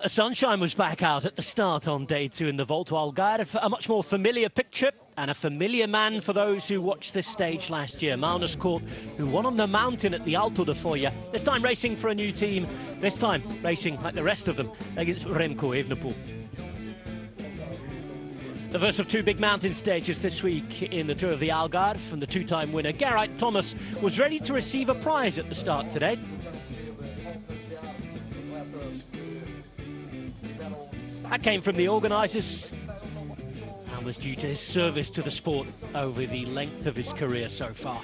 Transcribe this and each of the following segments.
The sunshine was back out at the start on day 2 in the Volta ao Algarve. A much more familiar picture and a familiar man for those who watched this stage last year. Magnus Cort, who won on the mountain at the Alto da Foya. This time racing for a new team. This time racing like the rest of them against Remco Evenepoel. The first of 2 big mountain stages this week in the Tour of the Algarve, and the 2-time winner Geraint Thomas was ready to receive a prize at the start today. That came from the organisers and was due to his service to the sport over the length of his career so far.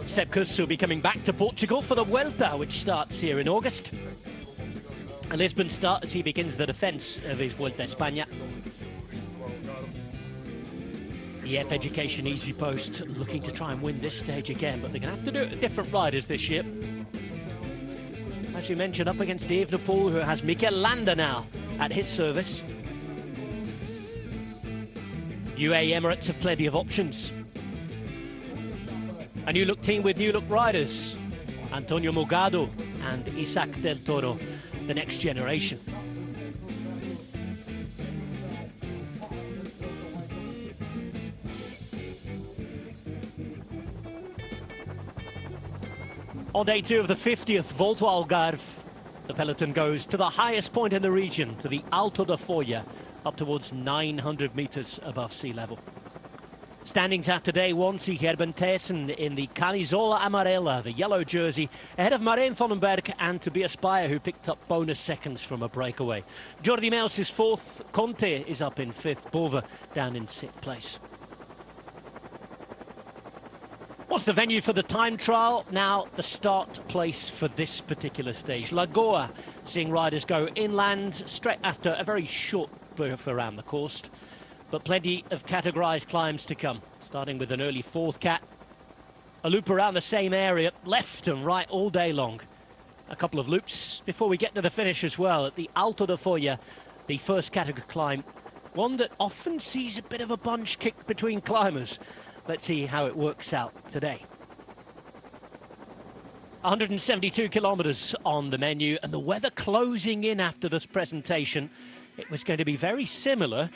Sepp Kuss will be coming back to Portugal for the Vuelta, which starts here in August. A Lisbon start as he begins the defence of his Vuelta a España. The F Education Easy Post looking to try and win this stage again, but they're going to have to do it with different riders this year. As you mentioned, up against Evenepoel, who has Mikel Landa now at his service. UAE Emirates have plenty of options. A new look team with new look riders. Antonio Morgado and Isaac del Toro, the next generation. On day 2 of the 50th Volta ao Algarve, the peloton goes to the highest point in the region, to the Alto da Foya, up towards 900 metres above sea level. Standings after day 1 see Gerben Thijssen in the Camisola Amarela, the yellow jersey, ahead of Marijn van den Berg and Tobias Bayer, who picked up bonus seconds from a breakaway. Jordi Meus is 4th, Conte is up in 5th, Bova down in 6th place. What's the venue for the time trial? Now, the start place for this particular stage. Lagoa, seeing riders go inland straight after a very short berth around the course. But plenty of categorised climbs to come, starting with an early 4th cat. A loop around the same area, left and right all day long. A couple of loops before we get to the finish as well at the Alto da Foya, the first category climb. One that often sees a bit of a bunch kick between climbers. Let's see how it works out today. 172 kilometres on the menu, and the weather closing in after this presentation. It was going to be very similar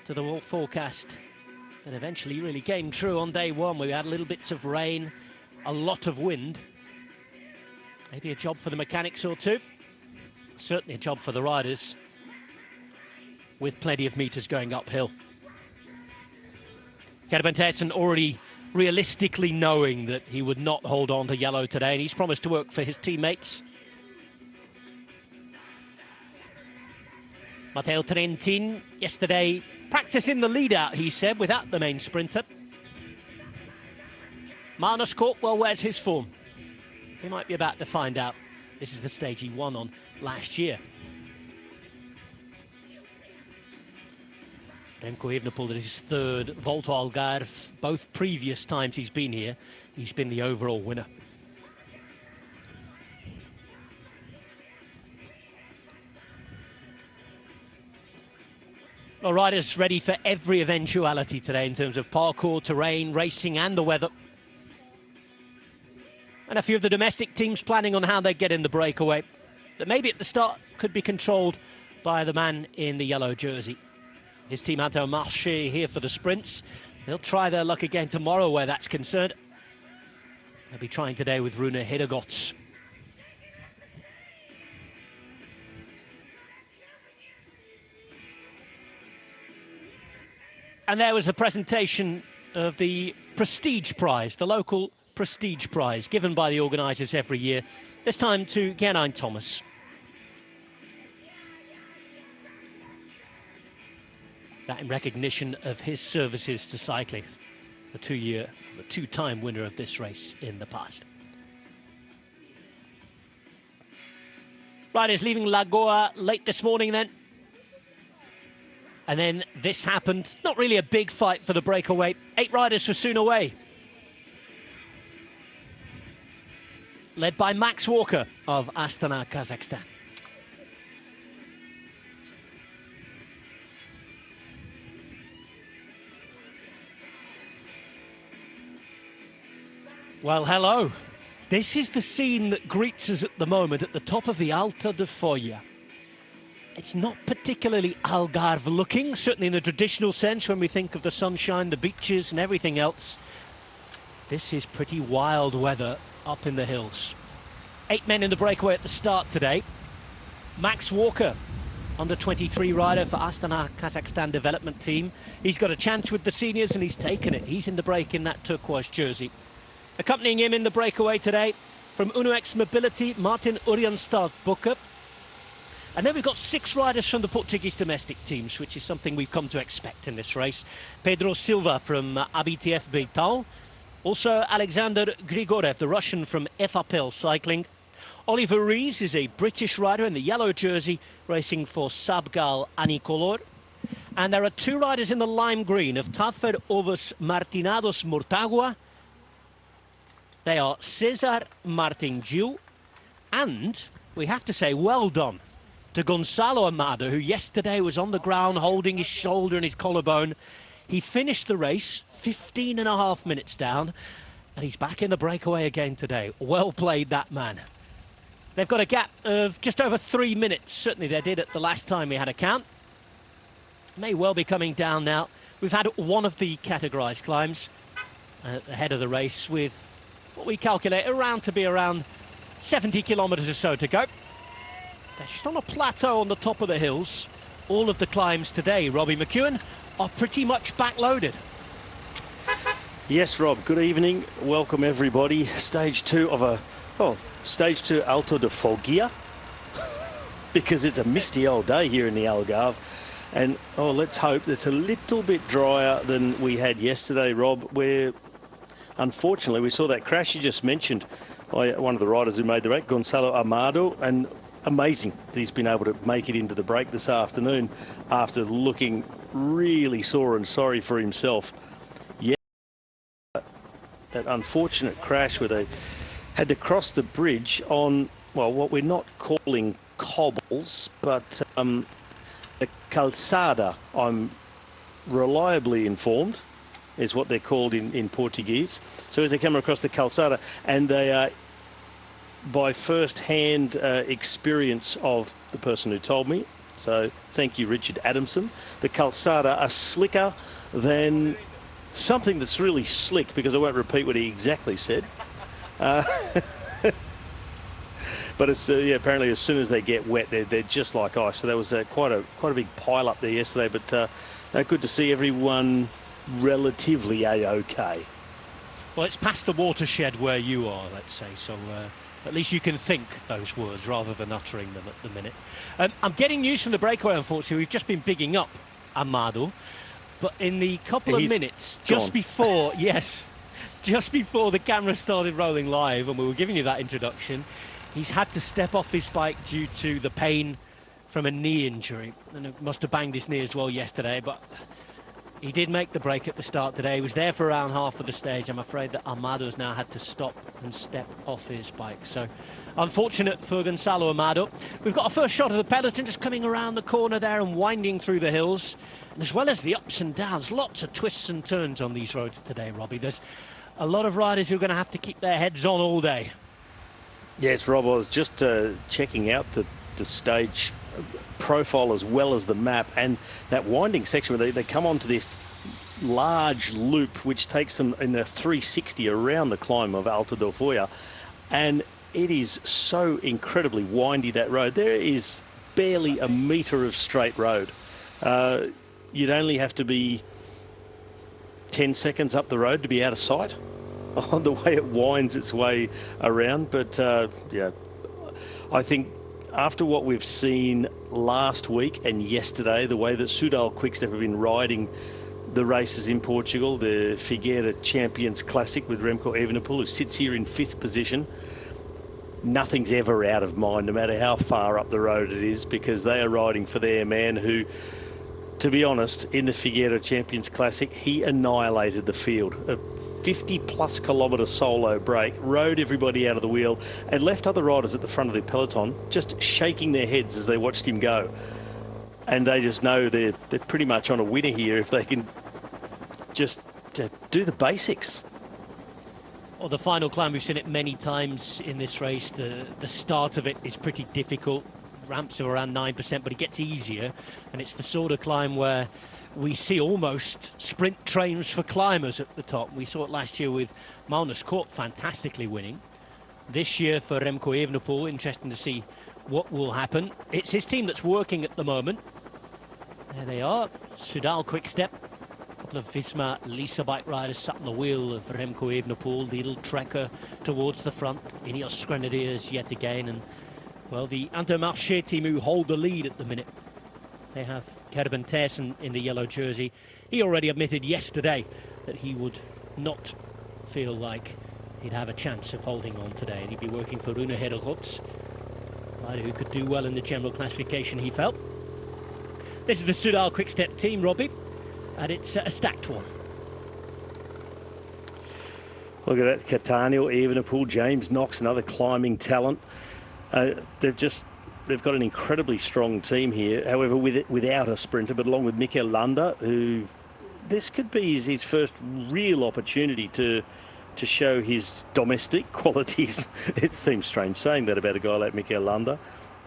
to the forecast that eventually really came true on day 1. We had little bits of rain, a lot of wind. Maybe a job for the mechanics or two. Certainly a job for the riders, with plenty of metres going uphill. Gerben Thijssen already realistically knowing that he would not hold on to yellow today, and he's promised to work for his teammates. Matteo Trentin yesterday practicing the lead out, he said, without the main sprinter. Magnus Cort, well, where's his form? He might be about to find out. This is the stage he won on last year. Remco Evenepoel, that is his 3rd Volta ao Algarve. Both previous times he's been here, he's been the overall winner. Well, riders ready for every eventuality today in terms of parkour, terrain, racing and the weather. And a few of the domestic teams planning on how they get in the breakaway, that maybe at the start could be controlled by the man in the yellow jersey. His team Intermarché here for the sprints. They'll try their luck again tomorrow where that's concerned. They'll be trying today with Rune Hedegaards. And there was the presentation of the Prestige Prize, the local Prestige Prize, given by the organisers every year, this time to Geraint Thomas. That in recognition of his services to cycling, the 2-time winner of this race in the past. Riders leaving Lagoa late this morning then. And then this happened. Not really a big fight for the breakaway. 8 riders were soon away. Led by Max Walker of Astana, Kazakhstan. Well, hello. This is the scene that greets us at the moment at the top of the Alto de Folla. It's not particularly Algarve looking, certainly in a traditional sense when we think of the sunshine, the beaches and everything else. This is pretty wild weather up in the hills. 8 men in the breakaway at the start today. Max Walker, under 23 rider for Astana Kazakhstan development team. He's got a chance with the seniors and he's taken it. He's in the break in that turquoise jersey. Accompanying him in the breakaway today from UNOX Mobility, Martin Urianstad Bukker. And then we've got 6 riders from the Portuguese domestic teams, which is something we've come to expect in this race. Pedro Silva from ABTF Beital. Also Alexander Grigorev, the Russian from FAPL Cycling. Oliver Rees is a British rider in the yellow jersey, racing for Sabgal Anicolor. And there are 2 riders in the lime green of Tafer Ovos Martinados Mortagua. They are Cesar Martin Gil, and we have to say well done to Gonzalo Amado, who yesterday was on the ground holding his shoulder and his collarbone. He finished the race 15.5 minutes down, and he's back in the breakaway again today. Well played, that man. They've got a gap of just over 3 minutes. Certainly they did at the last time we had a count. May well be coming down now. We've had one of the categorised climbs ahead of the race with what we calculate around 70 kilometres or so to go. They're just on a plateau on the top of the hills. All of the climbs today, Robbie McEwen, are pretty much backloaded. Yes, Rob, good evening. Welcome everybody. Stage 2 Stage 2 Alto de Folla, because it's a misty old day here in the Algarve. And let's hope it's a little bit drier than we had yesterday, Rob, where unfortunately we saw that crash you just mentioned by one of the riders who made the break, Gonzalo Amado, and amazing that he's been able to make it into the break this afternoon after looking really sore and sorry for himself. Yeah, that unfortunate crash where they had to cross the bridge on, well, what we're not calling cobbles, but the calçada, I'm reliably informed, is what they're called in Portuguese. So as they come across the calçada, and they are, by first-hand experience of the person who told me, so thank you, Richard Adamson, the calçada are slicker than something that's really slick, because I won't repeat what he exactly said. But it's apparently as soon as they get wet, they're just like ice. So there was quite a big pile up there yesterday. But good to see everyone relatively a-okay. Well, it's past the watershed where you are, let's say. So at least you can think those words rather than uttering them at the minute. I'm getting news from the breakaway. Unfortunately, we've just been bigging up Amado, but in the couple of minutes just before, just before the camera started rolling live and we were giving you that introduction, he's had to step off his bike due to the pain from a knee injury. And it must have banged his knee as well yesterday, but he did make the break at the start today. He was there for around half of the stage. I'm afraid that Amado's now had to stop and step off his bike. So unfortunate for Gonzalo Amado. We've got a first shot of the peloton just coming around the corner there and winding through the hills. And as well as the ups and downs, lots of twists and turns on these roads today, Robbie. There's a lot of riders who are going to have to keep their heads on all day. Yes, Rob, I was just checking out the stage profile as well as the map, and that winding section where they come onto this large loop which takes them in a 360 around the climb of Alto de Folla, and it is so incredibly windy, that road. There is barely a metre of straight road. You'd only have to be 10 seconds up the road to be out of sight on the way it winds its way around. But I think after what we've seen last week and yesterday, the way that Soudal Quickstep have been riding the races in Portugal, the Figueira Champions Classic with Remco Evenepoel, who sits here in 5th position, nothing's ever out of mind, no matter how far up the road it is, because they are riding for their man who, to be honest, in the Figueira Champions Classic, he annihilated the field. A 50-plus kilometre solo break, rode everybody out of the wheel, and left other riders at the front of the peloton just shaking their heads as they watched him go. And they just know they're pretty much on a winner here if they can just do the basics. Well, the final climb, we've seen it many times in this race. The start of it is pretty difficult. Ramps are around 9%, but it gets easier. And it's the sort of climb where we see almost sprint trains for climbers at the top. We saw it last year with Magnus Cort fantastically winning. This year for Remco Evenepoel, interesting to see what will happen. It's his team that's working at the moment. There they are, Soudal Quickstep. A couple of Visma Lisa bike riders sat on the wheel of Remco Evenepoel, the little trekker towards the front. Ineos Grenadiers yet again, and well, the Intermarché team who hold the lead at the minute. They have Gerben Thijssen in the yellow jersey. He already admitted yesterday that he would not feel like he'd have a chance of holding on today, and he'd be working for Rune Hederrots, a rider who could do well in the general classification, he felt. This is the Soudal Quickstep team, Robbie, and it's a stacked one. Look at that, Catania, Evenepoel, James Knox, another climbing talent. They've got an incredibly strong team here. However, without a sprinter, but along with Mikel Landa, who this could be his first real opportunity to show his domestic qualities. It seems strange saying that about a guy like Mikel Landa,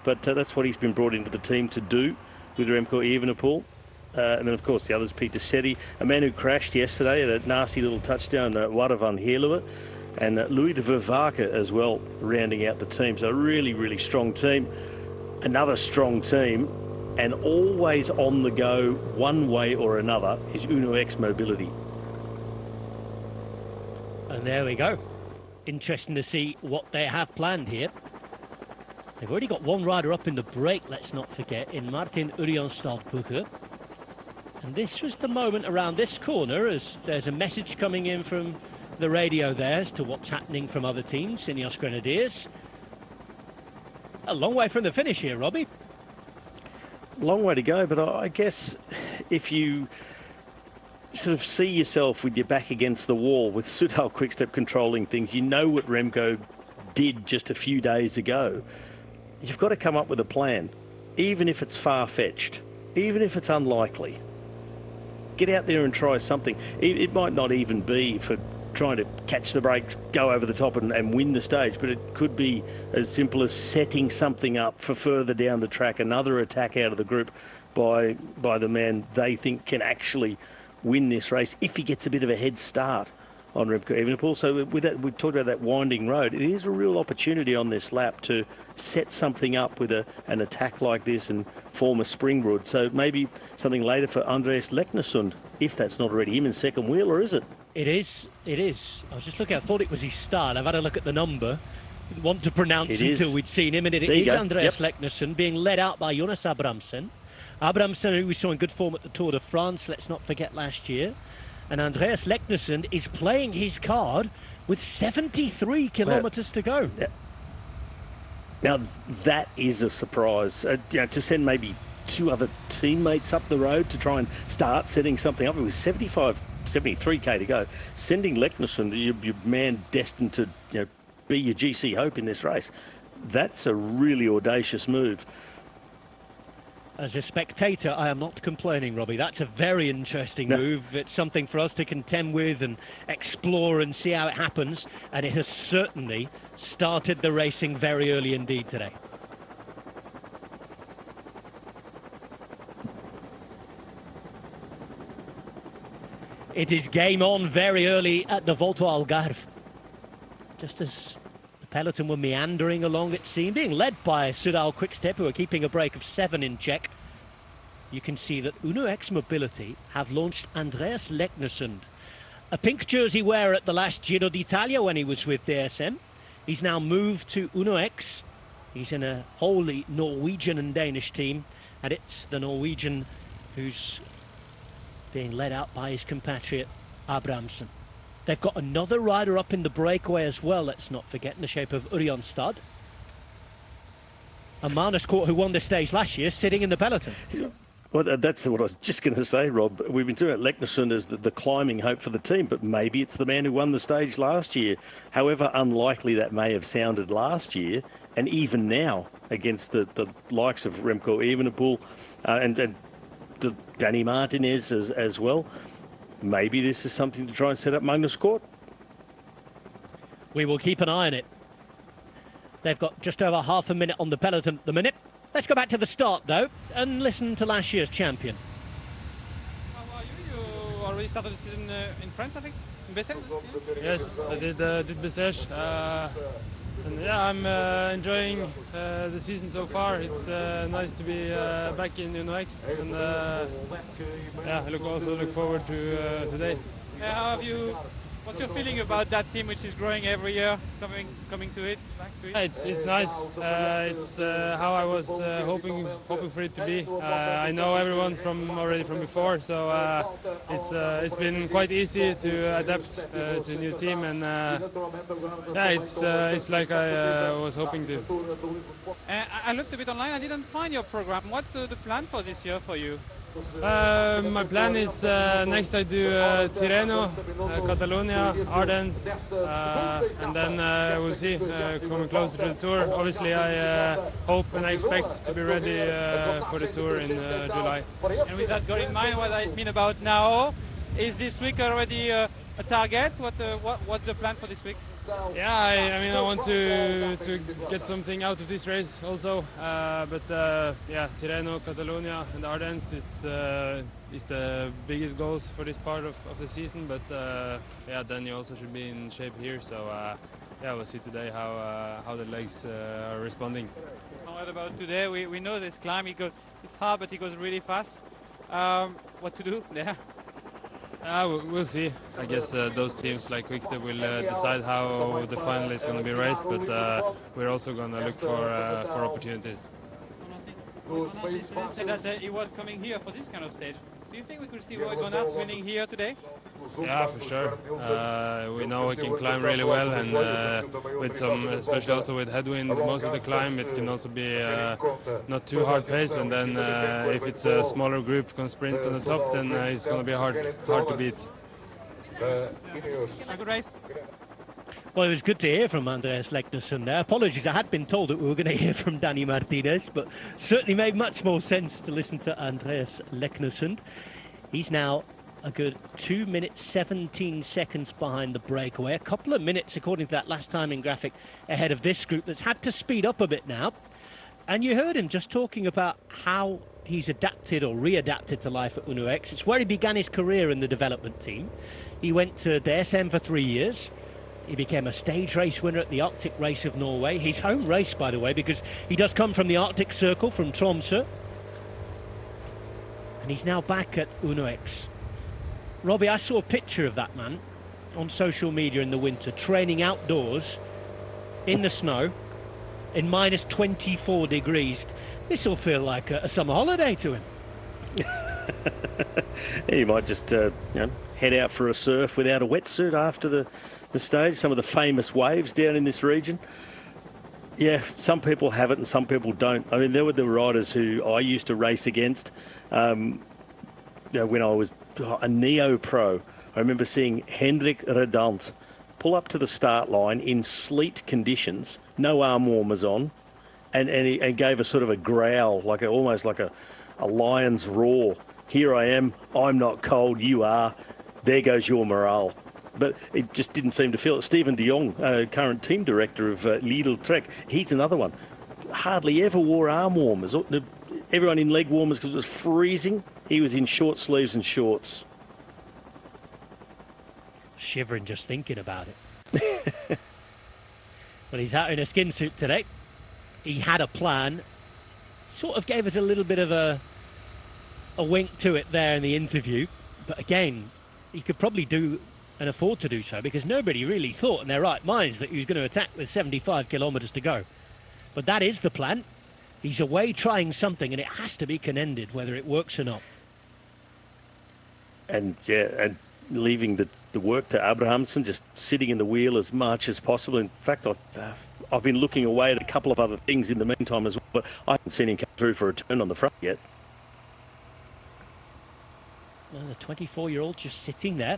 but that's what he's been brought into the team to do with Remco Evenepoel. And then, of course, the others, Peter Setti, a man who crashed yesterday at a nasty little touchdown, Wout van Heerlewe, and Louis de Vervaeke as well, rounding out the team. So a really, really strong team. Another strong team, and always on the go one way or another, is Uno X Mobility. And there we go. Interesting to see what they have planned here. They've already got one rider up in the break, let's not forget, in Martin Urianstad-Bucher. And this was the moment around this corner, as there's a message coming in from the radio there as to what's happening from other teams, Ineos Grenadiers. A long way from the finish here, Robbie. Long way to go, but I guess if you sort of see yourself with your back against the wall with Soudal Quickstep controlling things, you know what Remco did just a few days ago. You've got to come up with a plan, even if it's far-fetched, even if it's unlikely. Get out there and try something. It might not even be for trying to catch the break, go over the top and win the stage, but it could be as simple as setting something up for further down the track, another attack out of the group by the man they think can actually win this race if he gets a bit of a head start on Remco Evenepoel. So with that, we talked about that winding road. It is a real opportunity on this lap to set something up with an attack like this and form a springboard. So maybe something later for Andreas Leknesund, if that's not already him in second wheel, or is it? It is. I was just looking, I thought it was his start. I've had a look at the number. Didn't want to pronounce it until we'd seen him, and it is Andreas Leknesund being led out by Jonas Abramsen. Abramsen, who we saw in good form at the Tour de France, let's not forget, last year. And Andreas Leknesund is playing his card with 73 kilometres to go. Yeah. Now, that is a surprise. To send maybe two other teammates up the road to try and start setting something up. It was 73k to go. Sending Leknesund, your man destined to be your GC Hope in this race, that's a really audacious move. As a spectator, I am not complaining, Robbie. That's a very interesting move. It's something for us to contend with and explore and see how it happens. And it has certainly started the racing very early indeed today. It is game on very early at the Volta ao Algarve. Just as the peloton were meandering along, it seemed, being led by Soudal Quickstep, who are keeping a break of 7 in check. You can see that Uno X Mobility have launched Andreas Leknesund, a pink jersey wearer at the last Giro d'Italia when he was with DSM. He's now moved to Uno X. He's in a wholly Norwegian and Danish team, and it's the Norwegian who's being led out by his compatriot Abramsen. They've got another rider up in the breakaway as well, let's not forget, in the shape of Urianstad. And Magnus Cort, who won the stage last year, sitting in the peloton. Well, that's what I was just going to say, Rob. We've been talking about Leknesund as the climbing hope for the team, but maybe it's the man who won the stage last year. However unlikely that may have sounded last year, and even now against the likes of Remco Evenepoel and Danny Martinez as well. Maybe this is something to try and set up Magnus Cort. We will keep an eye on it. They've got just over half a minute on the peloton at the minute. Let's go back to the start, though, and listen to last year's champion. How are you? You already started the season in France, I think? In Bessèges? Yes, I did Bessèges. And yeah, I'm enjoying the season so far. It's nice to be back in UNOX. And yeah, I also look forward to today. How have you... What's your feeling about that team, which is growing every year, coming to it, back to it? It's nice. It's how I was hoping for it to be. I know everyone already from before, so it's been quite easy to adapt to a new team, and yeah, it's like I was hoping to. I looked a bit online. I didn't find your program. What's the plan for this year for you? My plan is next I do Tirreno, Catalonia, Ardennes, and then we'll see, coming closer to the Tour. Obviously I hope and I expect to be ready for the Tour in July. And with that goal in mind, what I mean about now, is this week already a target? What's the plan for this week? Yeah, I mean I want to get something out of this race also, but yeah, Tirreno, Catalonia and Ardennes is the biggest goals for this part of the season, but yeah, then you also should be in shape here, so yeah, we'll see today how the legs are responding. What about today? We know this climb, it's hard but he goes really fast. What to do there? We'll see. I guess those teams like Quickstep will decide how the final is going to be raced, but we're also going to look for opportunities. He said that he was coming here for this kind of stage. Do you think we could see Wout van Aert winning here today? Yeah, for sure. We know he can climb really well, and with some, especially also with headwind, most of the climb, it can also be not too hard pace. And then if it's a smaller group can sprint on the top, then it's going to be hard to beat. A good race. Well, it was good to hear from Andreas Leknesund there. Apologies, I had been told that we were going to hear from Danny Martinez, but certainly made much more sense to listen to Andreas Leknesund. He's now a good 2 minutes 17 seconds behind the breakaway. A couple of minutes, according to that last timing graphic, ahead of this group that's had to speed up a bit now. And you heard him just talking about how he's adapted or readapted to life at UNOX. It's where he began his career in the development team. He went to DSM for 3 years. He became a stage race winner at the Arctic Race of Norway. His home race, by the way, because he does come from the Arctic Circle, from Tromsø. And he's now back at UNOX. Robbie, I saw a picture of that man on social media in the winter, training outdoors in the snow in minus 24 degrees. This will feel like a summer holiday to him. He might just head out for a surf without a wetsuit after the stage. Some of the famous waves down in this region. Yeah, some people have it and some people don't. I mean, there were the riders who I used to race against when I was a neo-pro. I remember seeing Hendrik Redant pull up to the start line in sleet conditions, no arm warmers on, and gave a sort of a growl, almost like a lion's roar. Here I am, I'm not cold, you are, there goes your morale. But it just didn't seem to feel it. Stephen de Jong, current team director of Lidl Trek, he's another one. Hardly ever wore arm warmers. Everyone in leg warmers because it was freezing. He was in short sleeves and shorts. Shivering just thinking about it. Well, he's out in a skin suit today. He had a plan. Sort of gave us a little bit of a wink to it there in the interview. But again, he could probably do and afford to do so because nobody really thought in their right minds that he was going to attack with 75 kilometres to go. But that is the plan. He's away trying something and it has to be commended whether it works or not. And leaving the work to Abrahamsen, just sitting in the wheel as much as possible. In fact, I've been looking away at a couple of other things in the meantime as well, but I haven't seen him come through for a turn on the front yet. Well, the 24-year-old just sitting there.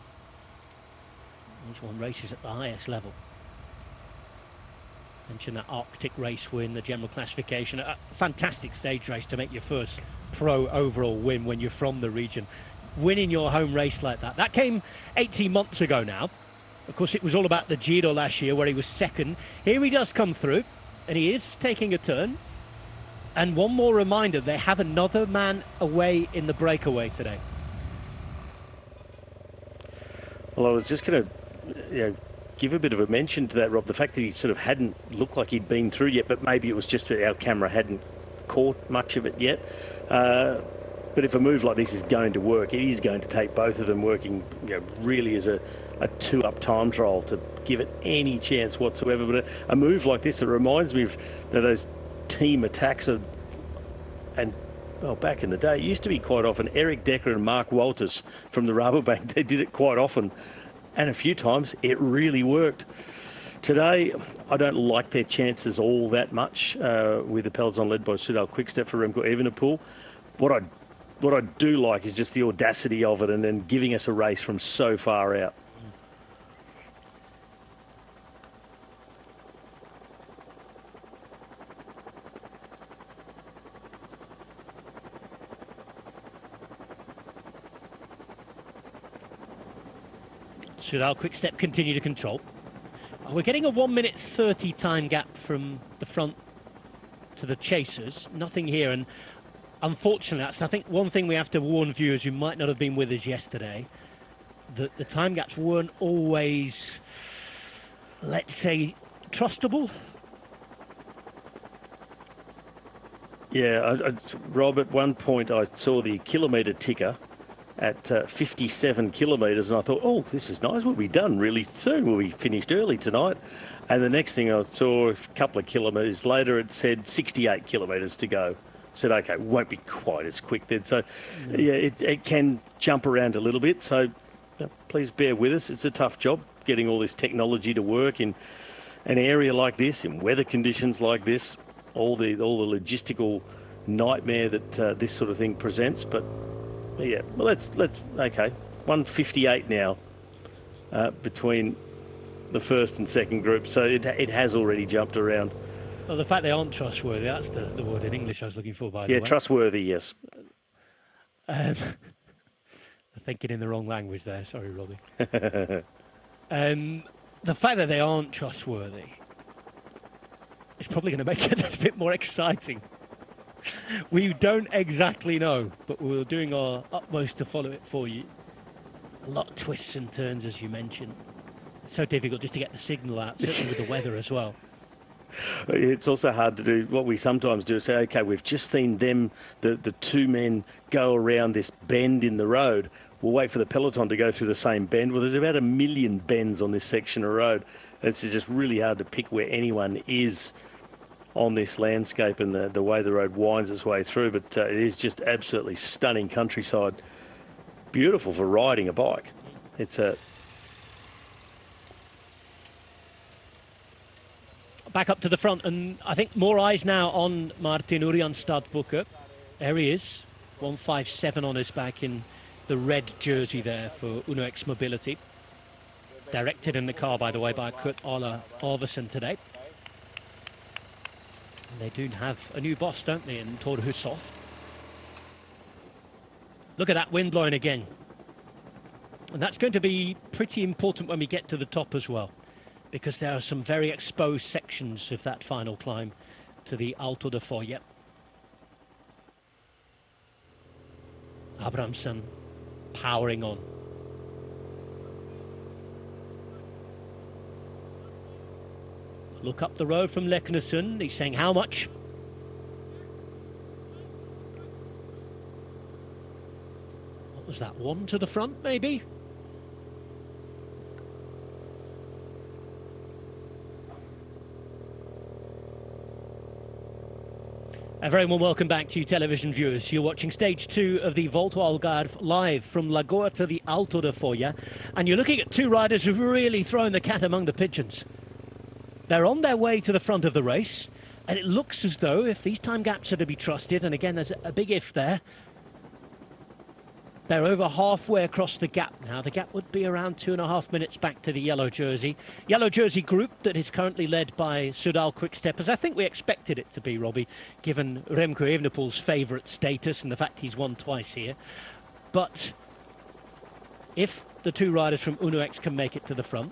He's won races at the highest level. Mentioned that Arctic race win, the general classification. A fantastic stage race to make your first pro overall win when you're from the region. Winning your home race like that. That came 18 months ago now. Of course, it was all about the Giro last year where he was second. Here he does come through, and he is taking a turn. And one more reminder, they have another man away in the breakaway today. Well, I was just going to give a bit of a mention to that, Rob. The fact that he sort of hadn't looked like he'd been through yet, but maybe it was just that our camera hadn't caught much of it yet. But if a move like this is going to work, it is going to take both of them working really as a two-up time trial to give it any chance whatsoever. But a move like this, it reminds me of those team attacks back in the day, it used to be quite often Eric Decker and Mark Walters from the Rabobank. They did it quite often, and a few times it really worked. Today, I don't like their chances all that much with the peloton led by Soudal Quickstep for Remco Evenepoel. What I do like is just the audacity of it and then giving us a race from so far out. Soudal Quickstep continue to control. We're getting a 1 minute 30 time gap from the front to the chasers. Nothing here, and unfortunately, that's, I think, one thing we have to warn viewers who might not have been with us yesterday, that the time gaps weren't always, let's say, trustable. Yeah, Rob, at one point I saw the kilometre ticker at 57 kilometres, and I thought, oh, this is nice. We'll be done really soon. We'll be finished early tonight. And the next thing I saw, a couple of kilometres later, it said 68 kilometres to go. I said, OK, won't be quite as quick then. So, yeah, it can jump around a little bit. So please bear with us. It's a tough job getting all this technology to work in an area like this, in weather conditions like this, all the logistical nightmare that this sort of thing presents. But yeah, well, let's okay. 158 now between the first and second group, so it has already jumped around. Well, the fact they aren't trustworthy, that's the word in English I was looking for, by the way. Yeah, trustworthy, yes. Thinking in the wrong language there, sorry, Robbie. The fact that they aren't trustworthy is probably going to make it a bit more exciting. We don't exactly know, but we're doing our utmost to follow it for you. A lot of twists and turns, as you mentioned. It's so difficult just to get the signal out, certainly with the weather as well. It's also hard to do what we sometimes do, say, OK, we've just seen them, the two men, go around this bend in the road. We'll wait for the peloton to go through the same bend. Well, there's about 1 million bends on this section of road. It's just really hard to pick where anyone is on this landscape and the way the road winds its way through. But it is just absolutely stunning countryside. Beautiful for riding a bike. It's a... Back up to the front, and I think more eyes now on Martin Urian Stadtbucher. There he is, 157 on his back in the red jersey there for Uno X Mobility. Directed in the car, by the way, by Kurt Ola Arvesen today. And they do have a new boss, don't they, in Thor Hushovd. Look at that wind blowing again. And that's going to be pretty important when we get to the top as well, because there are some very exposed sections of that final climb to the Alto de Foya. Abrahamsen powering on. Look up the road from Leknesund. He's saying how much? What was that, 1 to the front maybe? A very warm welcome back to you, television viewers. You're watching stage 2 of the Volta ao Algarve live from Lagoa to the Alto de Foya, and you're looking at two riders who've really thrown the cat among the pigeons. They're on their way to the front of the race, and it looks as though if these time gaps are to be trusted, and again there's a big if there, they're over halfway across the gap now. The gap would be around 2.5 minutes back to the yellow jersey. Yellow jersey group that is currently led by Soudal Quickstep, as I think we expected it to be, Robbie, given Remco Evenepoel's favourite status and the fact he's won twice here. But if the two riders from Uno X can make it to the front,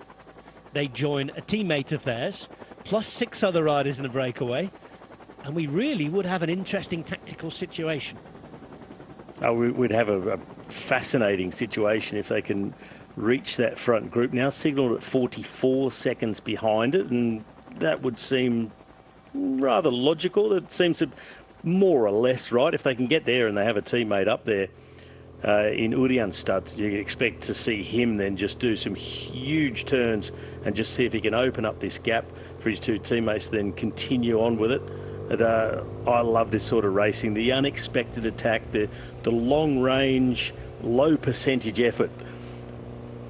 they join a teammate of theirs, plus 6 other riders in a breakaway, and we really would have an interesting tactical situation. We'd have a fascinating situation if they can reach that front group. Now signalled at 44 seconds behind it, and that would seem rather logical. It seems to more or less right. If they can get there and they have a teammate up there in Urianstad, you expect to see him then just do some huge turns and just see if he can open up this gap for his 2 teammates, then continue on with it. And, I love this sort of racing, the unexpected attack, the long range, low percentage effort,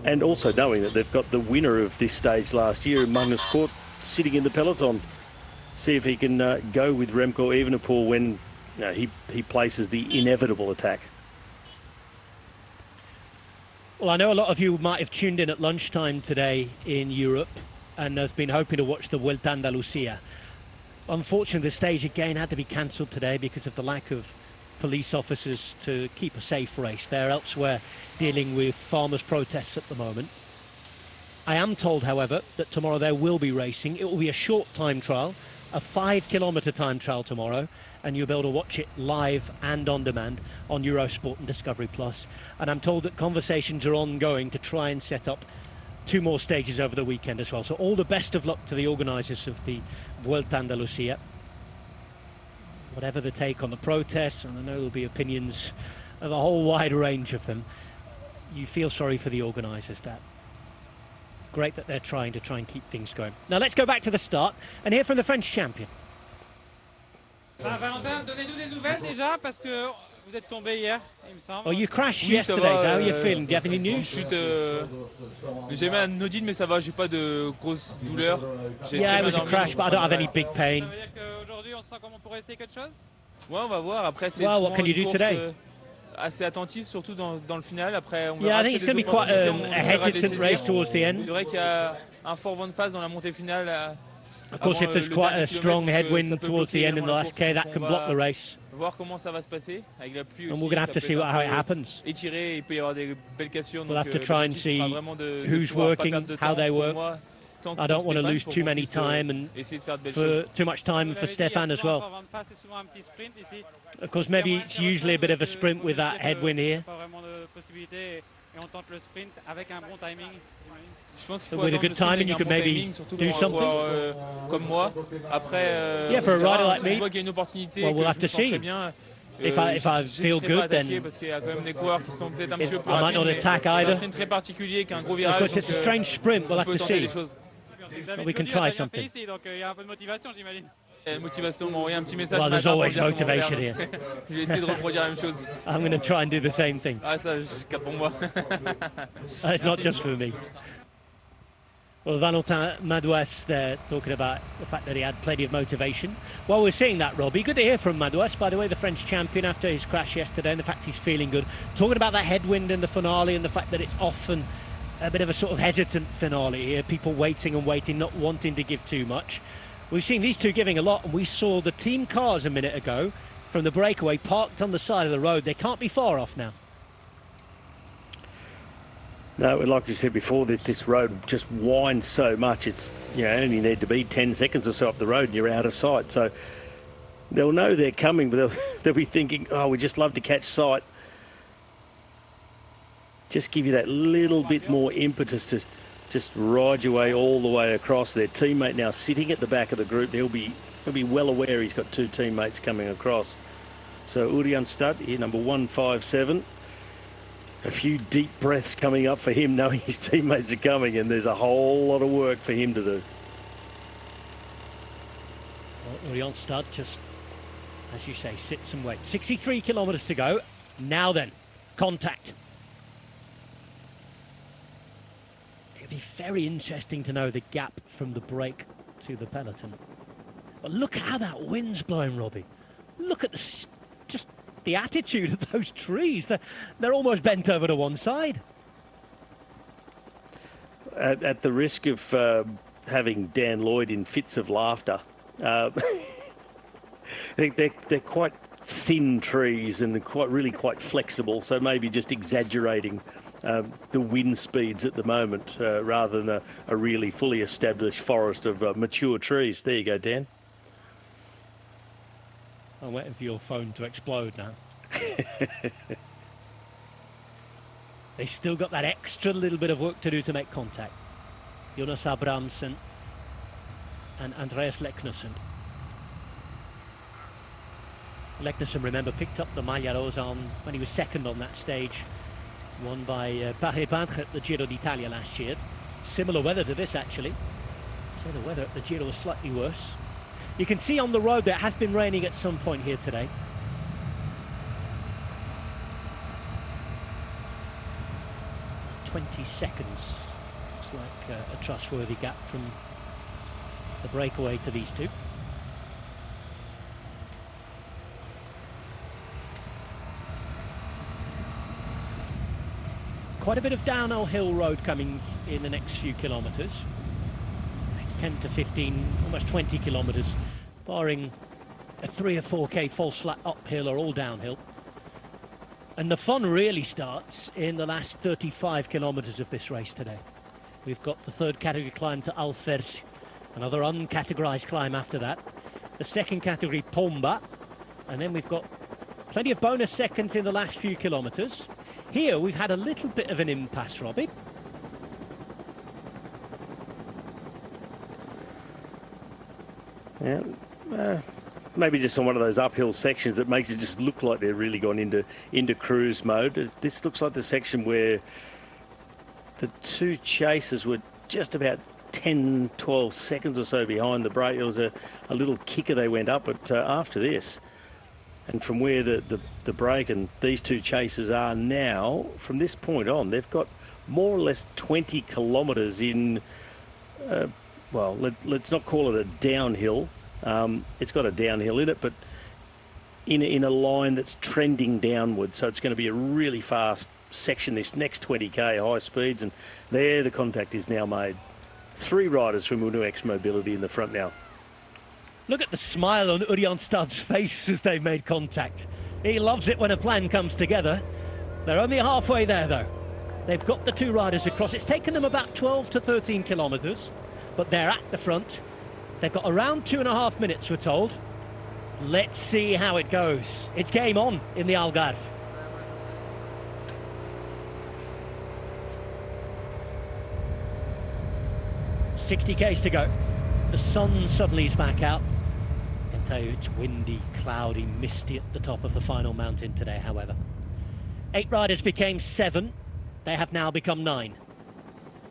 and also knowing that they've got the winner of this stage last year, Magnus Kort, sitting in the peloton. See if he can go with Remco Evenepoel when he places the inevitable attack. Well, I know a lot of you might have tuned in at lunchtime today in Europe and have been hoping to watch the Vuelta a Andalucía. Unfortunately, the stage again had to be cancelled today because of the lack of police officers to keep a safe race. They're elsewhere dealing with farmers' protests at the moment. I am told, however, that tomorrow there will be racing. It will be a short time trial, a 5-kilometre time trial tomorrow, and you'll be able to watch it live and on demand on Eurosport and Discovery Plus. And I'm told that conversations are ongoing to try and set up 2 more stages over the weekend as well. So all the best of luck to the organisers of the Vuelta a Andalucía. Whatever the take on the protests, and I know there'll be opinions of a whole wide range of them, you feel sorry for the organisers. That great that they're trying and keep things going. Now let's go back to the start and hear from the French champion. Valentin, donnez-nous des nouvelles déjà, parce que vous êtes tombé hier, il me semble. Oh, you crashed yesterday, so how are you feeling? Do you have any news? Chute, j'ai mal à Nodine, mais ça va, j'ai pas de grosses douleurs. Yeah, it was a crash, but I don't have any big pain. Ça veut dire qu'aujourd'hui, on sent comme on pourrait essayer quelque chose? Ouais, on va voir. Après, c'est well, what can you do course, today? Assez attentiste, surtout dans le final. Après, on yeah, I think it's going to be quite a hesitant race towards the end. C'est vrai qu'il y a un fort vent de face dans la montée finale. Of course, if there's quite a strong headwind towards the end in the last K, that can block the race. Voir comment ça va se passer avec la pluie aussi. And we're going to have to see how it happens. Étiré, il peut y avoir des belles cassures. We'll have to try and see who's working, how they work. I don't want to lose too many time and for too much time for Stefan as well. Of course, maybe it's usually a bit of a sprint with that headwind here. With a good timing, you could maybe do something. Yeah, for a rider like me, well, we'll have to see. If I feel good, then I might not attack either. Of course, it's a strange sprint. We'll have to see. But we can try something. Well, there's always motivation here. I'm going to try and do the same thing. It's not just for me. Well, Valentin Madouas there talking about the fact that he had plenty of motivation. While we're seeing that, Robbie, good to hear from Madouas, by the way, the French champion, after his crash yesterday, and the fact he's feeling good. Talking about that headwind in the finale and the fact that it's often a bit of a sort of hesitant finale here, people waiting and waiting, not wanting to give too much. We've seen these two giving a lot, and we saw the team cars a minute ago from the breakaway parked on the side of the road. They can't be far off now. No, like you said before, this road just winds so much. It's, only need to be 10 seconds or so up the road and you're out of sight. So they'll know they're coming, but they'll be thinking, oh, we just love to catch sight. Just give you that little bit more impetus to just ride your way all the way across. Their teammate now sitting at the back of the group. He'll be well aware he's got 2 teammates coming across. So Urianstad here, number 157. A few deep breaths coming up for him, knowing his teammates are coming, and there's a whole lot of work for him to do. Well, Urianstad just, as you say, sits and waits. 63 kilometres to go. Now then, contact. It'd be very interesting to know the gap from the break to the peloton. But look how that wind's blowing, Robbie. Look at just the attitude of those trees. They're almost bent over to one side. At the risk of having Dan Lloyd in fits of laughter, I think they're quite thin trees and really quite flexible, so maybe just exaggerating the wind speeds at the moment, rather than a really fully established forest of mature trees. There you go, Dan. I'm waiting for your phone to explode now. They've still got that extra little bit of work to do to make contact. Jonas Abrahamsen and Andreas Leknesson. Leknesson, remember, picked up the Maglia Rosa when he was second on that stage, won by Paris-Peintre at the Giro d'Italia last year. Similar weather to this, actually. So the weather at the Giro was slightly worse. You can see on the road that it has been raining at some point here today. – 20 seconds. It's like a trustworthy gap from the breakaway to these two. Quite a bit of downhill road coming in the next few kilometres. It's 10 to 15, almost 20 kilometres, barring a 3 or 4k false flat uphill are all downhill. And the fun really starts in the last 35 kilometres of this race today. We've got the third category climb to Alfers, another uncategorised climb after that. The second category, Pomba, and then we've got plenty of bonus seconds in the last few kilometres. Here we've had a little bit of an impasse, Robbie. Yeah, maybe just on one of those uphill sections that makes it just look like they're really gone into cruise mode. This looks like the section where the two chasers were just about 10, 12 seconds or so behind the break. There was a little kicker they went up, but after this, and from where the break and these two chasers are now, from this point on, they've got more or less 20 kilometres in, well, let's not call it a downhill. It's got a downhill in it, but in a line that's trending downward. So it's going to be a really fast section, this next 20k high speeds, and there the contact is now made. 3 riders from Uno-X Mobility in the front now. Look at the smile on Urian Stad's face as they've made contact. He loves it when a plan comes together. They're only halfway there, though. They've got the 2 riders across. It's taken them about 12 to 13 kilometres, but they're at the front. They've got around 2.5 minutes, we're told. Let's see how it goes. It's game on in the Algarve. $60k's to go. The sun suddenly is back out. I can tell you it's windy, cloudy, misty at the top of the final mountain today, however. 8 riders became 7. They have now become 9.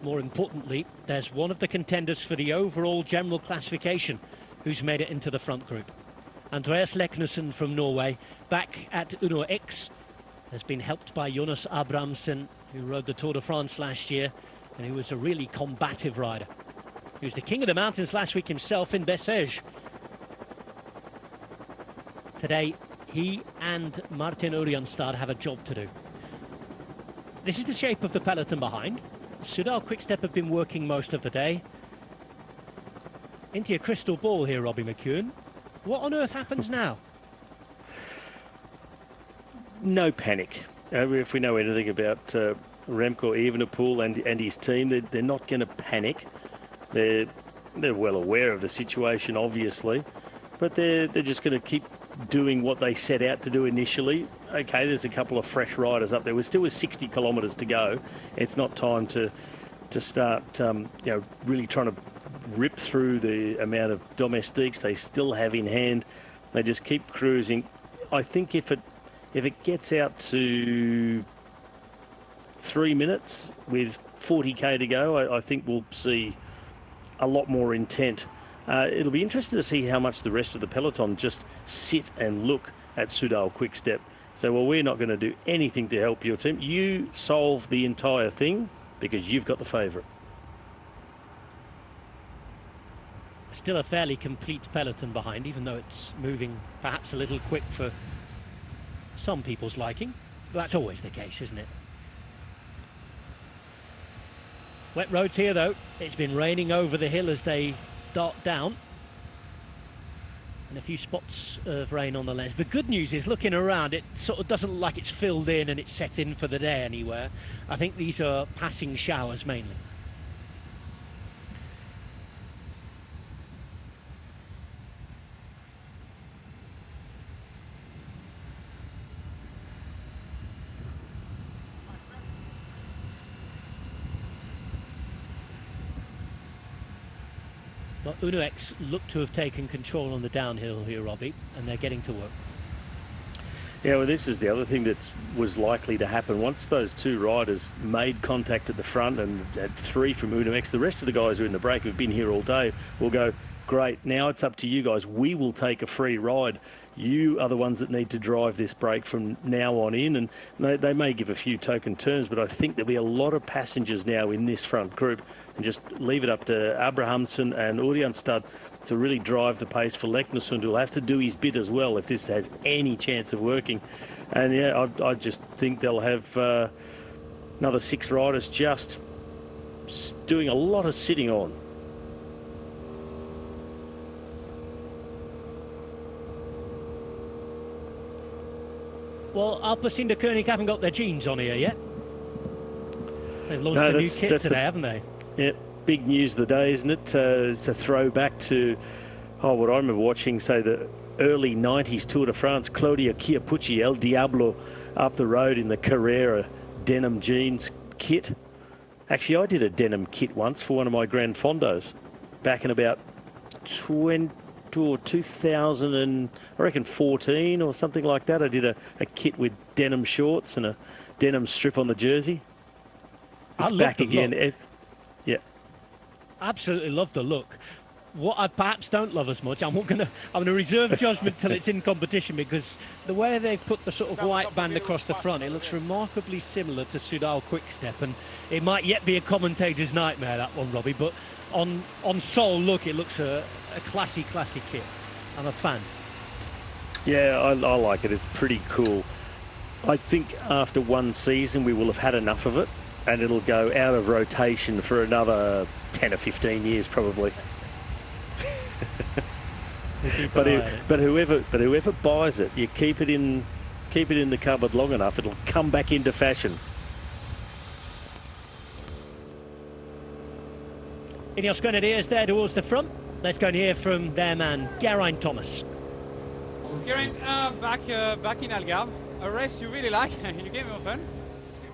More importantly, there's one of the contenders for the overall general classification who's made it into the front group. Andreas Leknesson from Norway, back at Uno-X, has been helped by Jonas Abrahamsen, who rode the Tour de France last year and who was a really combative rider. He was the king of the mountains last week himself in Bessèges. Today, he and Martin Urianstad have a job to do. This is the shape of the peloton behind. Soudal Quickstep have been working most of the day. Into your crystal ball here, Robbie McEwen. What on earth happens now? No panic. If we know anything about Remco Evenepoel and his team, they're not going to panic. They're well aware of the situation, obviously, but they're just going to keep doing what they set out to do initially. Okay, there's a couple of fresh riders up there. We're still with 60 kilometres to go. It's not time to start, really trying to rip through the amount of domestiques they still have in hand. They just keep cruising. I think if it gets out to 3 minutes with 40k to go, I think we'll see a lot more intent. It'll be interesting to see how much the rest of the peloton just sit and look at Soudal Quickstep. So, well, we're not going to do anything to help your team. You solve the entire thing because you've got the favourite. Still a fairly complete peloton behind, even though it's moving perhaps a little quick for some people's liking. That's always the case, isn't it? Wet roads here, though. It's been raining over the hill as they dart down. and a few spots of rain on the lens. The good news is, looking around, it sort of doesn't look like it's filled in and it's set in for the day anywhere. I think these are passing showers mainly. But Uno X look to have taken control on the downhill here, Robbie, and they're getting to work. Yeah, well, this is the other thing that was likely to happen. Once those two riders made contact at the front and had three from Uno X, the rest of the guys who are in the break, who've been here all day, will go, great, now it's up to you guys. We will take a free ride. You are the ones that need to drive this break from now on in. And they may give a few token turns, but I think there'll be a lot of passengers now in this front group, and just leave it up to Abrahamsen and Urianstad to really drive the pace for Leknesund, who'll have to do his bit as well if this has any chance of working. And yeah, I just think they'll have another 6 riders just doing a lot of sitting on. Well, Alpecin de Koenig haven't got their jeans on here yet. They've launched a new kit today, haven't they? Yeah, big news of the day, isn't it? It's a throwback to what I remember watching, say, the early 90s Tour de France. Claudia Chiappucci, El Diablo, up the road in the Carrera denim jeans kit. Actually, I did a denim kit once for one of my Gran Fondos back in about 2000 and I reckon 14 or something like that. I did a kit with denim shorts and a denim strip on the jersey. It's back again. Yeah, absolutely love the look. What I perhaps don't love as much, I'm gonna reserve judgment till it's in competition, because the way they've put the sort of white band across the front, it looks remarkably similar to Soudal Quickstep, and it might yet be a commentator's nightmare, that one, Robbie, but on sole look, it looks a classy kit. I'm a fan. Yeah, I like it. It's pretty cool. I think after one season we will have had enough of it, and it'll go out of rotation for another 10 or 15 years probably. but whoever buys it, you keep it in the cupboard long enough, it'll come back into fashion. Ineos Grenadiers there towards the front. Let's go and hear from their man, Geraint Thomas. Geraint, back in Algarve, a race you really like. You came often.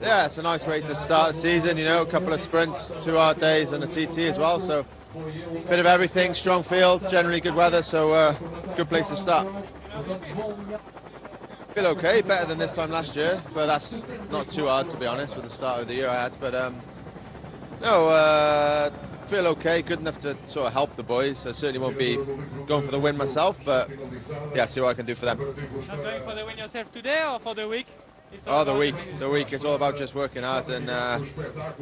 Yeah, it's a nice way to start the season, you know, a couple of sprints, 2 hard days and a TT as well, so a bit of everything, strong field, generally good weather, so good place to start. Feel okay, better than this time last year, but that's not too hard to be honest with the start of the year I had, but feel okay, good enough to sort of help the boys. I certainly won't be going for the win myself, but yeah, see what I can do for them. Not going for the win yourself today or for the week? The week. It's all about just working hard and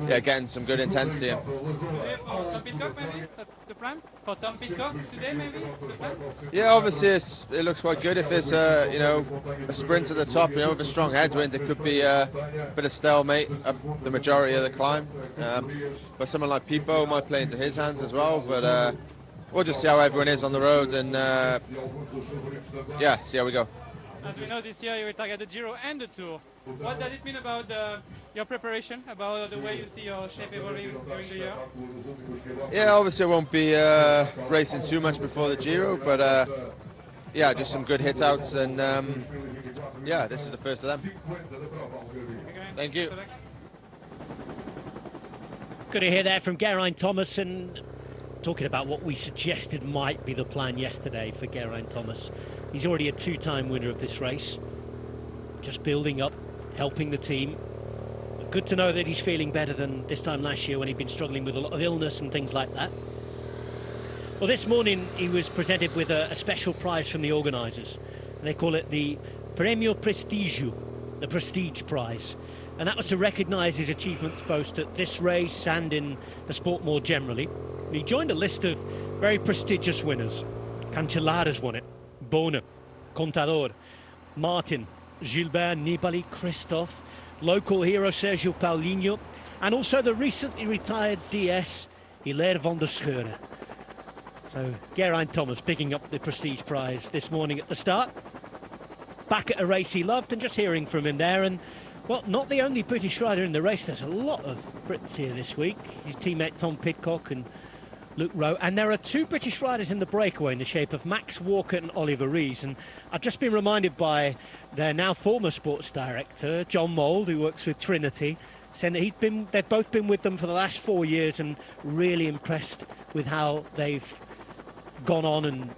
getting some good intensity in. Today for Tom Pidcock, maybe? That's the plan? For Tom Pidcock today, maybe? The plan? Yeah, obviously it looks quite good. If it's a sprint at the top, with a strong headwind, it could be a bit of stalemate up the majority of the climb. But someone like Pipo might play into his hands as well. But we'll just see how everyone is on the road and see how we go. As we know, this year you will target the Giro and the Tour. What does it mean about your preparation, about the way you see your shape evolving during the year? Yeah, obviously I won't be racing too much before the Giro, but just some good hit outs, and this is the first of them. Thank you. Good to hear that from Geraint Thomas, and talking about what we suggested might be the plan yesterday for Geraint Thomas. He's already a 2-time winner of this race. Just building up, helping the team. Good to know that he's feeling better than this time last year when he'd been struggling with a lot of illness and things like that. Well, this morning he was presented with a special prize from the organisers. They call it the Premio Prestigio, the Prestige Prize. And that was to recognise his achievements both at this race and in the sport more generally. He joined a list of very prestigious winners. Cancellara's won it. Bona, Contador, Martin, Gilbert, Nibali, Christophe, local hero Sergio Paulinho, and also the recently retired DS, Hilaire van der Scheure. So Geraint Thomas picking up the Prestige Prize this morning at the start. Back at a race he loved, and just hearing from him there. And, well, not the only British rider in the race. There's a lot of Brits here this week. His teammate Tom Pidcock and Luke Rowe. And there are two British riders in the breakaway in the shape of Max Walker and Oliver Rees. And I've just been reminded by their now former sports director, John Mould, who works with Trinity, saying that they've both been with them for the last 4 years and really impressed with how they've gone on and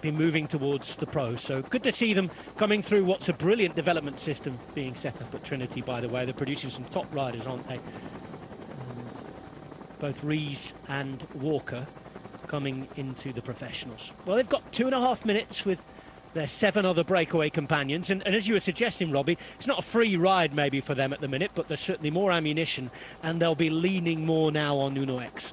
been moving towards the pros. So good to see them coming through what's a brilliant development system being set up at Trinity, by the way. They're producing some top riders, aren't they? Both Rees and Walker coming into the professionals. Well, they've got 2.5 minutes with their 7 other breakaway companions, and as you were suggesting, Robbie, it's not a free ride maybe for them at the minute, but there's certainly more ammunition, and they'll be leaning more now on Uno X.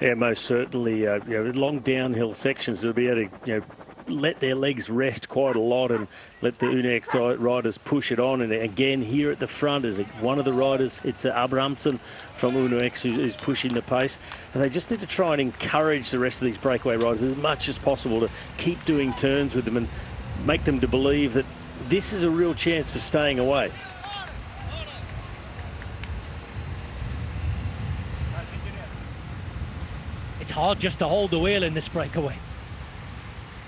Yeah, most certainly. Long downhill sections, they'll be able to let their legs rest quite a lot and let the Uno X riders push it on. And again, here at the front is one of the riders. It's Abrahamsson from Uno X who's pushing the pace. And they just need to try and encourage the rest of these breakaway riders as much as possible to keep doing turns with them and make them to believe that this is a real chance of staying away. It's hard just to hold the wheel in this breakaway.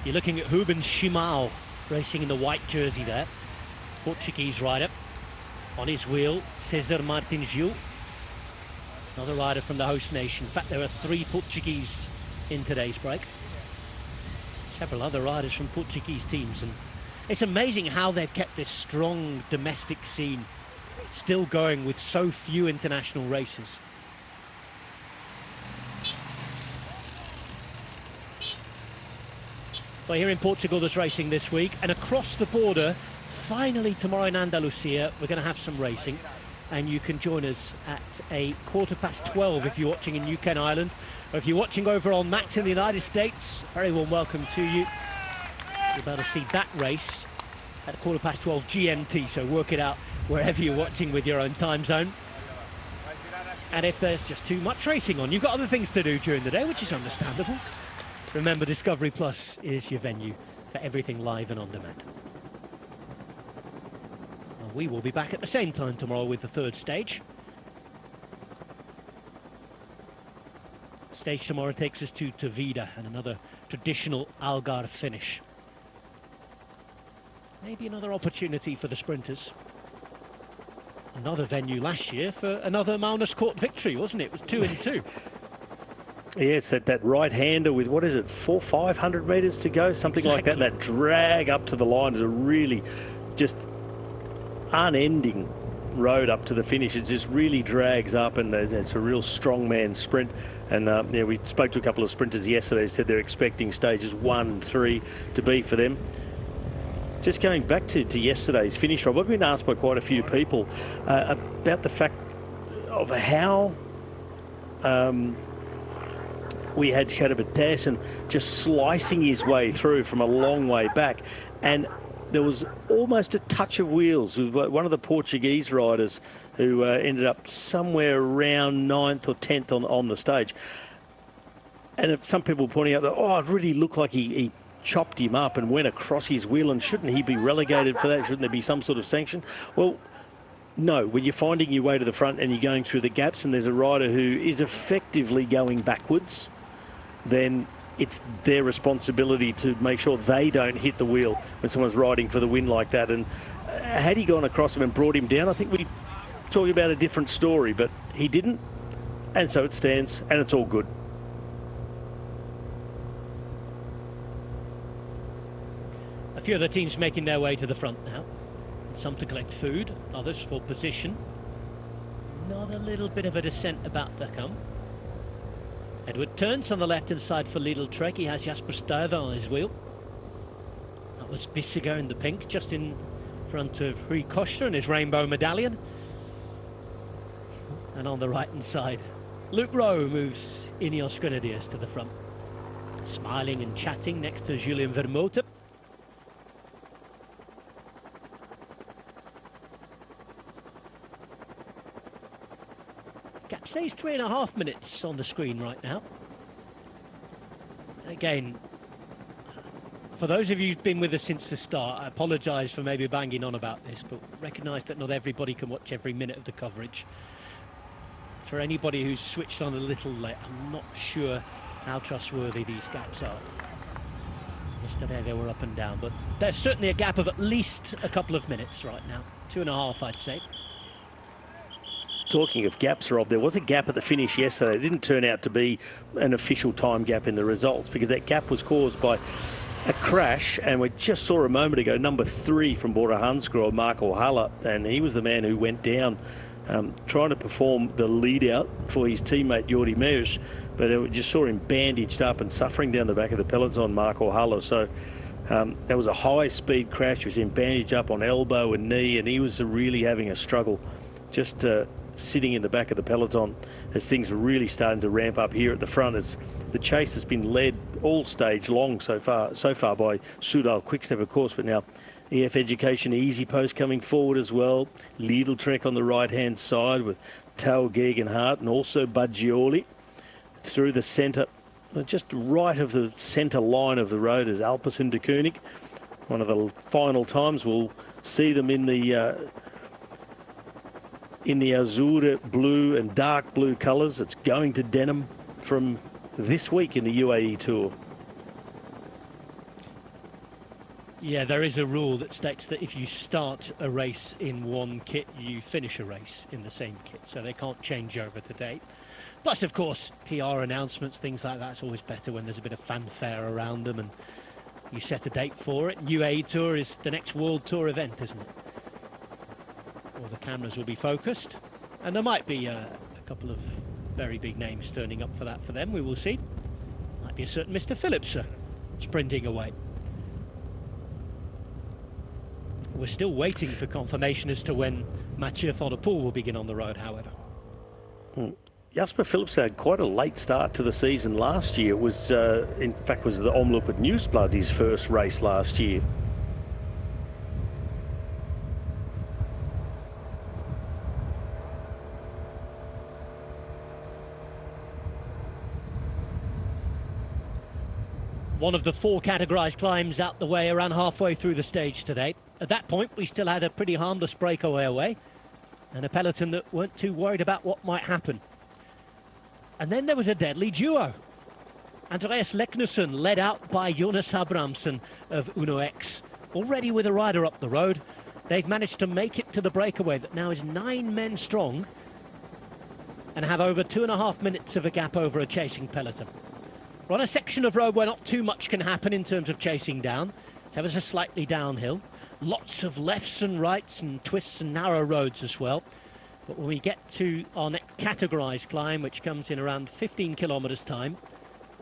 You're looking at Rubens Shimao racing in the white jersey there. Portuguese rider. On his wheel, Cesar Martins Gil, another rider from the host nation. In fact, there are 3 Portuguese in today's break. Several other riders from Portuguese teams. And it's amazing how they've kept this strong domestic scene still going with so few international races. Well, here in Portugal there's racing this week, and across the border, finally tomorrow in Andalusia, we're going to have some racing, and you can join us at a 12:15 if you're watching in UK and Ireland, or if you're watching over on Max in the United States, very warm welcome to you. You'll be able to see that race at 12:15 GMT, so work it out wherever you're watching with your own time zone. And if there's just too much racing on, you've got other things to do during the day, which is understandable. Remember, Discovery Plus is your venue for everything live and on demand. Well, we will be back at the same time tomorrow with the 3rd stage. Stage tomorrow takes us to Tavira and another traditional Algarve finish. Maybe another opportunity for the sprinters. Another venue last year for another Magnus Court victory, wasn't it? It was 2 and 2. Yeah, it's that right-hander with, 500 metres to go, something like that. That drag up to the line is a really just unending road up to the finish. It just really drags up, and it's a real strongman sprint. And we spoke to a couple of sprinters yesterday who said they're expecting stages 1, 3 to be for them. Just going back to yesterday's finish, Rob, I've been asked by quite a few people about the fact of how we had kind of a Dassin just slicing his way through from a long way back, and there was almost a touch of wheels with one of the Portuguese riders who ended up somewhere around 9th or 10th on the stage. And some people pointing out that, it really looked like he chopped him up and went across his wheel, and shouldn't he be relegated for that? Shouldn't there be some sort of sanction? Well, no, when you're finding your way to the front and you're going through the gaps and there's a rider who is effectively going backwards, then it's their responsibility to make sure they don't hit the wheel when someone's riding for the win like that. And had he gone across him and brought him down, I think we'd talk about a different story, but he didn't, and so it stands, and it's all good. A few other teams making their way to the front now. Some to collect food, others for position. Another little bit of a descent about to come. Edward turns on the left-hand side for Lidl Trek. He has Jasper Stuyven on his wheel. That was Bissiger in the pink, just in front of Rui Costa and his rainbow medallion. And on the right-hand side, Luke Rowe moves Ineos Grenadiers to the front. Smiling and chatting next to Julien Vermote. Gap says 3.5 minutes on the screen right now. again, for those of you who've been with us since the start, I apologise for maybe banging on about this, but recognise that not everybody can watch every minute of the coverage. For anybody who's switched on a little late, I'm not sure how trustworthy these gaps are. Yesterday they were up and down, but there's certainly a gap of at least a couple of minutes right now. 2.5, I'd say. Talking of gaps, Rob, there was a gap at the finish yesterday. It didn't turn out to be an official time gap in the results because that gap was caused by a crash, and we just saw a moment ago number 3 from Bora Hansgrohe, Marco Haller, and he was the man who went down trying to perform the lead out for his teammate Jordi Meus, but we just saw him bandaged up and suffering down the back of the peloton, Marco Haller. So that was a high speed crash. It was him bandaged up on elbow and knee, and he was really having a struggle just sitting in the back of the peloton as things were really starting to ramp up here at the front. As the chase has been led all stage long so far by Soudal Quickstep, of course, but now EF Education Easy Post coming forward as well. Lidl Trek on the right hand side with Tao Gegenhardt and also Baggioli through the centre, just right of the centre line of the road is Alpecin de Koenig. One of the final times we'll see them in the azure blue and dark blue colours. It's going to denim from this week in the UAE Tour. Yeah, there is a rule that states that if you start a race in one kit, you finish a race in the same kit, so they can't change over to date. Plus, of course, PR announcements, things like that, it's always better when there's a bit of fanfare around them and you set a date for it. UAE Tour is the next World Tour event, isn't it? All the cameras will be focused, and there might be a couple of very big names turning up for that for them. We will see. Might be a certain Mr. Philipsen sprinting away. We're still waiting for confirmation as to when Mathieu van der Poel will begin on the road, however. Jasper Philipsen had quite a late start to the season last year. It was, in fact, was the Omloop at Nieuwsblad his first race last year. One of the 4 categorised climbs out the way around halfway through the stage today. At that point, we still had a pretty harmless breakaway away and a peloton that weren't too worried about what might happen. And then there was a deadly duo. Andreas Leknesson led out by Jonas Abrahamsen of Uno X. Already with a rider up the road, they've managed to make it to the breakaway that now is 9 men strong and have over 2.5 minutes of a gap over a chasing peloton. We're on a section of road where not too much can happen in terms of chasing down. It's ever so slightly downhill. Lots of lefts and rights and twists and narrow roads as well. But when we get to our next categorised climb, which comes in around 15 kilometres time,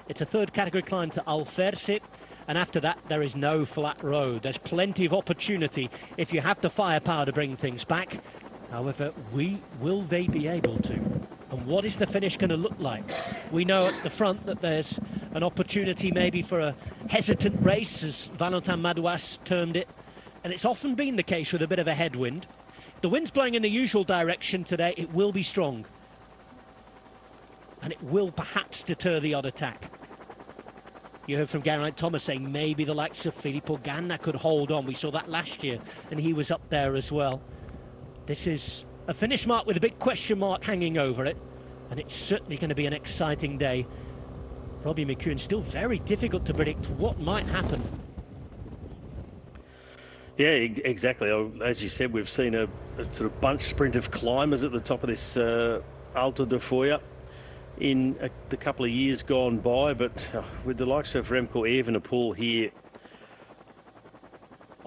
it's a 3rd category climb to Alferse, and after that there is no flat road. There's plenty of opportunity if you have the firepower to bring things back. However, will they be able to? And what is the finish going to look like? We know at the front that there's an opportunity maybe for a hesitant race, as Valentin Madouas termed it, and it's often been the case with a bit of a headwind. If the wind's blowing in the usual direction today, it will be strong, and it will perhaps deter the odd attack. You heard from Geraint Thomas saying maybe the likes of Filippo Ganna could hold on. We saw that last year, and he was up there as well. This is a finish mark with a big question mark hanging over it, and it's certainly going to be an exciting day. Robbie McEwen, still very difficult to predict what might happen. Yeah, exactly. As you said, we've seen a sort of bunch sprint of climbers at the top of this Alto de Foya in the couple of years gone by, but with the likes of Remco Evenepoel here,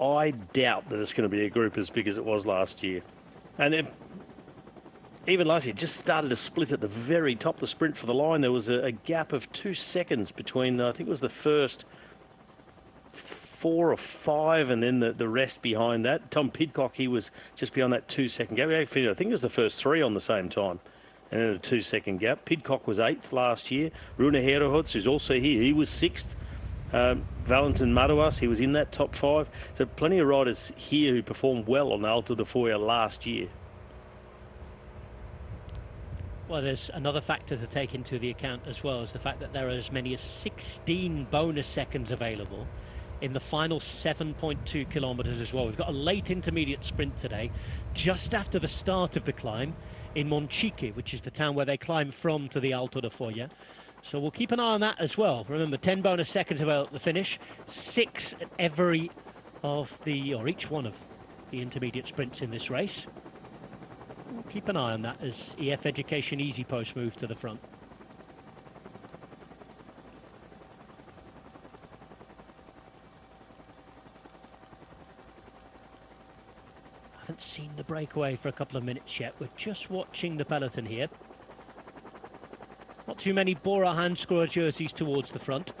I doubt that it's going to be a group as big as it was last year. And even last year, just started to split at the very top, the sprint for the line. There was a gap of 2 seconds between, I think it was the first 4 or 5 and then the rest behind that. Tom Pidcock, he was just beyond that 2 second gap. I think it was the first 3 on the same time and then a 2 second gap. Pidcock was 8th last year. Rune Herrehoutz, who's also here, he was 6th. Valentin Madouas, he was in that top 5. So plenty of riders here who performed well on Alto de Foya last year. Well, there's another factor to take into the account as well, is the fact that there are as many as 16 bonus seconds available in the final 7.2 kilometres as well. We've got a late intermediate sprint today, just after the start of the climb in Monchique, which is the town where they climb from to the Alto de Foya. So we'll keep an eye on that as well. Remember, 10 bonus seconds available at the finish, 6 at each one of the intermediate sprints in this race. We'll keep an eye on that as EF Education Easy Post move to the front. I haven't seen the breakaway for a couple of minutes yet. We're just watching the peloton here. Not too many Bora Hansgrohe jerseys towards the front.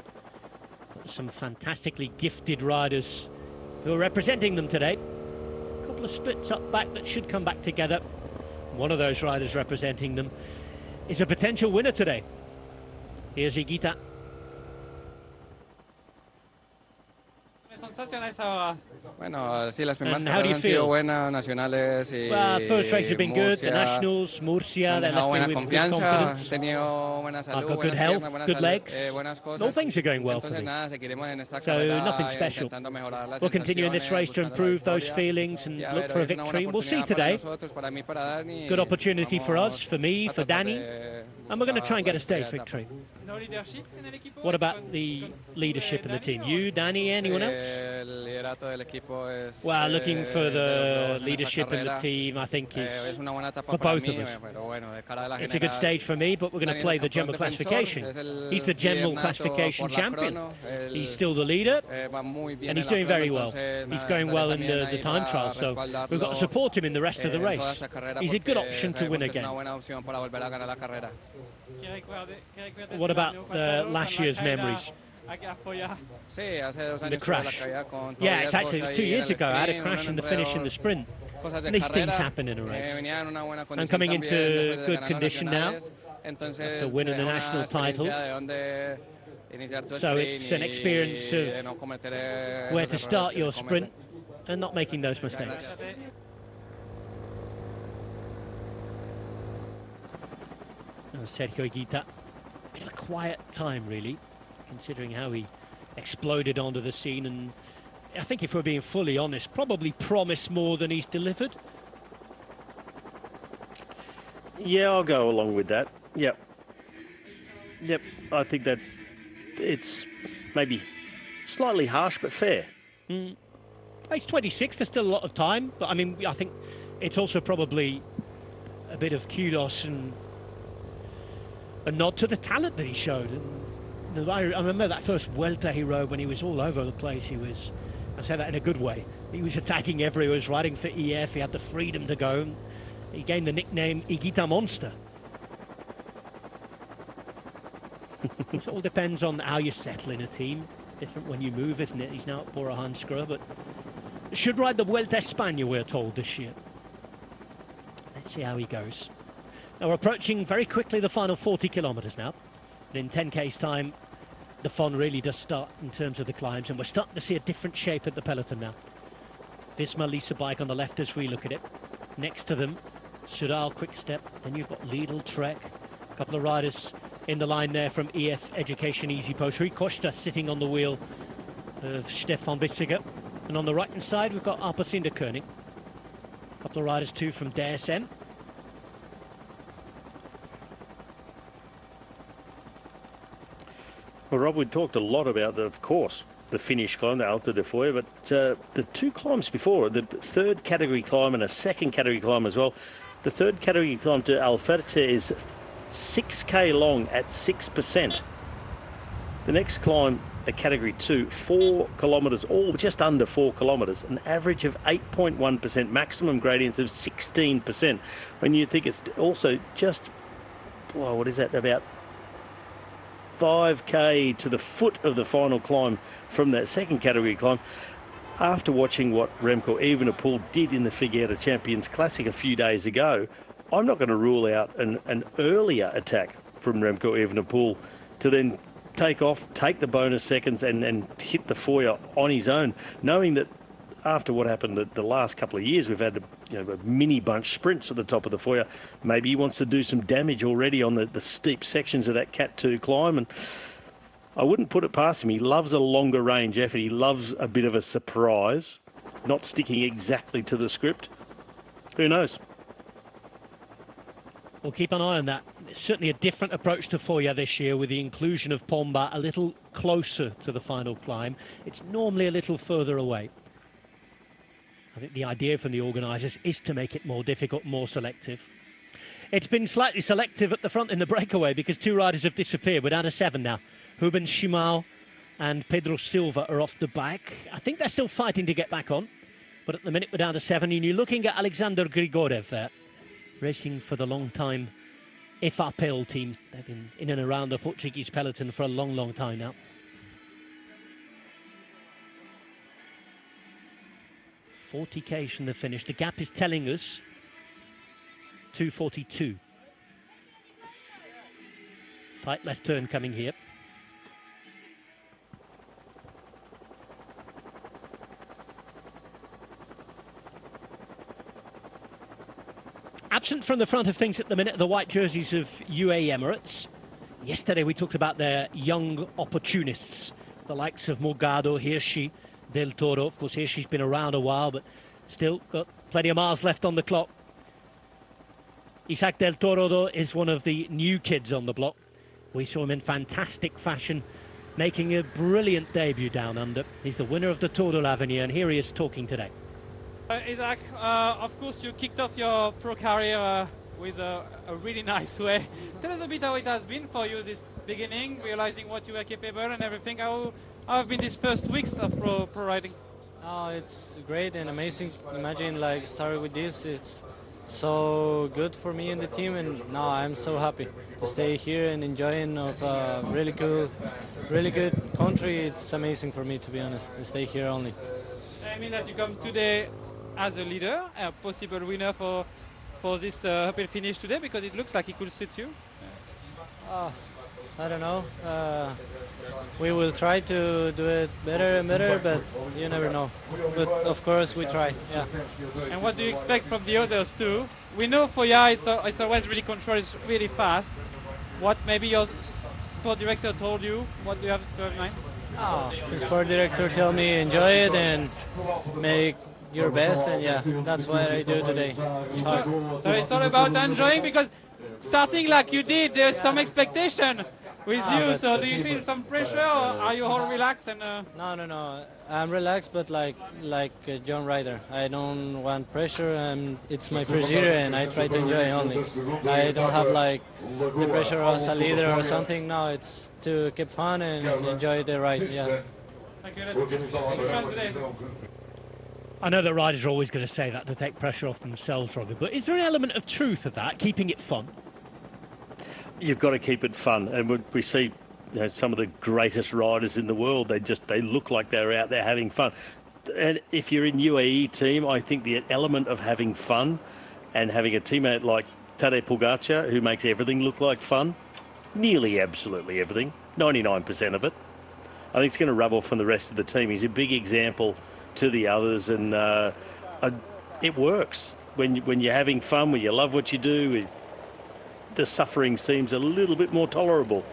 But some fantastically gifted riders who are representing them today. A couple of splits up back that should come back together. One of those riders representing them is a potential winner today. Here's Higuita. Bueno, sí, las primeras carreras han sido buenas, nacionales y first race has been good, the Nationals, Murcia, they left me with good confidence. Tenido buena salud, I've got good health, good legs, buenas cosas. all things are going well for me. Nada, seguiremos en esta So carrera, nothing special. mejorar las We'll continue in this race to improve those feelings and look for a victory. We'll see today. Good opportunity for us, for me, for Danny, and we're going to try and get a stage victory. No leadership in el equipo? What about the leadership in the team? You, Danny, anyone else? Well, looking for the leadership in the team, I think, is for both of us. It's a good stage for me, but we're going to play the general classification. He's the general classification champion. He's still the leader, and he's doing very well. He's going well in the time trial, so we've got to support him in the rest of the race. He's a good option to win again. What about last year's memories? The crash. Yeah, exactly. It was 2 years ago. I had a crash in the finish in the sprint. And these things happen in a race. I'm coming into good condition now after winning the national title. So it's an experience of where to start your sprint and not making those mistakes. Sergio Higuita, bit of a quiet time really, considering how he exploded onto the scene, and I think if we're being fully honest, probably promised more than he's delivered. Yeah, I'll go along with that. Yep. I think that it's maybe slightly harsh but fair. He's 26, there's still a lot of time, but I mean, I think it's also probably a bit of kudos and a nod to the talent that he showed. And I remember that first Vuelta he rode when he was all over the place. I say that in a good way. He was attacking everywhere. He was riding for EF. He had the freedom to go. He gained the nickname Higuita Monster. It all depends on how you settle in a team. Different when you move, isn't it? He's now at Bora Hansgrohe, but should ride the Vuelta España, we're told, this year. Let's see how he goes. Now we're approaching very quickly the final 40 kilometres now. And in 10k's time, the fun really does start in terms of the climbs, and we're starting to see a different shape at the peloton now. Visma Lease Bike on the left as we look at it. Next to them, Soudal Quick-Step. Then you've got Lidl, Trek. A couple of riders in the line there from EF Education Easy Post. Rui Costa sitting on the wheel of Stefan Bissegger. And on the right-hand side, we've got Alpecin de Koning. A couple of riders too from DSM. Well, Rob, we talked a lot about, of course, the Finnish climb, the Alto de Foya, but the two climbs before, the third category climb and a second category climb as well. The third category climb to Alferte is 6k long at 6%. The next climb, a category 2, 4 kilometres, all just under 4 kilometres, an average of 8.1%, maximum gradients of 16%. When you think it's also just, well, what is that, about 5k to the foot of the final climb from that second category climb. After watching what Remco Evenepoel did in the Figure Champions Classic a few days ago, I'm not going to rule out an earlier attack from Remco Evenepoel to then take the bonus seconds and hit the Foya on his own, knowing that after what happened the last couple of years, we've had mini bunch sprints at the top of the foyer. Maybe he wants to do some damage already on the steep sections of that Cat 2 climb, and I wouldn't put it past him. He loves a longer range effort. He loves a bit of a surprise, not sticking exactly to the script. Who knows? We'll keep an eye on that. It's certainly a different approach to Foya this year, with the inclusion of Pomba a little closer to the final climb. It's normally a little further away. I think the idea from the organisers is to make it more difficult, more selective. It's been slightly selective at the front in the breakaway because 2 riders have disappeared. We're down to 7 now. Rubens Shimao and Pedro Silva are off the back. I think they're still fighting to get back on, but at the minute we're down to 7, and you're looking at Alexander Grigorev there, racing for the long-time FAPL team. They've been in and around the Portuguese peloton for a long, long time now. 40 k's from the finish. The gap is telling us 2:42. Tight left turn coming here. Absent from the front of things at the minute are the white jerseys of UAE Emirates. Yesterday we talked about their young opportunists, the likes of Morgado, Hirschi, Del Toro. Of course, Hirschi's been around a while, but still got plenty of miles left on the clock. Isaac Del Toro, though, is one of the new kids on the block. We saw him in fantastic fashion, making a brilliant debut down under. He's the winner of the Tour de l'Avenir, and here he is talking today. Isaac, of course you kicked off your pro career with a really nice way. Tell us a bit how it has been for you this beginning, realizing what you were capable and everything. How have been these first weeks of pro riding? Oh, it's great and amazing. Imagine like starting with this. It's so good for me and the team, and now I'm so happy to stay here and enjoying of a really good country. It's amazing for me, to be honest, to stay here only. I mean that you come today as a leader, a possible winner for this uphill finish today, because it looks like it could suit you. I don't know. We will try to do it better and better, but you never know. But of course we try, yeah. And what do you expect from the others too? We know Foya it's always really controlled, it's really fast. What maybe your sport director told you? What do you have in mind? The sport director told me enjoy it and make your best, and yeah, that's what I do today. It's hard. So it's all about enjoying, because starting like you did, there's some expectation with you. So do you feel some pressure, or are you all relaxed? And No. I'm relaxed, but like a John Ryder. I don't want pressure, and it's my first year, and I try to enjoy only. I don't have like the pressure as a leader or something. No, it's to keep fun and enjoy the ride. Yeah. Thank you. I know that riders are always going to say that to take pressure off themselves, Robin, but is there an element of truth of that, keeping it fun? You've got to keep it fun, and we see some of the greatest riders in the world. They look like they're out there having fun. And if you're in UAE team, I think the element of having fun and having a teammate like Tadej Pogacar, who makes everything look like fun, nearly absolutely everything, 99% of it, I think it's going to rub off on the rest of the team. He's a big example to the others, and it works when you're having fun, when you love what you do. The suffering seems a little bit more tolerable.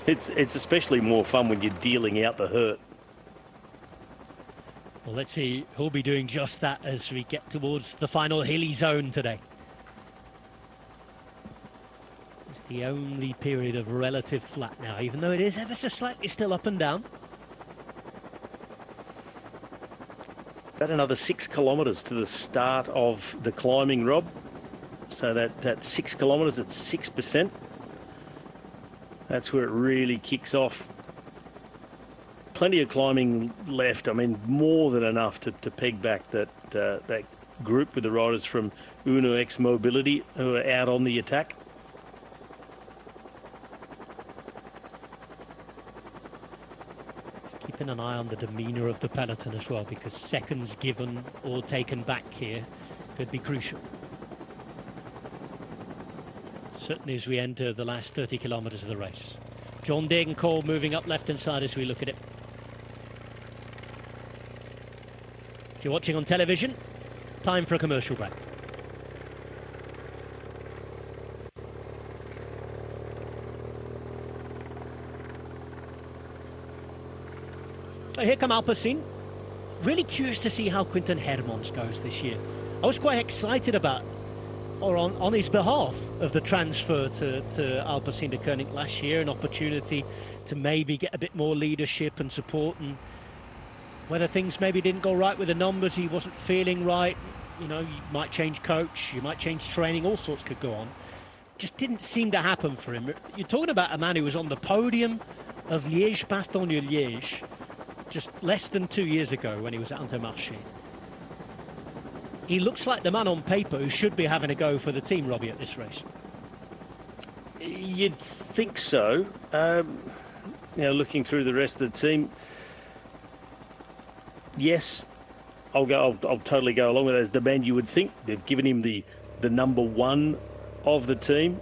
It's especially more fun when you're dealing out the hurt. Well, let's see who'll be doing just that as we get towards the final hilly zone today. It's the only period of relative flat now, even though it is ever so slightly still up and down. About another 6 kilometres to the start of the climbing, Rob. So that 6 kilometres at 6%. That's where it really kicks off. Plenty of climbing left. I mean, more than enough to peg back that group with the riders from Uno X Mobility who are out on the attack. Keeping an eye on the demeanour of the peloton as well, because seconds given or taken back here could be crucial. Certainly as we enter the last 30 kilometres of the race. John Degenkolb moving up left-hand side as we look at it. If you're watching on television, time for a commercial break. Here come Alpecin. Really curious to see how Quinten Hermans goes this year. I was quite excited about, or on his behalf, of the transfer to Alpecin de Koning last year, an opportunity to maybe get a bit more leadership and support, and whether things maybe didn't go right with the numbers, he wasn't feeling right, you know, you might change coach, you might change training, all sorts could go on. Just didn't seem to happen for him. You're talking about a man who was on the podium of Liège-Bastogne-Liège just less than 2 years ago when he was at Intermarché. He looks like the man on paper who should be having a go for the team, Robbie, at this race. You'd think so. Looking through the rest of the team, yes, I'll totally go along with that. As the man you would think, they've given him the number one of the team.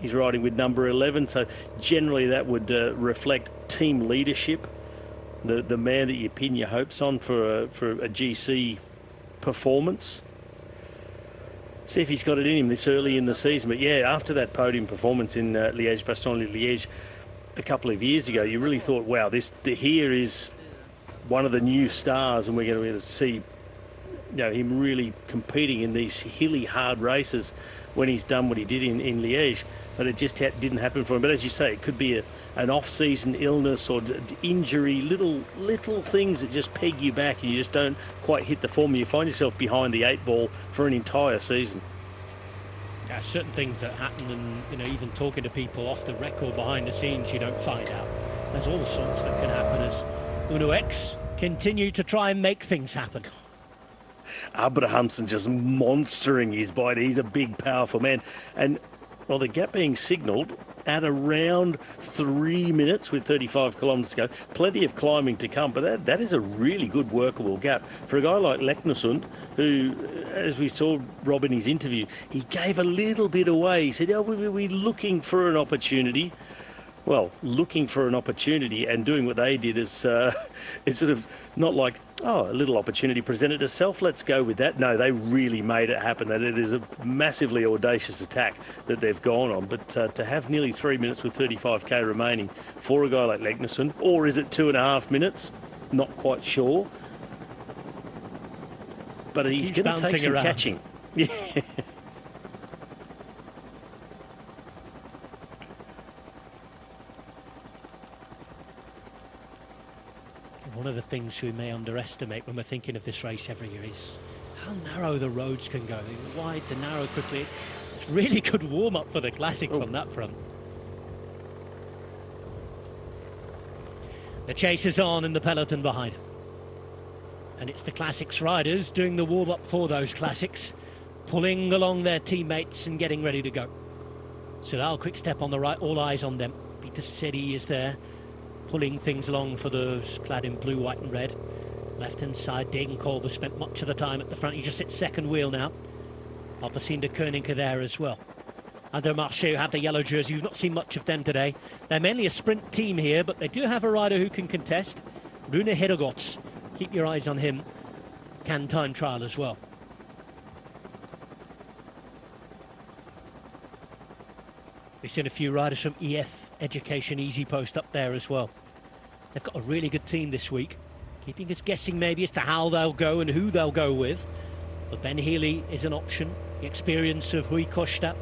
He's riding with number 11, so generally that would reflect team leadership. The man that you pin your hopes on for a GC performance. See if he's got it in him this early in the season. But yeah, after that podium performance in Liège-Bastogne-Liège a couple of years ago, you really thought, wow, here is one of the new stars, and we're going to be able to see, him really competing in these hilly, hard races when he's done what he did in Liège. But it just didn't happen for him. But as you say, it could be an off-season illness or injury, little things that just peg you back and you just don't quite hit the form. You find yourself behind the 8 ball for an entire season. Yeah, certain things that happen, and even talking to people off the record behind the scenes, you don't find out. There's all sorts that can happen as Uno X continue to try and make things happen. Abrahamsen just monstering his bite. He's a big, powerful man. And, well, the gap being signalled at around 3 minutes with 35 kilometres to go. Plenty of climbing to come, but that is a really good workable gap. For a guy like Leknesund, who, as we saw Rob in his interview, he gave a little bit away. He said, we're looking for an opportunity. Well, looking for an opportunity and doing what they did is it's sort of not like, a little opportunity presented itself, let's go with that. No, they really made it happen. It is a massively audacious attack that they've gone on. But to have nearly 3 minutes with 35k remaining for a guy like Leknesund, or is it 2.5 minutes? Not quite sure. But he's going to take some catching. Yeah. One of the things we may underestimate when we're thinking of this race every year is how narrow the roads can go. Wide to narrow quickly. It's really good warm-up for the Classics on that front. The chase is on in the peloton behind. And it's the Classics riders doing the warm-up for those Classics, pulling along their teammates and getting ready to go. Soudal, quick step on the right, all eyes on them. Peter Seri is there, pulling things along for those clad in blue, white and red. Left-hand side, Degenkolb has spent much of the time at the front. He just sits second wheel now. Alpecin de Koning are there as well. Intermarché have the yellow jersey. You've not seen much of them today. They're mainly a sprint team here, but they do have a rider who can contest. Rune Hedegaards. Keep your eyes on him. Can time trial as well. We've seen a few riders from EF Education Easy Post up there as well. They've got a really good team this week, keeping us guessing maybe as to how they'll go and who they'll go with. But Ben Healy is an option. The experience of Rui Costa.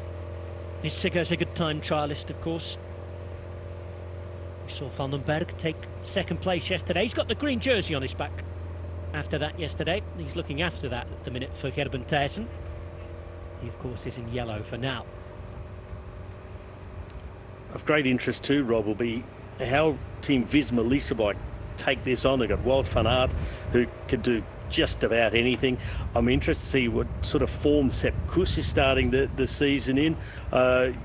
Bissiger's a good time trialist, of course. We saw Vandenberg take second place yesterday. He's got the green jersey on his back after that yesterday. He's looking after that at the minute for Gerben Thijssen. He, of course, is in yellow for now. Of great interest too, Rob, will be how Team Visma Leasebike take this on. They've got Wout van Aert, who could do just about anything. I'm interested to see what sort of form Sepp Kuss is starting the season in.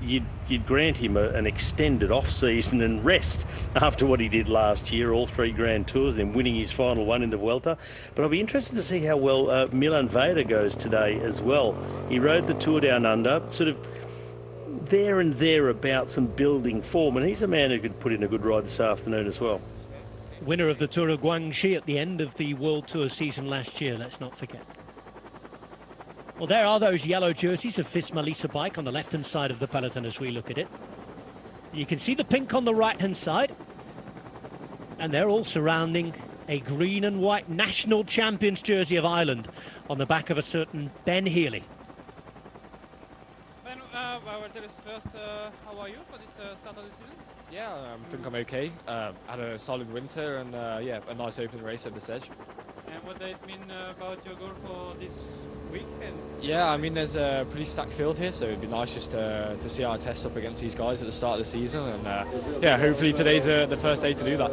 You'd grant him an extended off-season and rest after what he did last year, all 3 Grand Tours, then winning his final one in the Vuelta. But I'll be interested to see how well Milan Vader goes today as well. He rode the Tour Down Under, sort of there and thereabouts and building form, and he's a man who could put in a good ride this afternoon as well. Winner of the Tour of Guangxi at the end of the World Tour season last year, let's not forget. Well, there are those yellow jerseys of Visma Leasebike on the left-hand side of the peloton as we look at it. You can see the pink on the right-hand side. And they're all surrounding a green and white national champions jersey of Ireland on the back of a certain Ben Healy. Ben, well, tell us first, how are you for this start of the season? Yeah, I think I'm okay. Had a solid winter and yeah, a nice open race at this edge. And what does it mean about your goal for this weekend? Yeah, I mean there's a pretty stacked field here, so it'd be nice just to see our tests up against these guys at the start of the season, and yeah, hopefully today's the first day to do that.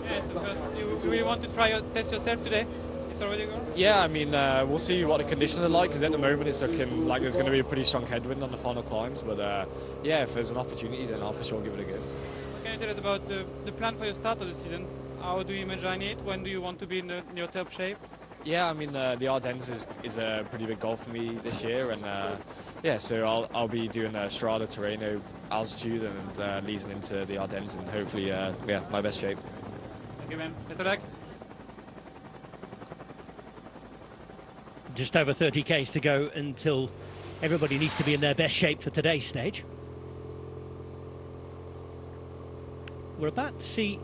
Yeah, it's the first. You really want to test yourself today? It's already gone? Yeah, I mean we'll see what the conditions are like, because at the moment it's looking like there's going to be a pretty strong headwind on the final climbs, but yeah, if there's an opportunity then I'll for sure give it a go. Can you tell us about the plan for your start of the season? How do you imagine it? When do you want to be in your top shape? Yeah, I mean the Ardennes is a pretty big goal for me this year, and yeah, so I'll be doing Strada Tirreno altitude and leading into the Ardennes, and hopefully yeah, my best shape. Thank you, man. Best of luck. Just over 30 k's to go until everybody needs to be in their best shape for today's stage. We're about to see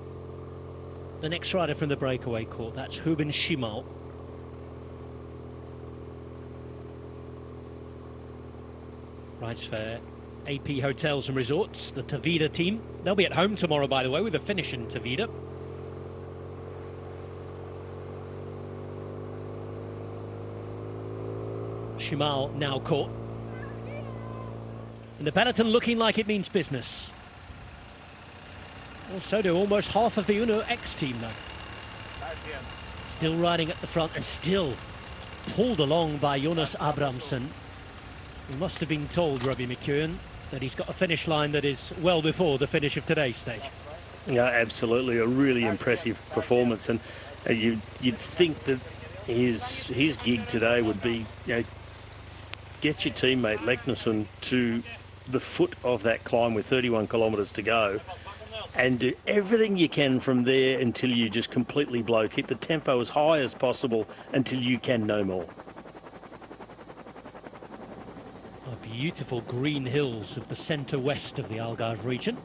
the next rider from the breakaway court. That's Huben Chimal. Rides for AP Hotels and Resorts, the Tavida team. They'll be at home tomorrow, by the way, with a finish in Tavida. Chimal now caught. And the peloton looking like it means business. Also do almost half of the Uno X team though. Still riding at the front and still pulled along by Jonas Abrahamsen. He must have been told, Robbie McEwen, that he's got a finish line that is well before the finish of today's stage. Yeah, absolutely, a really impressive performance, and you'd think that his gig today would be, you know, get your teammate Leknesson to the foot of that climb with 31 kilometres to go, and do everything you can from there until you just completely blow. Keep the tempo as high as possible until you can no more. Beautiful green hills of the centre-west of the Algarve region.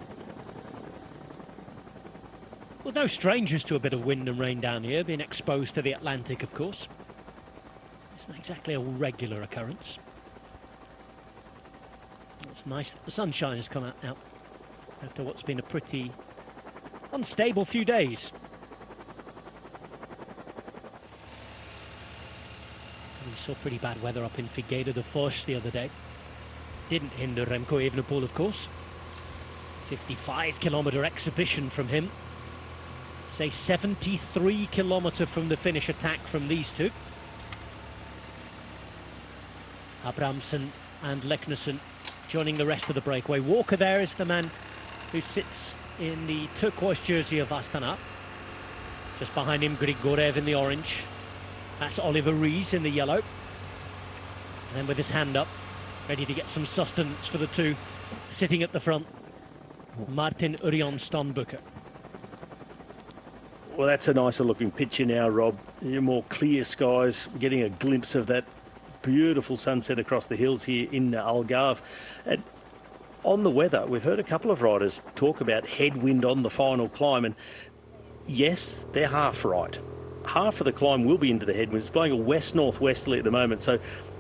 Well, no strangers to a bit of wind and rain down here, being exposed to the Atlantic, of course. It's not exactly a regular occurrence. It's nice that the sunshine has come out now after what's been a pretty unstable few days. We saw pretty bad weather up in Figueira da Foz the other day. Didn't hinder Remco Evenepoel, of course. 55-kilometre exhibition from him. Say 73-kilometre from the finish attack from these two. Abrahamsen and Leknesson joining the rest of the breakaway. Walker there is the man who sits in the turquoise jersey of Astana. Just behind him, Grigorev in the orange. That's Oliver Rees in the yellow. And then with his hand up, ready to get some sustenance for the two sitting at the front, Martin Urion Stonbucker. Well, that's a nicer looking picture now, Rob. More clear skies, getting a glimpse of that beautiful sunset across the hills here in Algarve. And on the weather, we've heard a couple of riders talk about headwind on the final climb, and yes, they're half right. Half of the climb will be into the headwind. It's blowing a west-northwesterly at the moment, so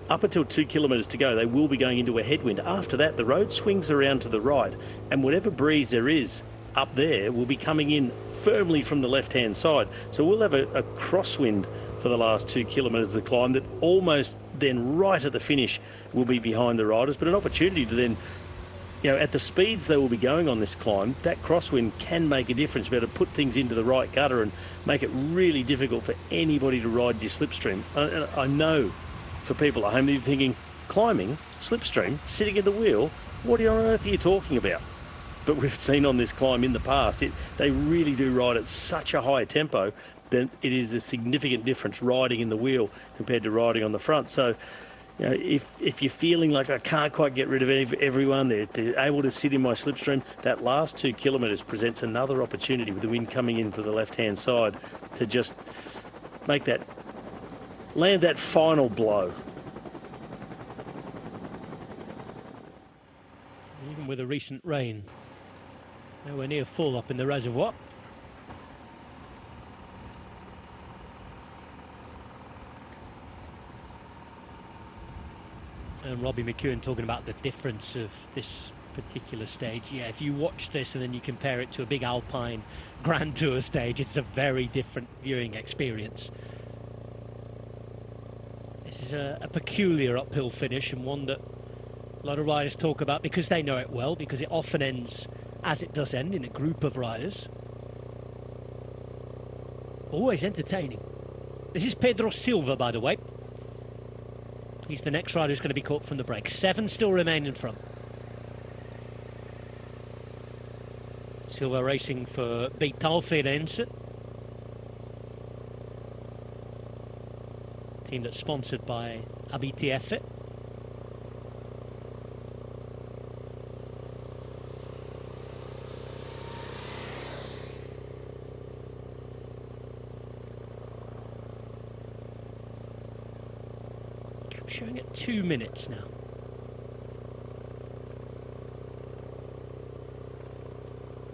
up until 2 kilometres to go, they will be going into a headwind. After that, the road swings around to the right, and whatever breeze there is up there will be coming in firmly from the left-hand side. So we'll have a crosswind for the last 2 kilometres of the climb that almost then right at the finish will be behind the riders, but an opportunity to then, you know, at the speeds they will be going on this climb, that crosswind can make a difference, be able to put things into the right gutter and make it really difficult for anybody to ride your slipstream. I know for people at home, they're thinking, climbing, slipstream, sitting at the wheel, what on earth are you talking about? But we've seen on this climb in the past, they really do ride at such a high tempo that it is a significant difference riding in the wheel compared to riding on the front. So, you know, if you're feeling like I can't quite get rid of everyone, they're able to sit in my slipstream, that last 2 kilometres presents another opportunity with the wind coming in for the left-hand side to just make that, land that final blow. Even with a recent rain, nowhere near full up in the reservoir. And Robbie McEwen talking about the difference of this particular stage. Yeah, if you watch this and then you compare it to a big Alpine Grand Tour stage, it's a very different viewing experience. This is a peculiar uphill finish, and one that a lot of riders talk about because they know it well, because it often ends as it does end, in a group of riders. Always entertaining. This is Pedro Silva, by the way. He's the next rider who's going to be caught from the break. 7 still remain in front. Silva racing for Beital Firenze. Team that's sponsored by ABTF. Showing at 2 minutes now.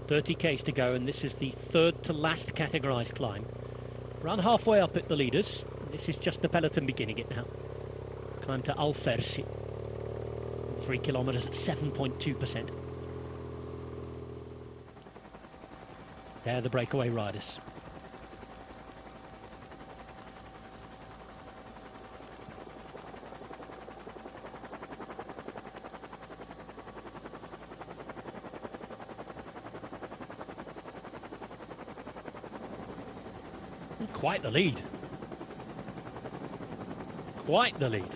$30Ks to go, and this is the third to last categorised climb. Around halfway up at the leaders. This is just the peloton beginning it now. Climb to Alfersi. 3 kilometres at 7.2%. They're the breakaway riders. Quite the lead. Quite the lead.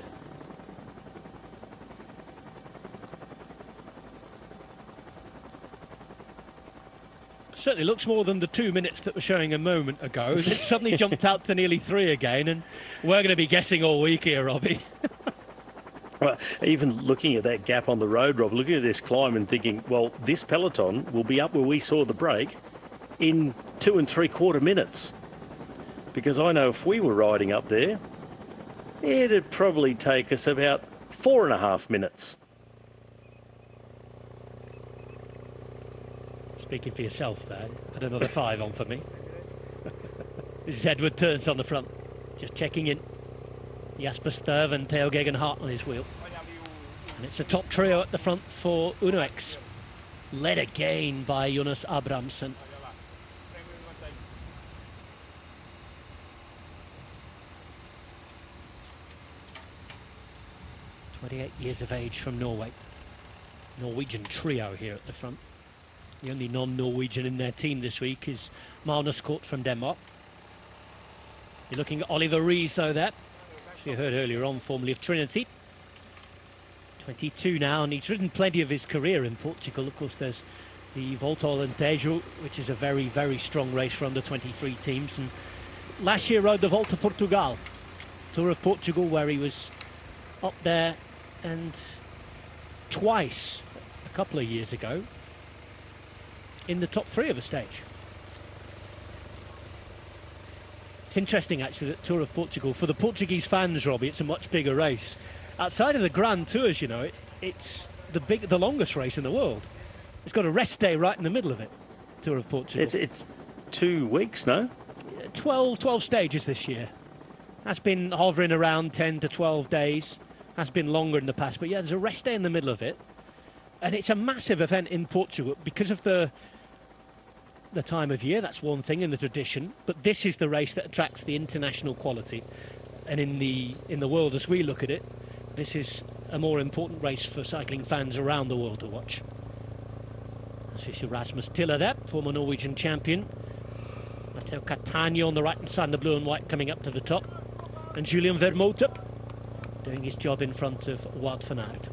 Certainly looks more than the 2 minutes that were showing a moment ago. It suddenly jumped out to nearly 3 again, and we're going to be guessing all week here, Robbie. Well, even looking at that gap on the road, Rob, looking at this climb and thinking, well, this peloton will be up where we saw the break in 2 3/4 minutes. Because I know if we were riding up there, it'd probably take us about 4.5 minutes. Speaking for yourself there, had another 5 on for me. This is Edward Turns on the front, just checking in. Jasper Stuyve and Theo Gegenhardt on his wheel. And it's a top trio at the front for UNOX. Led again by Jonas Abrahamsen. 28 years of age from Norway. Norwegian trio here at the front. The only non-Norwegian in their team this week is Magnus Kort from Denmark. You're looking at Oliver Rees though there. As you heard earlier on, formerly of Trinity. 22 now, and he's ridden plenty of his career in Portugal. Of course, there's the Volta ao Alentejo, which is a very, very strong race for under 23 teams. And last year rode the Volta Portugal, Tour of Portugal, where he was up there, and twice a couple of years ago in the top 3 of a stage. It's interesting actually that Tour of Portugal, for the Portuguese fans, Robbie, it's a much bigger race. Outside of the Grand Tours, you know, it's the longest race in the world. It's got a rest day right in the middle of it, Tour of Portugal. It's 2 weeks, no? 12 stages this year. That's been hovering around 10 to 12 days. Has been longer in the past, but yeah, there's a rest day in the middle of it, and it's a massive event in Portugal because of the time of year. That's one thing in the tradition, but this is the race that attracts the international quality, and in the world as we look at it, this is a more important race for cycling fans around the world to watch. This is Rasmus Tiller there, former Norwegian champion. Matteo Catania on the right hand side in the blue and white coming up to the top, and Julian Vermote doing his job in front of Wout van Aert.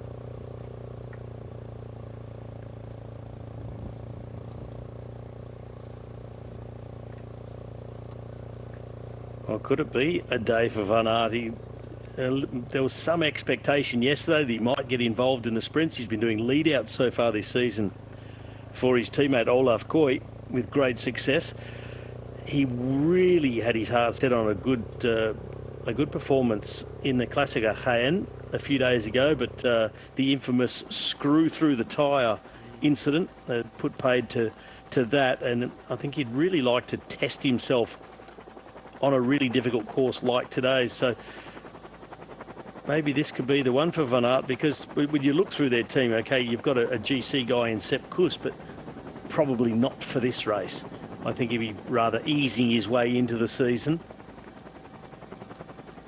Well, could it be a day for Van Aert? There was some expectation yesterday that he might get involved in the sprints. He's been doing lead-outs so far this season for his teammate Olaf Koy with great success. He really had his heart set on a good performance in the Klassiker Jaén a few days ago, but the infamous screw through the tyre incident put paid to that, and I think he'd really like to test himself on a really difficult course like today's. So maybe this could be the one for Van Aert, because when you look through their team, okay, you've got a GC guy in Sepp Kuss, but probably not for this race. I think he'd be rather easing his way into the season.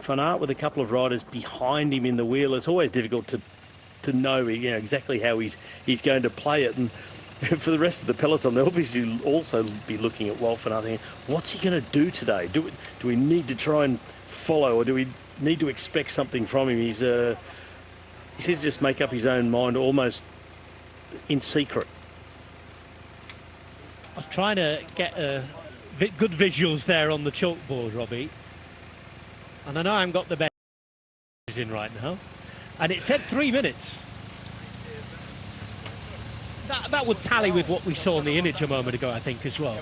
Van Aert with a couple of riders behind him in the wheel, it's always difficult to know, exactly how he's going to play it. And for the rest of the peloton, they'll obviously also be looking at Wout van Aert thinking, what's he going to do today? Do we need to try and follow, or do we need to expect something from him? He seems to just make up his own mind almost in secret. I was trying to get good visuals there on the chalkboard, Robbie. And I know I haven't got the best in right now. And it said 3 minutes. That would tally with what we saw in the image a moment ago, I think, as well.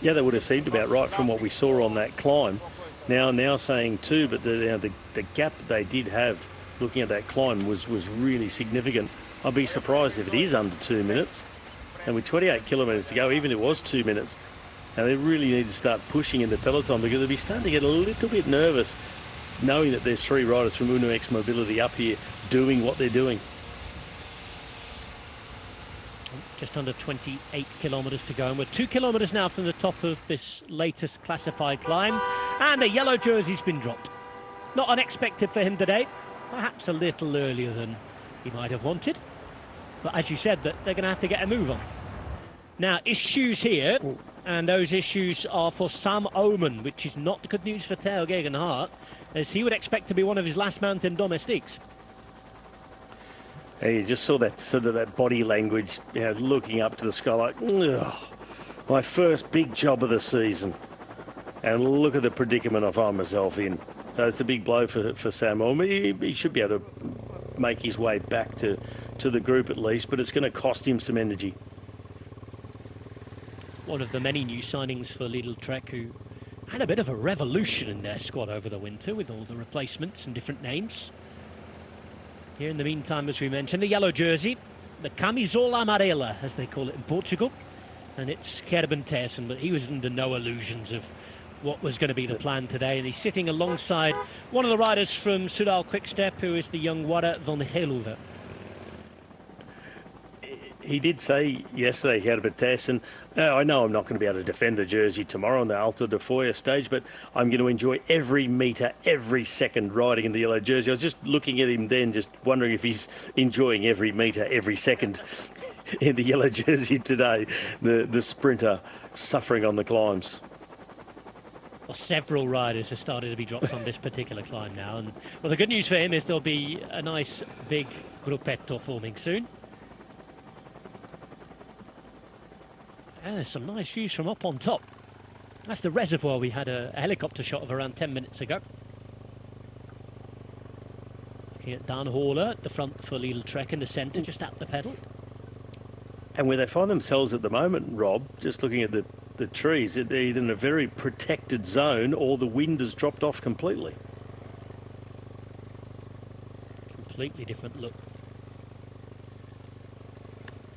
Yeah, that would have seemed about right from what we saw on that climb. Now saying 2, but the gap that they did have looking at that climb was really significant. I'd be surprised if it is under 2 minutes. And with 28 kilometres to go, even if it was 2 minutes, now they really need to start pushing in the peloton, because they'll be starting to get a little bit nervous knowing that there's 3 riders from Uno X Mobility up here doing what they're doing. Just under 28 kilometres to go, and we're 2 kilometres now from the top of this latest classified climb, and the yellow jersey's been dropped. Not unexpected for him today, perhaps a little earlier than he might have wanted, but as you said, that they're going to have to get a move on. Now, issues here, and those issues are for Sam Oomen, which is not good news for Tao Geoghegan Hart, as he would expect to be one of his last mountain domestiques. Hey, you just saw that sort of that body language, looking up to the sky like, ugh, my first big job of the season. And look at the predicament I find myself in. So it's a big blow for Sam Oomen. He should be able to make his way back to the group at least, but it's going to cost him some energy. One of the many new signings for Lidl Trek, who had a bit of a revolution in their squad over the winter with all the replacements and different names. Here in the meantime, as we mentioned, the yellow jersey, the camisola amarela, as they call it in Portugal, and it's Gerben Thijssen, but he was under no illusions of what was going to be the plan today, and he's sitting alongside one of the riders from Soudal Quickstep, who is the young Wout van Heelhoven. He did say yesterday, Gerben Thijssen, I know I'm not going to be able to defend the jersey tomorrow on the Alto de Foya stage, but I'm going to enjoy every metre, every second riding in the yellow jersey. I was just looking at him then, just wondering if he's enjoying every metre, every second in the yellow jersey today, the sprinter suffering on the climbs. Well, several riders have started to be dropped on this particular climb now, and well, the good news for him is there'll be a nice big gruppetto forming soon. And there's some nice views from up on top. That's the reservoir we had a helicopter shot of around 10 minutes ago. Looking at Dan Horler at the front for Lidl Trek in the centre, just at the pedal. And where they find themselves at the moment, Rob, just looking at the trees, they're either in a very protected zone or the wind has dropped off completely. Completely different look.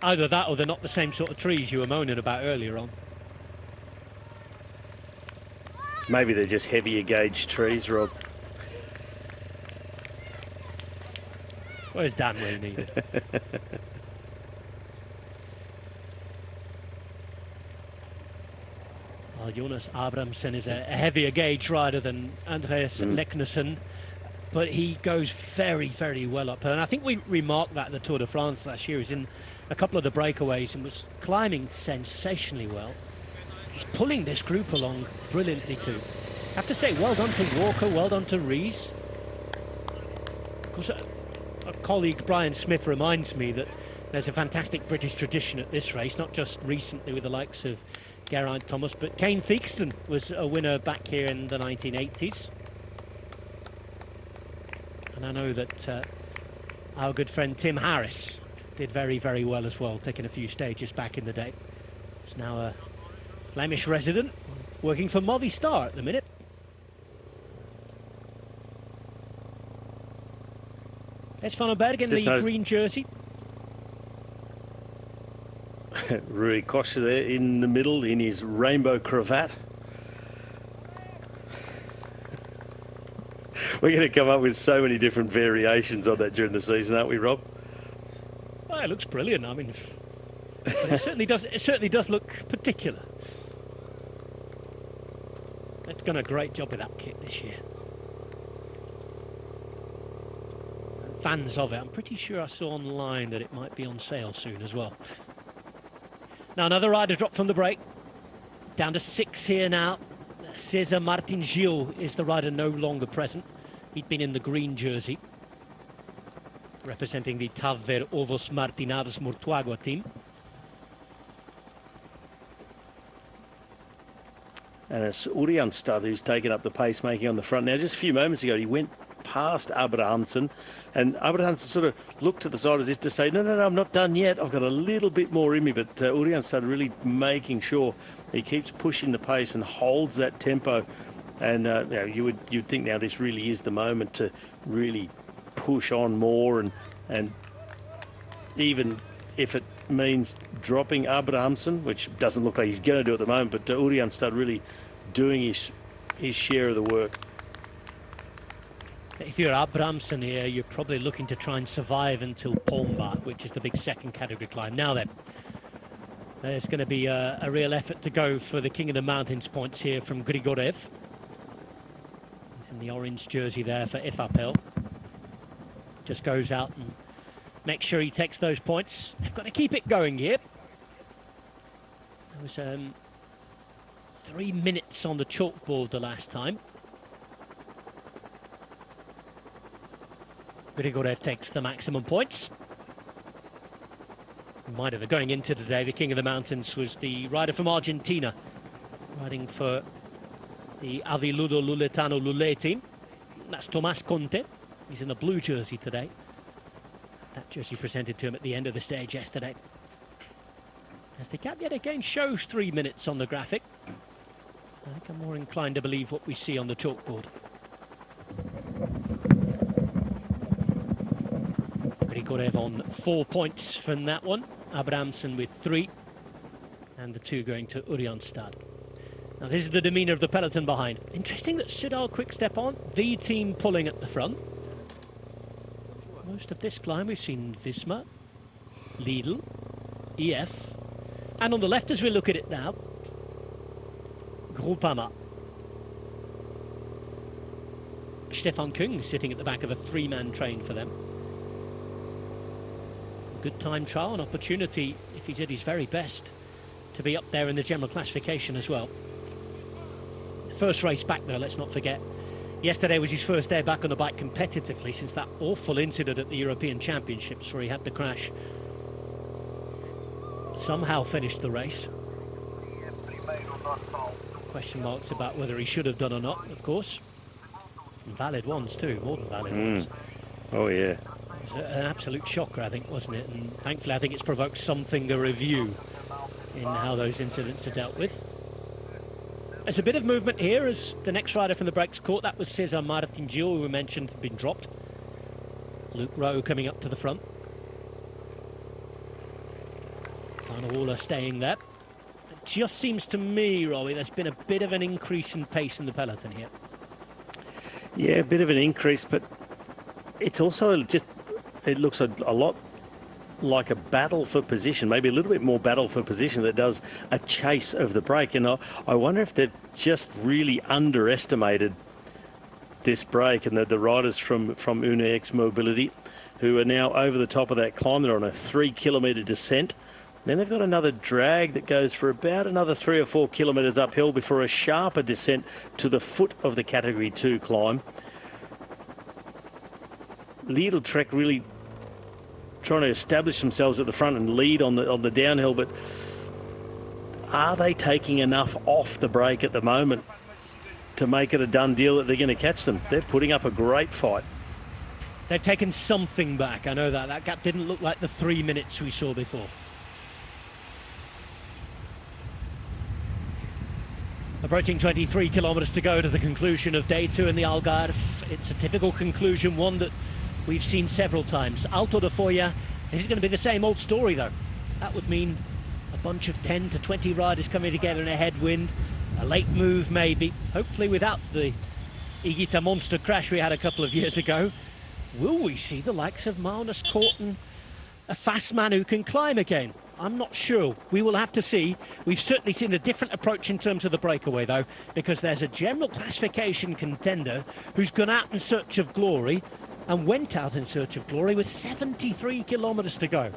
Either that or they're not the same sort of trees you were moaning about earlier on. Maybe they're just heavier gauge trees, Rob. Where's Dan when you need it? Well, Jonas Abramsen is a heavier gauge rider than Andreas Leknessem, but he goes very, very well up. And I think we remarked that at the Tour de France last year. He was in a couple of the breakaways and was climbing sensationally well. He's pulling this group along brilliantly too. I have to say, well done to Walker, well done to Rees. Of course, a colleague, Brian Smith, reminds me that there's a fantastic British tradition at this race, not just recently with the likes of Geraint Thomas, but Kane Theakston was a winner back here in the 1980s. And I know that our good friend Tim Harris did very, very well as well, taking a few stages back in the day. He's now a Flemish resident, working for Movistar at the minute. There's Van den Berg in the green jersey. Rui Costa there in the middle in his rainbow cravat. We're going to come up with so many different variations on that during the season, aren't we, Rob? Well, it looks brilliant. I mean, it certainly does. It certainly does look particular. They've done a great job with that kit this year. Fans of it. I'm pretty sure I saw online that it might be on sale soon as well. Now another rider dropped from the break. Down to 6 here now. Cesar Martin Gil is the rider no longer present. He'd been in the green jersey, representing the Taver Ovos Martinados Mortuagua team. And it's Urianstad who's taken up the pacemaking on the front. Now, just a few moments ago, he went past Abrahamsen, and Abrahamsen sort of looked to the side as if to say, no, I'm not done yet. I've got a little bit more in me. But Urianstad really making sure he keeps pushing the pace and holds that tempo. And you'd think now this really is the moment to really push on more, and even if it means dropping Abrahamsen, which doesn't look like he's going to do at the moment, but Urianstad really doing his share of the work. If you're Abrahamsen here, you're probably looking to try and survive until Palmbach, which is the big second category climb. Now then, there's going to be a real effort to go for the King of the Mountains points here from Grigorev. He's in the orange jersey there for Ifapel. Just goes out and makes sure he takes those points. They've got to keep it going here. There was 3 minutes on the chalkboard the last time. Grigorev takes the maximum points. Reminder that going into today, the King of the Mountains was the rider from Argentina, riding for the Aviludo Luletano Lule team. That's Tomas Conte. He's in the blue jersey today. That jersey presented to him at the end of the stage yesterday. As the gap yet again shows 3 minutes on the graphic, I think I'm more inclined to believe what we see on the chalkboard. Grigorev on 4 points from that one. Abrahamsen with 3. And the 2 going to Urianstad. Now this is the demeanour of the peloton behind. Interesting that Soudal Quick-Step on, the team pulling at the front. Most of this climb we've seen Visma, Lidl, EF, and on the left as we look at it now, Groupama. Stefan Kung sitting at the back of a 3-man train for them. Good time trial, an opportunity, if he's at his very best, to be up there in the general classification as well. First race back though, let's not forget. Yesterday was his first day back on the bike competitively since that awful incident at the European Championships where he had the crash. Somehow finished the race. Question marks about whether he should have done or not, of course. And valid ones too, more than valid ones. Oh yeah. It was an absolute shocker, I think, wasn't it? And thankfully I think it's provoked something to review in how those incidents are dealt with. There's a bit of movement here as the next rider from the breaks caught. That was Cesar Martin Gil, who we mentioned had been dropped. Luke Rowe coming up to the front. Arno Waller staying there. It just seems to me, Robbie, there's been a bit of an increase in pace in the peloton here. Yeah, a bit of an increase, but it's also just, it looks a lot like a battle for position, maybe a little bit more battle for position that does a chase of the break. And I wonder if they've just really underestimated this break, and the riders from UNIX Mobility, who are now over the top of that climb. They're on a 3-kilometre descent. Then they've got another drag that goes for about another 3 or 4 kilometres uphill before a sharper descent to the foot of the Category 2 climb. Lidl Trek really trying to establish themselves at the front and lead on the downhill, but are they taking enough off the break at the moment to make it a done deal that they're going to catch them? They're putting up a great fight. They've taken something back, I know that. That gap didn't look like the 3 minutes we saw before. Approaching 23 kilometres to go to the conclusion of day 2 in the Algarve. It's a typical conclusion, one that we've seen several times. Alto de Foya, this is going to be the same old story though. That would mean a bunch of 10 to 20 riders coming together in a headwind, a late move maybe, hopefully without the Igita monster crash we had a couple of years ago. Will we see the likes of Magnus Corton, a fast man who can climb again? I'm not sure. We will have to see. We've certainly seen a different approach in terms of the breakaway, though, because there's a general classification contender who's gone out in search of glory and went out in search of glory with 73 kilometres to go.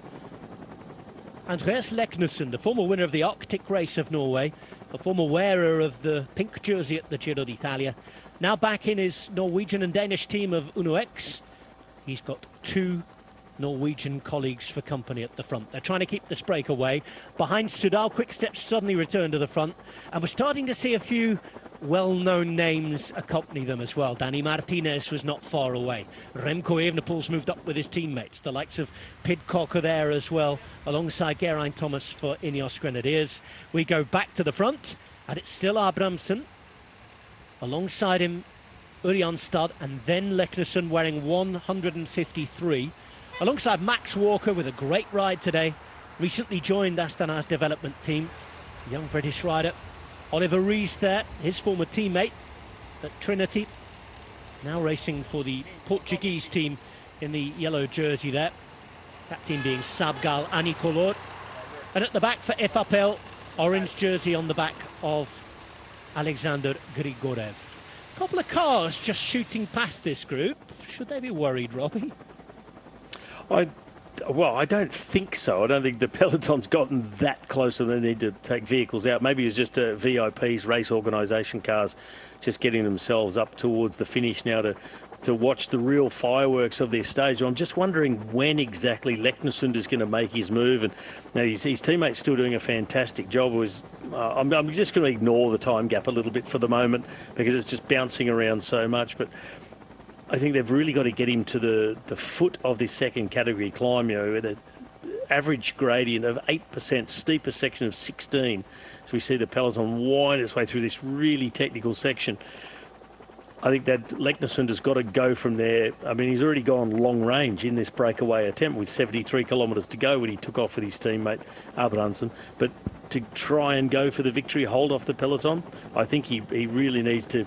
Andreas Leknesund, the former winner of the Arctic Race of Norway, a former wearer of the pink jersey at the Giro d'Italia, now back in his Norwegian and Danish team of Uno X. He's got 2 Norwegian colleagues for company at the front. They're trying to keep this breakaway. Behind Soudal, Quick-Step suddenly returned to the front, and we're starting to see a few well-known names accompany them as well. Danny Martinez was not far away. Remco Evenepoel's moved up with his teammates. The likes of Pidcock are there as well, alongside Geraint Thomas for Ineos Grenadiers. We go back to the front, and it's still Abrahamsen. Alongside him, Ørjan Stad, and then Leknesund wearing 153. Alongside Max Walker with a great ride today. Recently joined Astana's development team. Young British rider. Oliver Rees there, his former teammate at Trinity. Now racing for the Portuguese team in the yellow jersey there. That team being Sabgal Anicolor. And at the back for FAPL, orange jersey on the back of Alexander Grigorev. A couple of cars just shooting past this group. Should they be worried, Robbie? Well, I don't think so. I don't think the peloton's gotten that close and they need to take vehicles out. Maybe it's just VIPs, race organisation cars, just getting themselves up towards the finish now to watch the real fireworks of their stage. I'm just wondering when exactly Leknesund is going to make his move. And now his teammate's still doing a fantastic job. I'm just going to ignore the time gap a little bit for the moment because it's just bouncing around so much. But I think they've really got to get him to the foot of this second category climb, with an average gradient of 8%, steepest section of 16. So we see the peloton wind its way through this really technical section. I think that Leknesund has got to go from there. I mean, he's already gone long range in this breakaway attempt with 73 kilometres to go when he took off with his teammate Abrahamsen. But to try and go for the victory, hold off the peloton, I think he really needs to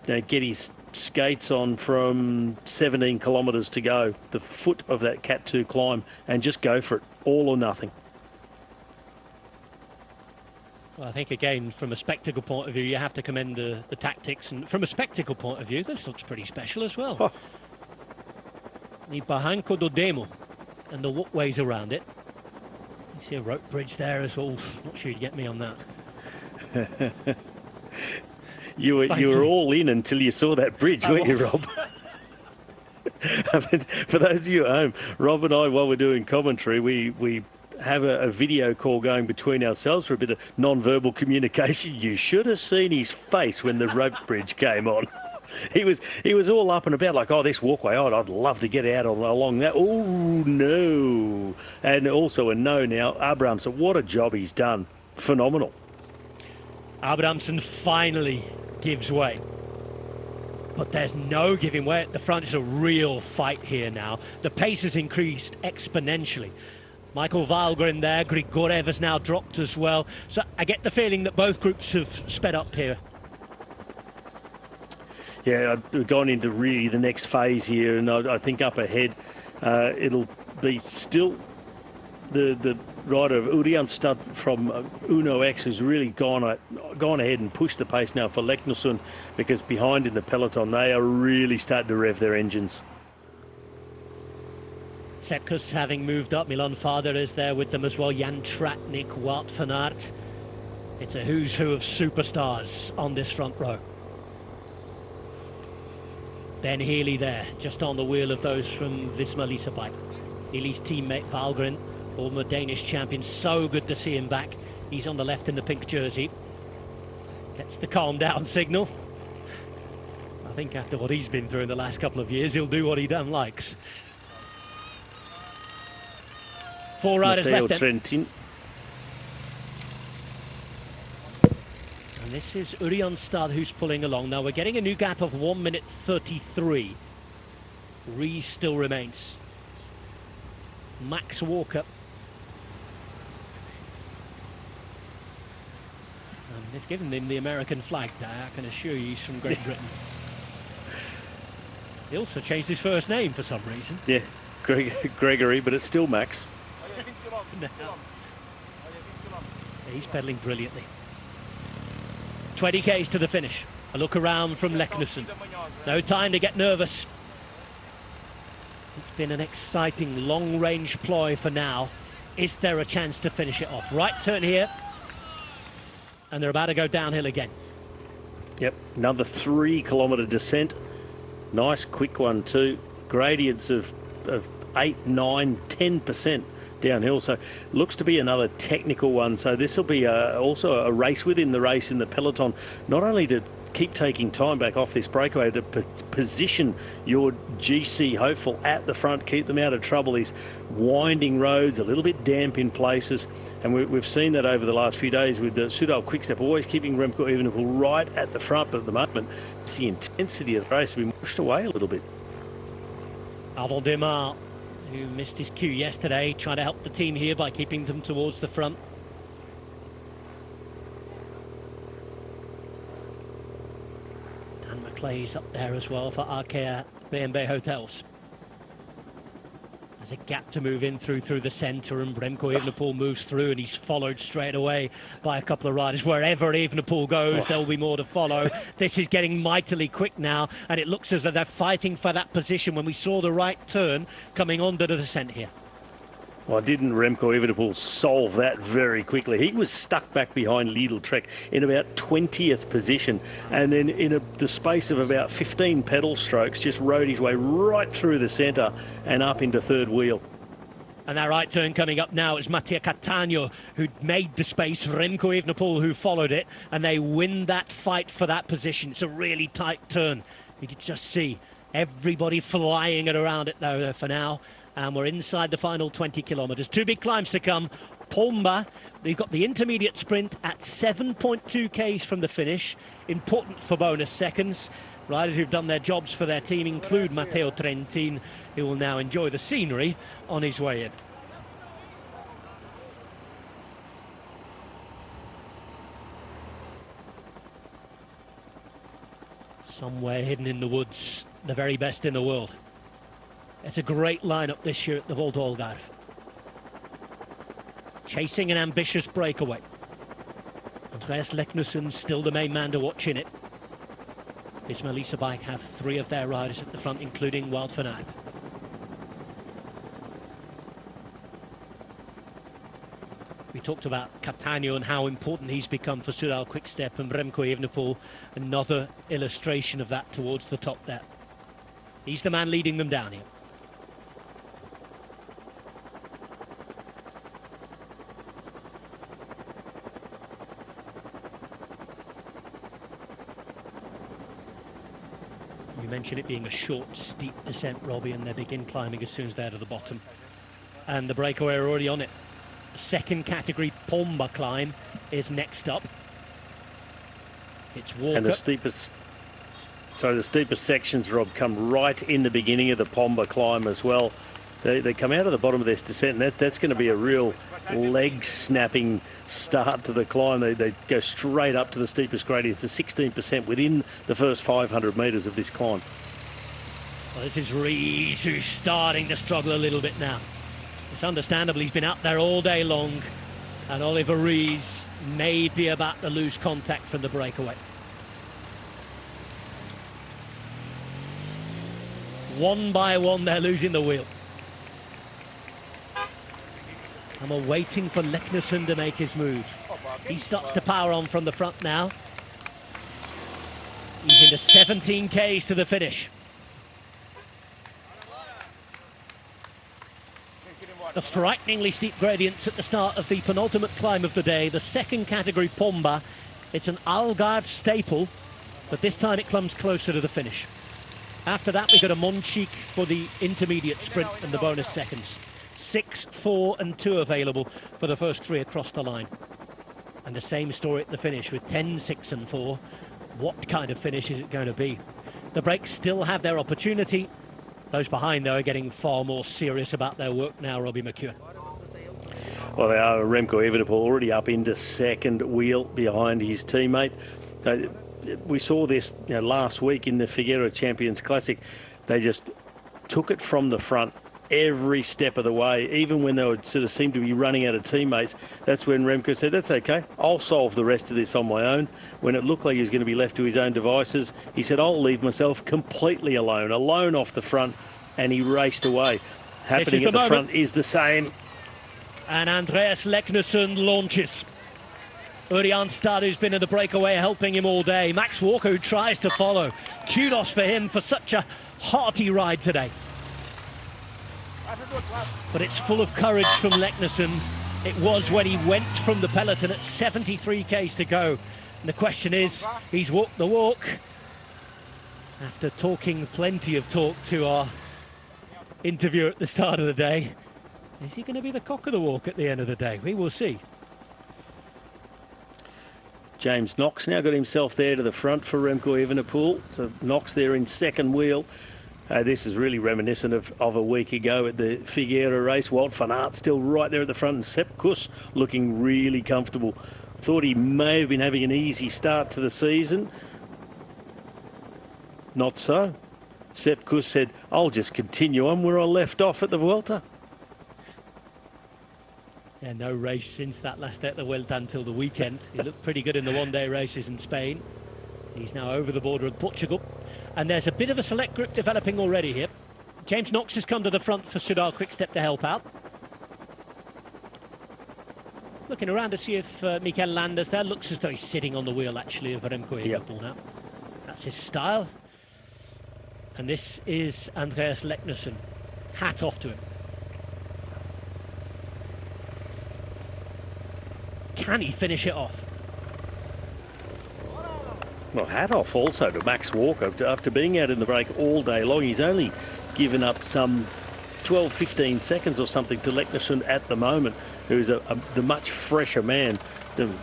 get his skates on from 17 kilometres to go, the foot of that Cat 2 climb, and just go for it, all or nothing. Well, I think, again, from a spectacle point of view, you have to commend the tactics. And from a spectacle point of view, this looks pretty special as well. The Barranco do Demo and the walkways around it. You see a rope bridge there as well. Not sure you'd get me on that. You were all in until you saw that bridge, weren't you, Rob? I mean, for those of you at home, Rob and I, while we're doing commentary, we have a video call going between ourselves for a bit of non-verbal communication. You should have seen his face when the rope bridge came on. He was all up and about like, oh, this walkway, I'd love to get out along that. Oh, no. And also a no now. Abrahamsen, what a job he's done. Phenomenal. Abrahamsen finally gives way. But there's no giving way at the front. It's a real fight here now. The pace has increased exponentially. Michael Valgren there. Grigorev has now dropped as well. So I get the feeling that both groups have sped up here. Yeah, we've gone into really the next phase here, and I think up ahead it'll be still the rider of Ørjan Stad from Uno X has really gone ahead and pushed the pace now for Leknesund, because behind in the peloton they are really starting to rev their engines. Sepkus having moved up. Milan Fader is there with them as well. Jan Tratnik, Wout van Aert. It's a who's who of superstars on this front row. Ben Healy there, just on the wheel of those from Visma Lease Bike. Healy's teammate Valgren, former Danish champion. So good to see him back. He's on the left in the pink jersey. Gets the calm down signal. I think after what he's been through in the last couple of years, he'll do what he damn likes. 4 riders Matteo left. Trentin. And this is Ørjan Stad who's pulling along. Now we're getting a new gap of 1 minute 33. Rees still remains. Max Walker. And they've given him the American flag there. I can assure you he's from Great Britain. He also changed his first name for some reason. Yeah, Gregory, but it's still Max. No. He's pedalling brilliantly. 20 k's to the finish. A look around from Leknessund. No time to get nervous. It's been an exciting long-range ploy for now. Is there a chance to finish it off? Right turn here. And they're about to go downhill again. Yep, another 3-kilometre descent. Nice quick one too. Gradients of 8, 9, 10% downhill. So looks to be another technical one. So this will be also a race within the race in the peloton. Not only to keep taking time back off this breakaway, to position your GC hopeful at the front, keep them out of trouble. These winding roads, a little bit damp in places, and we've seen that over the last few days with the Soudal Quickstep always keeping Remco Evenepoel right at the front, but at the moment it's the intensity of the race has been pushed away a little bit. Arnaud Démare, who missed his cue yesterday, trying to help the team here by keeping them towards the front. Plays up there as well for Arkea BNB Hotels. There's a gap to move in through the centre, and Remco Evenepoel moves through, and he's followed straight away by a couple of riders. Wherever Evenepoel goes, there'll be more to follow. This is getting mightily quick now, and it looks as though they're fighting for that position when we saw the right turn coming onto the descent here. Well, didn't Remco Evenepoel solve that very quickly? He was stuck back behind Lidl Trek in about 20th position, and then in the space of about 15 pedal strokes just rode his way right through the centre and up into third wheel. And that right turn coming up now is Mattia Cattaneo, who made the space for Remco Evenepoel, who followed it, and they win that fight for that position. It's a really tight turn. You can just see everybody flying it around it though for now. And we're inside the final 20 kilometres. 2 big climbs to come. Pomba, they've got the intermediate sprint at 7.2 k's from the finish. Important for bonus seconds. Riders who've done their jobs for their team include Matteo Trentin, who will now enjoy the scenery on his way in. Somewhere hidden in the woods, the very best in the world. It's a great lineup this year at the Val d'Algarve. Chasing an ambitious breakaway. Andreas Leknessund still the main man to watch in it. Visma Lease Bike have 3 of their riders at the front, including Wout van Aert. We talked about Cattaneo and how important he's become for Soudal Quickstep, and Remco Evenepoel, another illustration of that towards the top there. He's the man leading them down here. You mentioned it being a short, steep descent, Robbie, and they begin climbing as soon as they're to the bottom. And the breakaway are already on it. The second category Pomba climb is next up. It's Walker. And the steepest sections, Rob, come right in the beginning of the Pomba climb as well. They come out of the bottom of this descent, and that's going to be a real leg-snapping start to the climb. They go straight up to the steepest gradients, it's 16% within the first 500 metres of this climb. Well, this is Rees, who's starting to struggle a little bit now. It's understandable, he's been out there all day long, and Oliver Rees may be about to lose contact from the breakaway. One by one, they're losing the wheel. And we're waiting for Leknessund to make his move. He starts to power on from the front now. He's into 17 k's to the finish. The frighteningly steep gradients at the start of the penultimate climb of the day, the second category Pomba. It's an Algarve staple, but this time it comes closer to the finish. After that, we go to Monchique for the intermediate sprint and the bonus seconds. 6, 4 and 2 available for the first 3 across the line. And the same story at the finish with 10, 6 and 4. What kind of finish is it going to be? The brakes still have their opportunity. Those behind, though, are getting far more serious about their work now, Robbie McEwen. Well, they are. Remco Evenepoel already up into second wheel behind his teammate. We saw this last week in the Figueira Champions Classic. They just took it from the front every step of the way, even when they would sort of seem to be running out of teammates. That's when Remco said, that's okay, I'll solve the rest of this on my own. When it looked like he was going to be left to his own devices, he said, I'll leave myself completely alone off the front, and he raced away. Happening at the front is the same. And Andreas Leknesund launches. Urian Stad, who's been in the breakaway, helping him all day. Max Walker, who tries to follow. Kudos for him for such a hearty ride today. But it's full of courage from Leknesund. It was when he went from the peloton at 73 k's to go. And the question is, he's walked the walk. After talking plenty of talk to our interviewer at the start of the day, is he going to be the cock of the walk at the end of the day? We will see. James Knox now got himself there to the front for Remco Evenepoel. So Knox there in second wheel. This is really reminiscent of a week ago at the Figueira race. Wout van Aert still right there at the front, and Sepp Kuss looking really comfortable. Thought he may have been having an easy start to the season. Not so. Sepp Kuss said, I'll just continue on where I left off at the Vuelta. Yeah, no race since that last day at the Vuelta until the weekend. He looked pretty good in the one-day races in Spain. He's now over the border of Portugal. And there's a bit of a select group developing already here. James Knox has come to the front for Soudal Quick-Step to help out. Looking around to see if Mikel Landa's there. Looks as though he's sitting on the wheel, actually, of Remco Evenepoel now. That's his style. And this is Andreas Leknesund. Hat off to him. Can he finish it off? Well, hat off also to Max Walker. After being out in the break all day long, he's only given up some 12, 15 seconds or something to Leknesund at the moment, who's the much fresher man,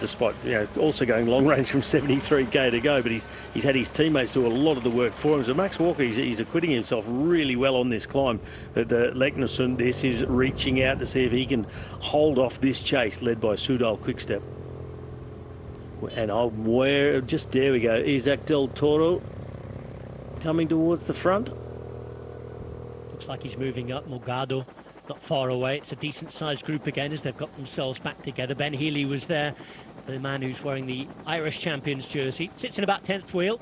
despite also going long range from 73k to go. But he's had his teammates do a lot of the work for him. So Max Walker, he's acquitting himself really well on this climb. But Leknesund, this is reaching out to see if he can hold off this chase led by Soudal Quick-Step. And just there we go, Isaac Del Toro coming towards the front. Looks like he's moving up. Morgado not far away. It's a decent sized group again as they've got themselves back together. Ben Healy was there, the man who's wearing the Irish champions jersey. Sits in about 10th wheel.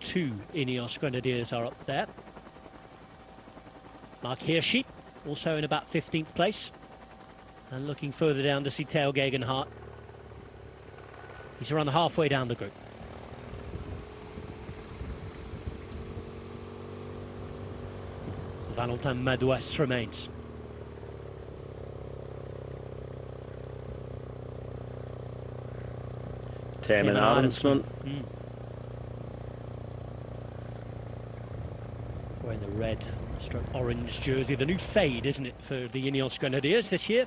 2 Ineos Grenadiers are up there. Mark Hirschi also in about 15th place. And looking further down to see Theo Gegenhardt. He's around halfway down the group. Valentin Madouas remains. Thymen Arensman. Wearing the red stroke orange jersey. The new fade, isn't it, for the Ineos Grenadiers this year?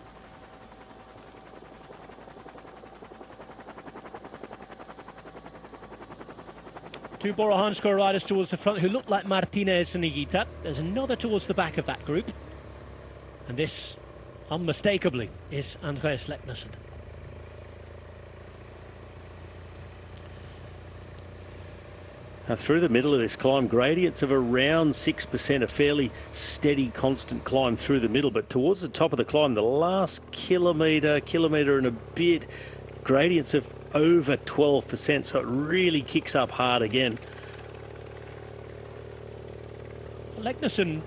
Two Bora Hansgrohe riders towards the front who look like Martinez and Higuita. There's another towards the back of that group. And this, unmistakably, is Andreas Leknesund. Now through the middle of this climb, gradients of around 6%, a fairly steady, constant climb through the middle. But towards the top of the climb, the last kilometre and a bit, gradients of over 12%, so it really kicks up hard again. Leknesund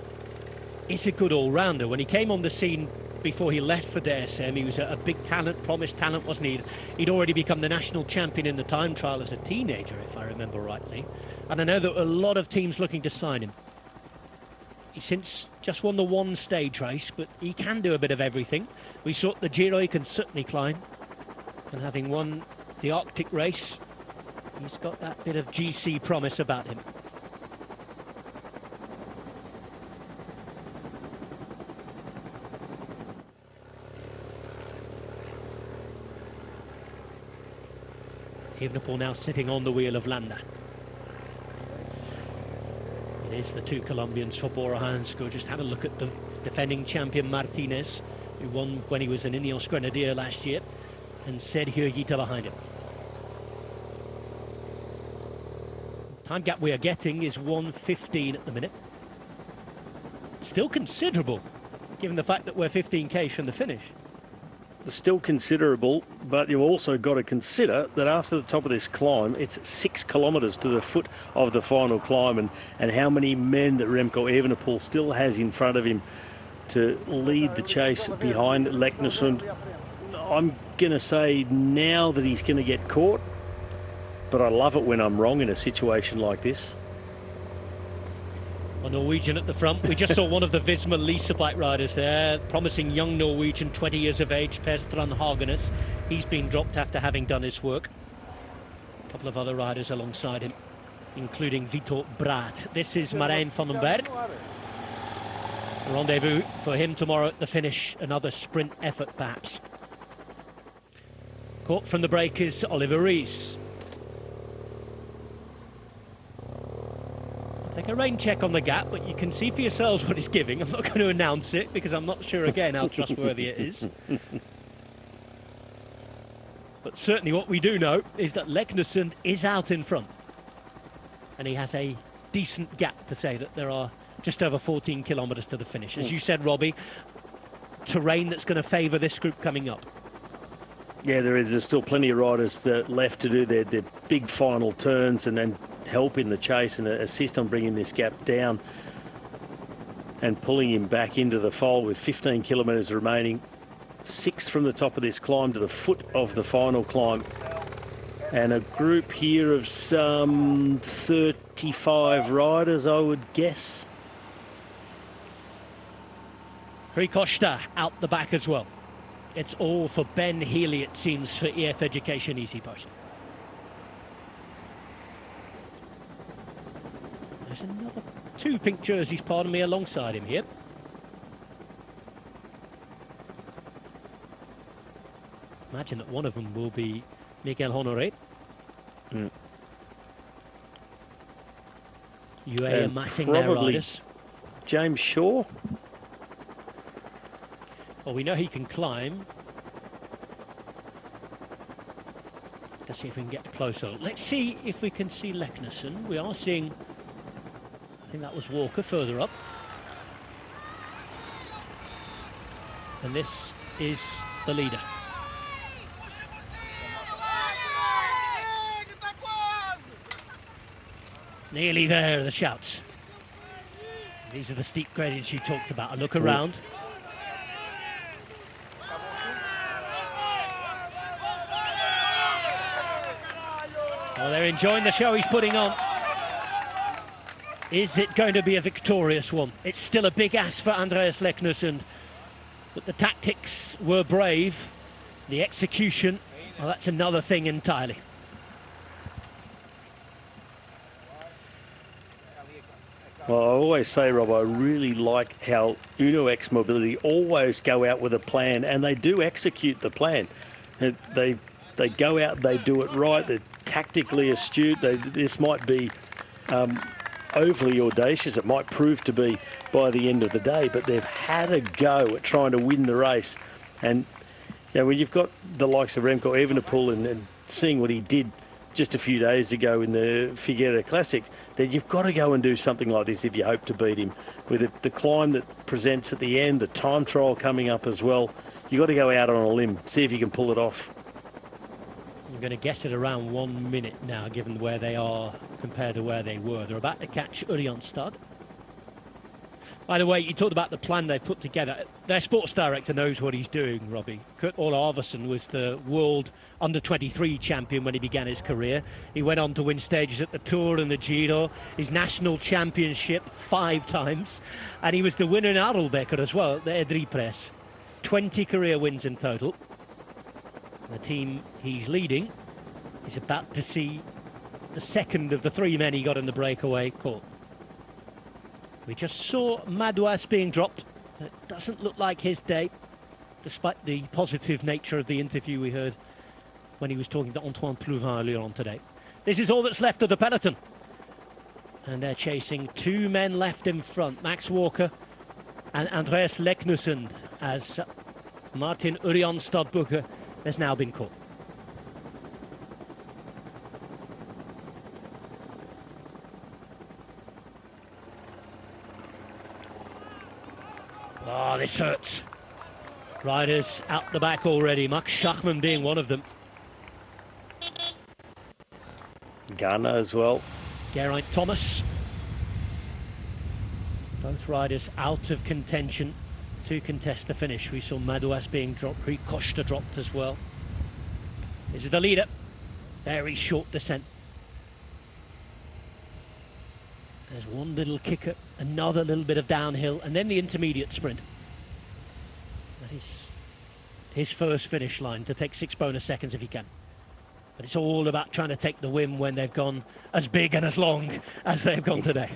is a good all-rounder. When he came on the scene before he left for DSM, he was a big talent, promised talent, wasn't he? He'd already become the national champion in the time trial as a teenager, if I remember rightly. And I know that a lot of teams looking to sign him. He's since just won the one stage race, but he can do a bit of everything. We saw at the Giro he can certainly climb. And having won the Arctic race, he's got that bit of GC promise about him. Evenepoel now sitting on the wheel of Landa. It is the two Colombians for Bora Hansgrohe. Just have a look at the defending champion Martinez, who won when he was an Ineos Grenadier last year, and Sergio Higuita behind him. Time gap we are getting is 1:15 at the minute. Still considerable, given the fact that we're 15k from the finish. Still considerable, but you've also got to consider that after the top of this climb, it's 6 kilometres to the foot of the final climb, and how many men that Remco Evenepoel still has in front of him to lead the chase behind Leknesund. I'm going to say now that he's going to get caught, but I love it when I'm wrong in a situation like this. A Norwegian at the front. We just saw one of the Visma Lisa bike riders there, promising young Norwegian, 20 years of age, Per Strand Hagenes. He's been dropped after having done his work. A couple of other riders alongside him, including Vitor Braat. This is Marijn van den Berg. Rendezvous for him tomorrow at the finish. Another sprint effort, perhaps. Caught from the break is Oliver Rees. Take a rain check on the gap, but you can see for yourselves what he's giving. I'm not going to announce it because I'm not sure again how trustworthy it is. But certainly what we do know is that Leknesund is out in front. And he has a decent gap to say that there are just over 14 kilometres to the finish. As you said, Robbie, terrain that's going to favour this group coming up. Yeah, there's still plenty of riders left to do their big final turns and then help in the chase and assist on bringing this gap down and pulling him back into the fold with 15 kilometres remaining. 6 from the top of this climb to the foot of the final climb. And a group here of some 35 riders, I would guess. Rikosta out the back as well. It's all for Ben Healy, it seems, for EF Education Easy Post. There's another 2 pink jerseys, pardon me, alongside him here. Imagine that one of them will be Miguel Honoré. UAE amassing their riders. James Shaw. Well, we know he can climb. Let's see if we can get a closer. Let's see if we can see Leknesund. We are seeing, I think that was Walker further up. And this is the leader. Nearly there, the shouts. These are the steep gradients you talked about. A look around. Well, they're enjoying the show he's putting on. Is it going to be a victorious one? It's still a big ask for Andreas Leknesund, but the tactics were brave. The execution, well, that's another thing entirely. Well, I always say, Rob, I really like how Uno X Mobility always go out with a plan, and they do execute the plan. They go out, they do it right, they're tactically astute. This might be overly audacious, it might prove to be by the end of the day, but they've had a go at trying to win the race. And you know, when you've got the likes of Remco Evenepoel and seeing what he did just a few days ago in the Figueira Classic, then you've got to go and do something like this if you hope to beat him. With the climb that presents at the end, the time trial coming up as well, you've got to go out on a limb, see if you can pull it off. I'm going to guess it around 1 minute now, given where they are compared to where they were. They're about to catch Ørjan. By the way, you talked about the plan they put together. Their sports director knows what he's doing, Robbie. Kurt Ole Arvesen was the world under-23 champion when he began his career. He went on to win stages at the Tour and the Giro, his national championship 5 times, and he was the winner in Adelbecker as well, the Edri Press. 20 career wins in total. The team he's leading is about to see the second of the 3 men he got in the breakaway caught. We just saw Madouas being dropped. It doesn't look like his day, despite the positive nature of the interview we heard when he was talking to Antoine Plouvin earlier on today. This is all that's left of the peloton. And they're chasing 2 men left in front, Max Walker and Andreas Leknesund, as Martin Ørjan Stadbucher has now been caught. this hurts. Riders out the back already, Max Schachmann being one of them. Gardner as well. Geraint Thomas. Both riders out of contention to contest the finish. We saw Madouas being dropped, Rui Costa dropped as well. This is the leader. Very short descent. There's one little kicker, another little bit of downhill, and then the intermediate sprint. That is his first finish line, to take 6 bonus seconds if he can. But it's all about trying to take the win when they've gone as big and as long as they've gone today.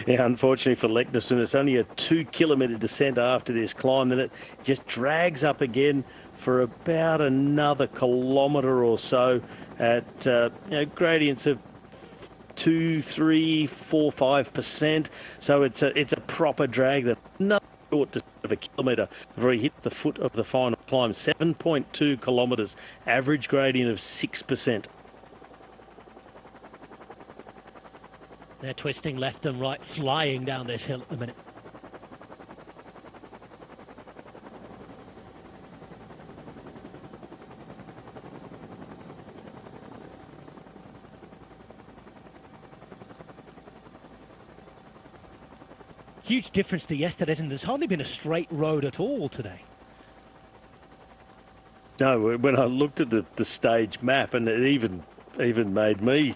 Yeah, unfortunately for Leknesund, it's only a 2-kilometre descent after this climb, then it just drags up again for about another kilometre or so at gradients of 2, 3, 4, 5%. So it's a proper drag. That another short descent of a kilometre before he hit the foot of the final climb. 7.2 kilometres, average gradient of 6%. They're twisting left and right, flying down this hill at the minute. Huge difference to yesterday's, and there's hardly been a straight road at all today. No, when I looked at the stage map, and it even made me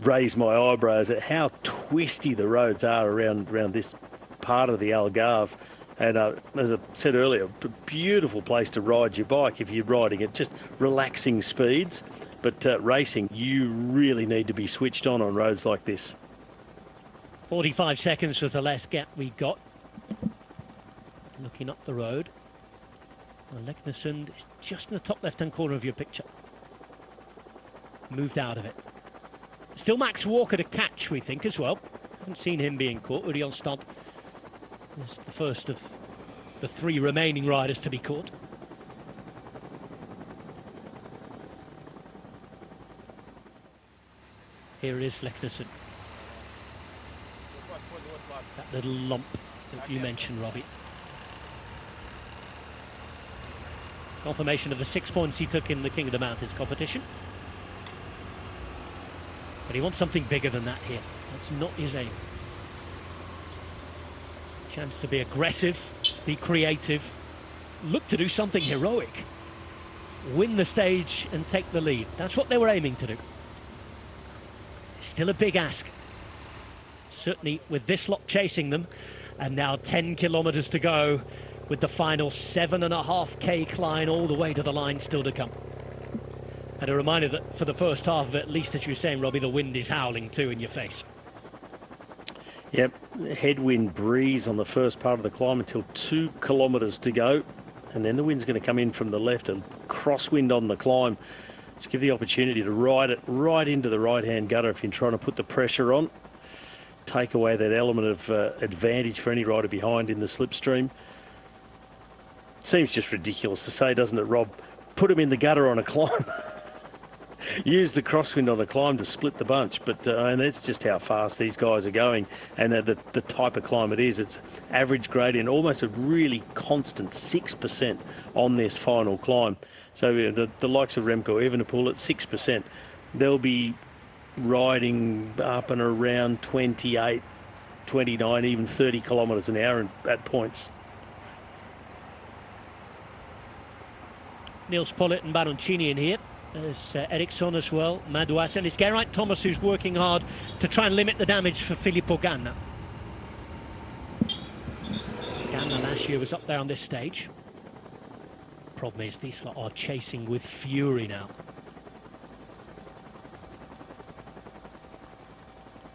raise my eyebrows at how twisty the roads are around this part of the Algarve. And as I said earlier, a beautiful place to ride your bike if you're riding at just relaxing speeds. But racing, you really need to be switched on roads like this. 45 seconds was the last gap we got. Looking up the road. Well, Leknesund is just in the top left-hand corner of your picture. Moved out of it. Still Max Walker to catch, we think, as well. Haven't seen him being caught. Uriel Stomp is the first of the 3 remaining riders to be caught. Here is Leknesund. That little lump that you mentioned, Robbie. Confirmation of the 6 points he took in the King of the Mountains competition. But he wants something bigger than that here. That's not his aim. Chance to be aggressive, be creative, look to do something heroic. Win the stage and take the lead. That's what they were aiming to do. Still a big ask. Certainly with this lot chasing them, and now 10 kilometres to go with the final 7.5k climb all the way to the line still to come. And a reminder that for the first half of it, at least as you were saying, Robbie, the wind is howling too in your face. Yep, headwind breeze on the first part of the climb until 2 kilometres to go. And then the wind's going to come in from the left, a crosswind on the climb. Just give the opportunity to ride it right into the right-hand gutter if you're trying to put the pressure on. Take away that element of advantage for any rider behind in the slipstream. Seems just ridiculous to say, doesn't it, Rob? Put him in the gutter on a climb. Use the crosswind on a climb to split the bunch. But and that's just how fast these guys are going. And the type of climb it is. It's average gradient, almost a really constant 6% on this final climb. So the likes of Remco Evenepoel at 6%, they'll be riding up and around 28, 29, even 30 kilometres an hour at points. Nils Pollitt and Baroncini in here. There's Eriksson as well, Madouas, and it's Geraint Thomas who's working hard to try and limit the damage for Filippo Ganna. Ganna last year was up there on this stage. Problem is these lot are chasing with fury now.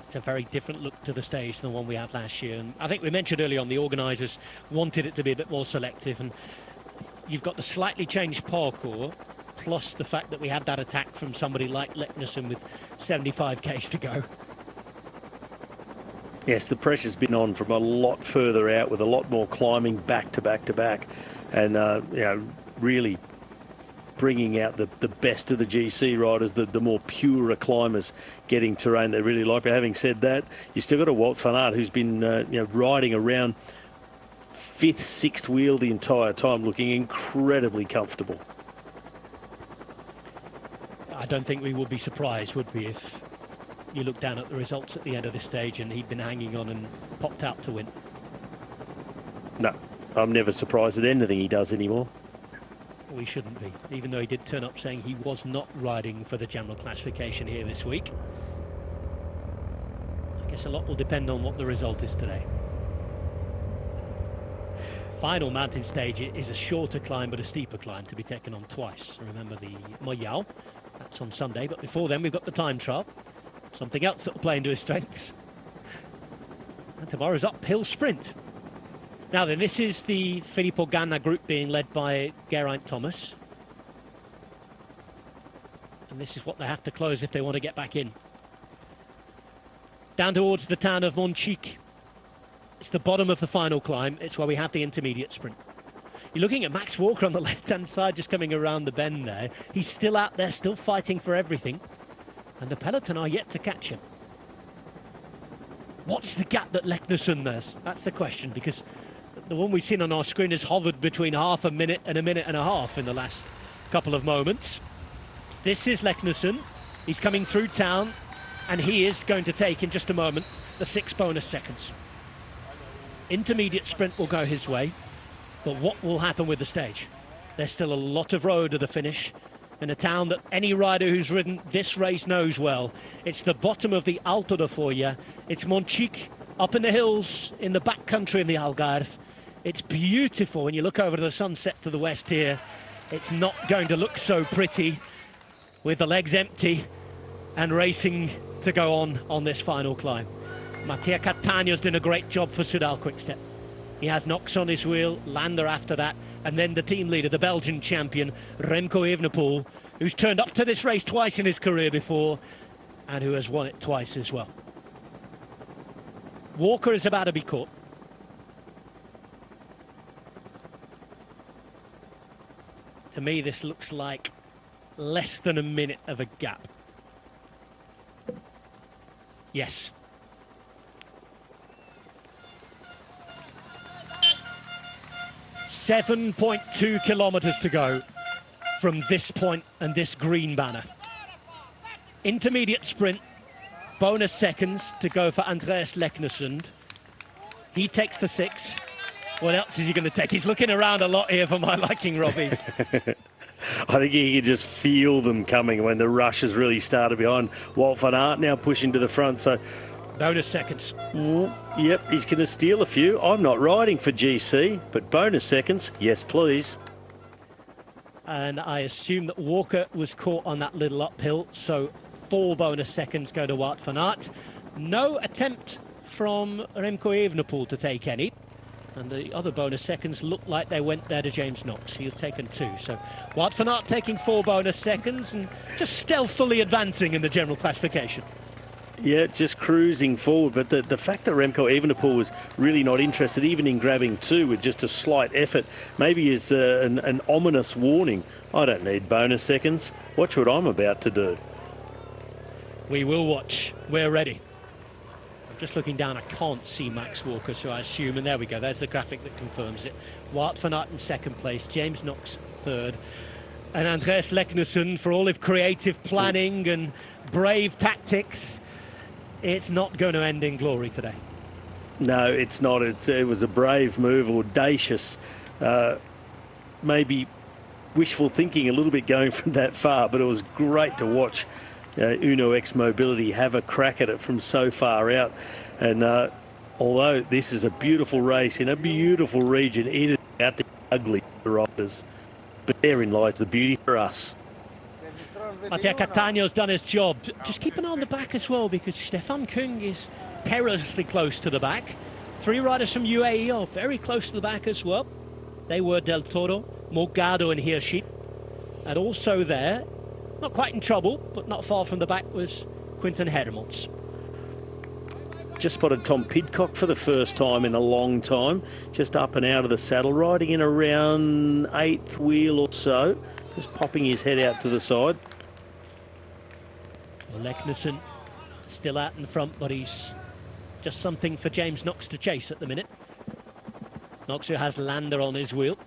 It's a very different look to the stage than the one we had last year, and I think we mentioned earlier on the organisers wanted it to be a bit more selective, and you've got the slightly changed parkour plus the fact that we had that attack from somebody like Leknesund with 75 k's to go. Yes, the pressure's been on from a lot further out with a lot more climbing back to back to back, and really bringing out the best of the GC riders, the more purer climbers getting terrain they really like. But having said that, you still got a Wout van Aert who's been riding around fifth, sixth wheel the entire time, looking incredibly comfortable. I don't think we would be surprised, would we, if you look down at the results at the end of this stage and he'd been hanging on and popped out to win. No, I'm never surprised at anything he does anymore. We shouldn't be, even though he did turn up saying he was not riding for the general classification here this week. I guess a lot will depend on what the result is today. Final mountain stage is a shorter climb but a steeper climb to be taken on twice. Remember the Moyal, that's on Sunday, but before then we've got the time trial. Something else that will play into his strengths. And tomorrow's uphill sprint. Now then, this is the Filippo Ganna group being led by Geraint Thomas. And this is what they have to close if they want to get back in. Down towards the town of Montjuïc. It's the bottom of the final climb. It's where we have the intermediate sprint. You're looking at Max Walker on the left-hand side, just coming around the bend there. He's still out there, still fighting for everything. And the peloton are yet to catch him. What's the gap that Leknesund has? That's the question, because the one we've seen on our screen has hovered between half a minute and a half in the last couple of moments. This is Leknesund. He's coming through town, and he is going to take, in just a moment, the 6 bonus seconds. Intermediate sprint will go his way, but what will happen with the stage? There's still a lot of road to the finish, in a town that any rider who's ridden this race knows well. It's the bottom of the Alto de Foia. It's Montjuïc, up in the hills, in the back country in the Algarve. It's beautiful when you look over to the sunset to the west here. It's not going to look so pretty with the legs empty and racing to go on this final climb. Mattia Cattanèo's done a great job for Soudal Quickstep. He has Knox on his wheel, Lander after that, and then the team leader, the Belgian champion, Remco Evenepoel, who's turned up to this race twice in his career before and who has won it twice as well. Walker is about to be caught. To me, this looks like less than a minute of a gap. Yes. .2 kilometres to go from this point and this green banner. Intermediate sprint, bonus seconds to go for Andreas Leknesund. He takes the 6. What else is he going to take? He's looking around a lot here for my liking, Robbie. I think he can just feel them coming when the rush has really started behind. Wout van Aert now pushing to the front, so bonus seconds. Yep, he's going to steal a few. I'm not riding for GC, but bonus seconds, yes please. And I assume that Walker was caught on that little uphill, so 4 bonus seconds go to Wout van Aert. No attempt from Remco Evenepoel to take any. And the other bonus seconds looked like they went there to James Knox. He's taken 2. So Wout van Aert taking 4 bonus seconds and just stealthily advancing in the general classification. Yeah, just cruising forward. But the fact that Remco Evenepoel was really not interested even in grabbing 2 with just a slight effort maybe is an ominous warning. I don't need bonus seconds. Watch what I'm about to do. We will watch. We're ready. I'm just looking down. I can't see Max Walker, so I assume, and there we go. There's the graphic that confirms it. Wout van Aert in 2nd place, James Knox 3rd, and Andreas Leknesund, for all of creative planning and brave tactics, it's not going to end in glory today. No, it's not. It was a brave move, audacious, maybe wishful thinking a little bit going from that far, but it was great to watch Uno X Mobility have a crack at it from so far out. And although this is a beautiful race in a beautiful region, it is out to be ugly for riders. But therein lies the beauty for us. Mattia Cattanèo's done his job. Just keep an eye on the back as well, because Stefan Kung is perilously close to the back. 3 riders from UAE are very close to the back as well. They were Del Toro, Morgado and Hirschi. And also there, not quite in trouble, but not far from the back, was Quinten Hermans. Just spotted Tom Pidcock for the first time in a long time, just up and out of the saddle, riding in around 8th wheel or so, just popping his head out to the side. Well, Leknesund still out in front, but he's just something for James Knox to chase at the minute. Knox, who has Lander on his wheel.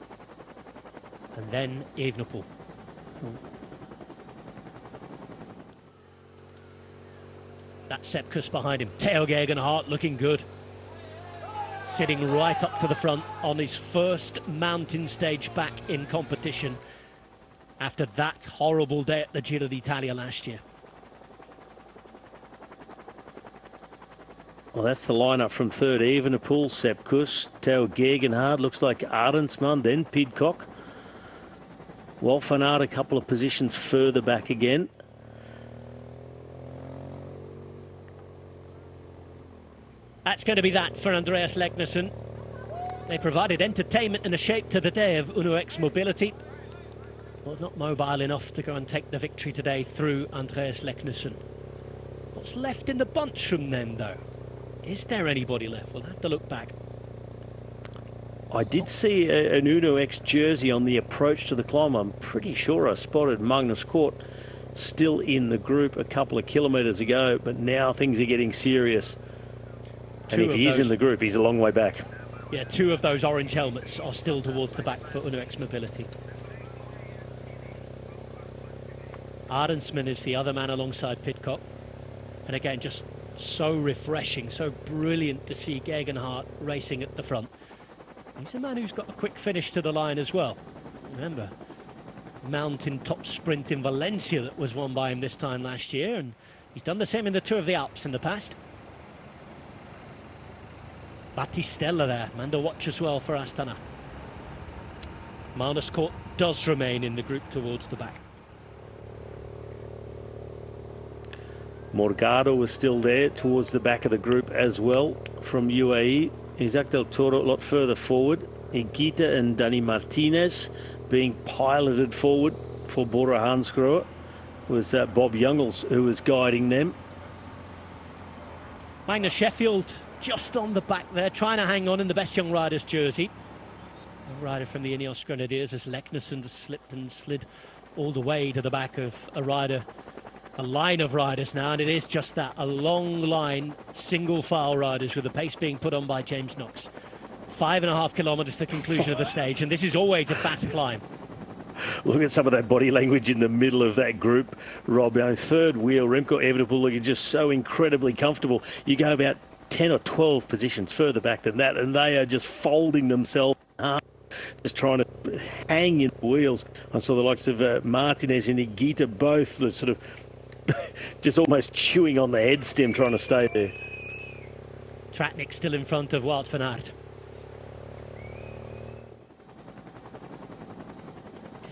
And then Evenepoel. That's Sepp Kuss behind him. Theo Gegenhardt looking good. Sitting right up to the front on his first mountain stage back in competition after that horrible day at the Giro d'Italia last year. Well, that's the lineup from third. Evenepoel, Sepp Kuss, Theo Gegenhardt, looks like Arensman, then Pidcock. Wout van Aert a couple of positions further back again. That's going to be that for Andreas Leknesson. They provided entertainment and a shape to the day of Uno X Mobility. Well, not mobile enough to go and take the victory today through Andreas Leknesson. What's left in the bunch from them, though? Is there anybody left? We'll have to look back. I did see an Uno X jersey on the approach to the climb. I'm pretty sure I spotted Magnus Kort still in the group a couple of kilometres ago, but now things are getting serious. And if he is in the group, he's a long way back. Yeah, 2 of those orange helmets are still towards the back for Uno X Mobility. Arensman is the other man alongside Pidcock. And again, just so refreshing, so brilliant to see Gegenhardt racing at the front. He's a man who's got a quick finish to the line as well. Remember, mountain top sprint in Valencia that was won by him this time last year, and he's done the same in the Tour of the Alps in the past. Battistella there, Mando watch as well for Astana. Magnus Kort does remain in the group towards the back. Morgado was still there towards the back of the group as well from UAE. Isaac Del Toro a lot further forward. Higuita and Dani Martinez being piloted forward for Bora Hansgrohe. Was Bob Jungels who was guiding them. Magnus Sheffield just on the back there, trying to hang on in the Best Young Riders jersey. A rider from the Ineos Grenadiers as Leknesson just slipped and slid all the way to the back of a line of riders now, and it is just that, a long line, single file riders with the pace being put on by James Knox. 5.5 kilometres to the conclusion of the stage, and this is always a fast climb. Look at some of that body language in the middle of that group, Rob. Third wheel, Remco Evenepoel looking just so incredibly comfortable. You go about 10 or 12 positions further back than that, and they are just folding themselves up, just trying to hang in the wheels. I saw the likes of Martinez and Higuita both sort of just almost chewing on the head stem trying to stay there. Tratnik still in front of Wout van Aert.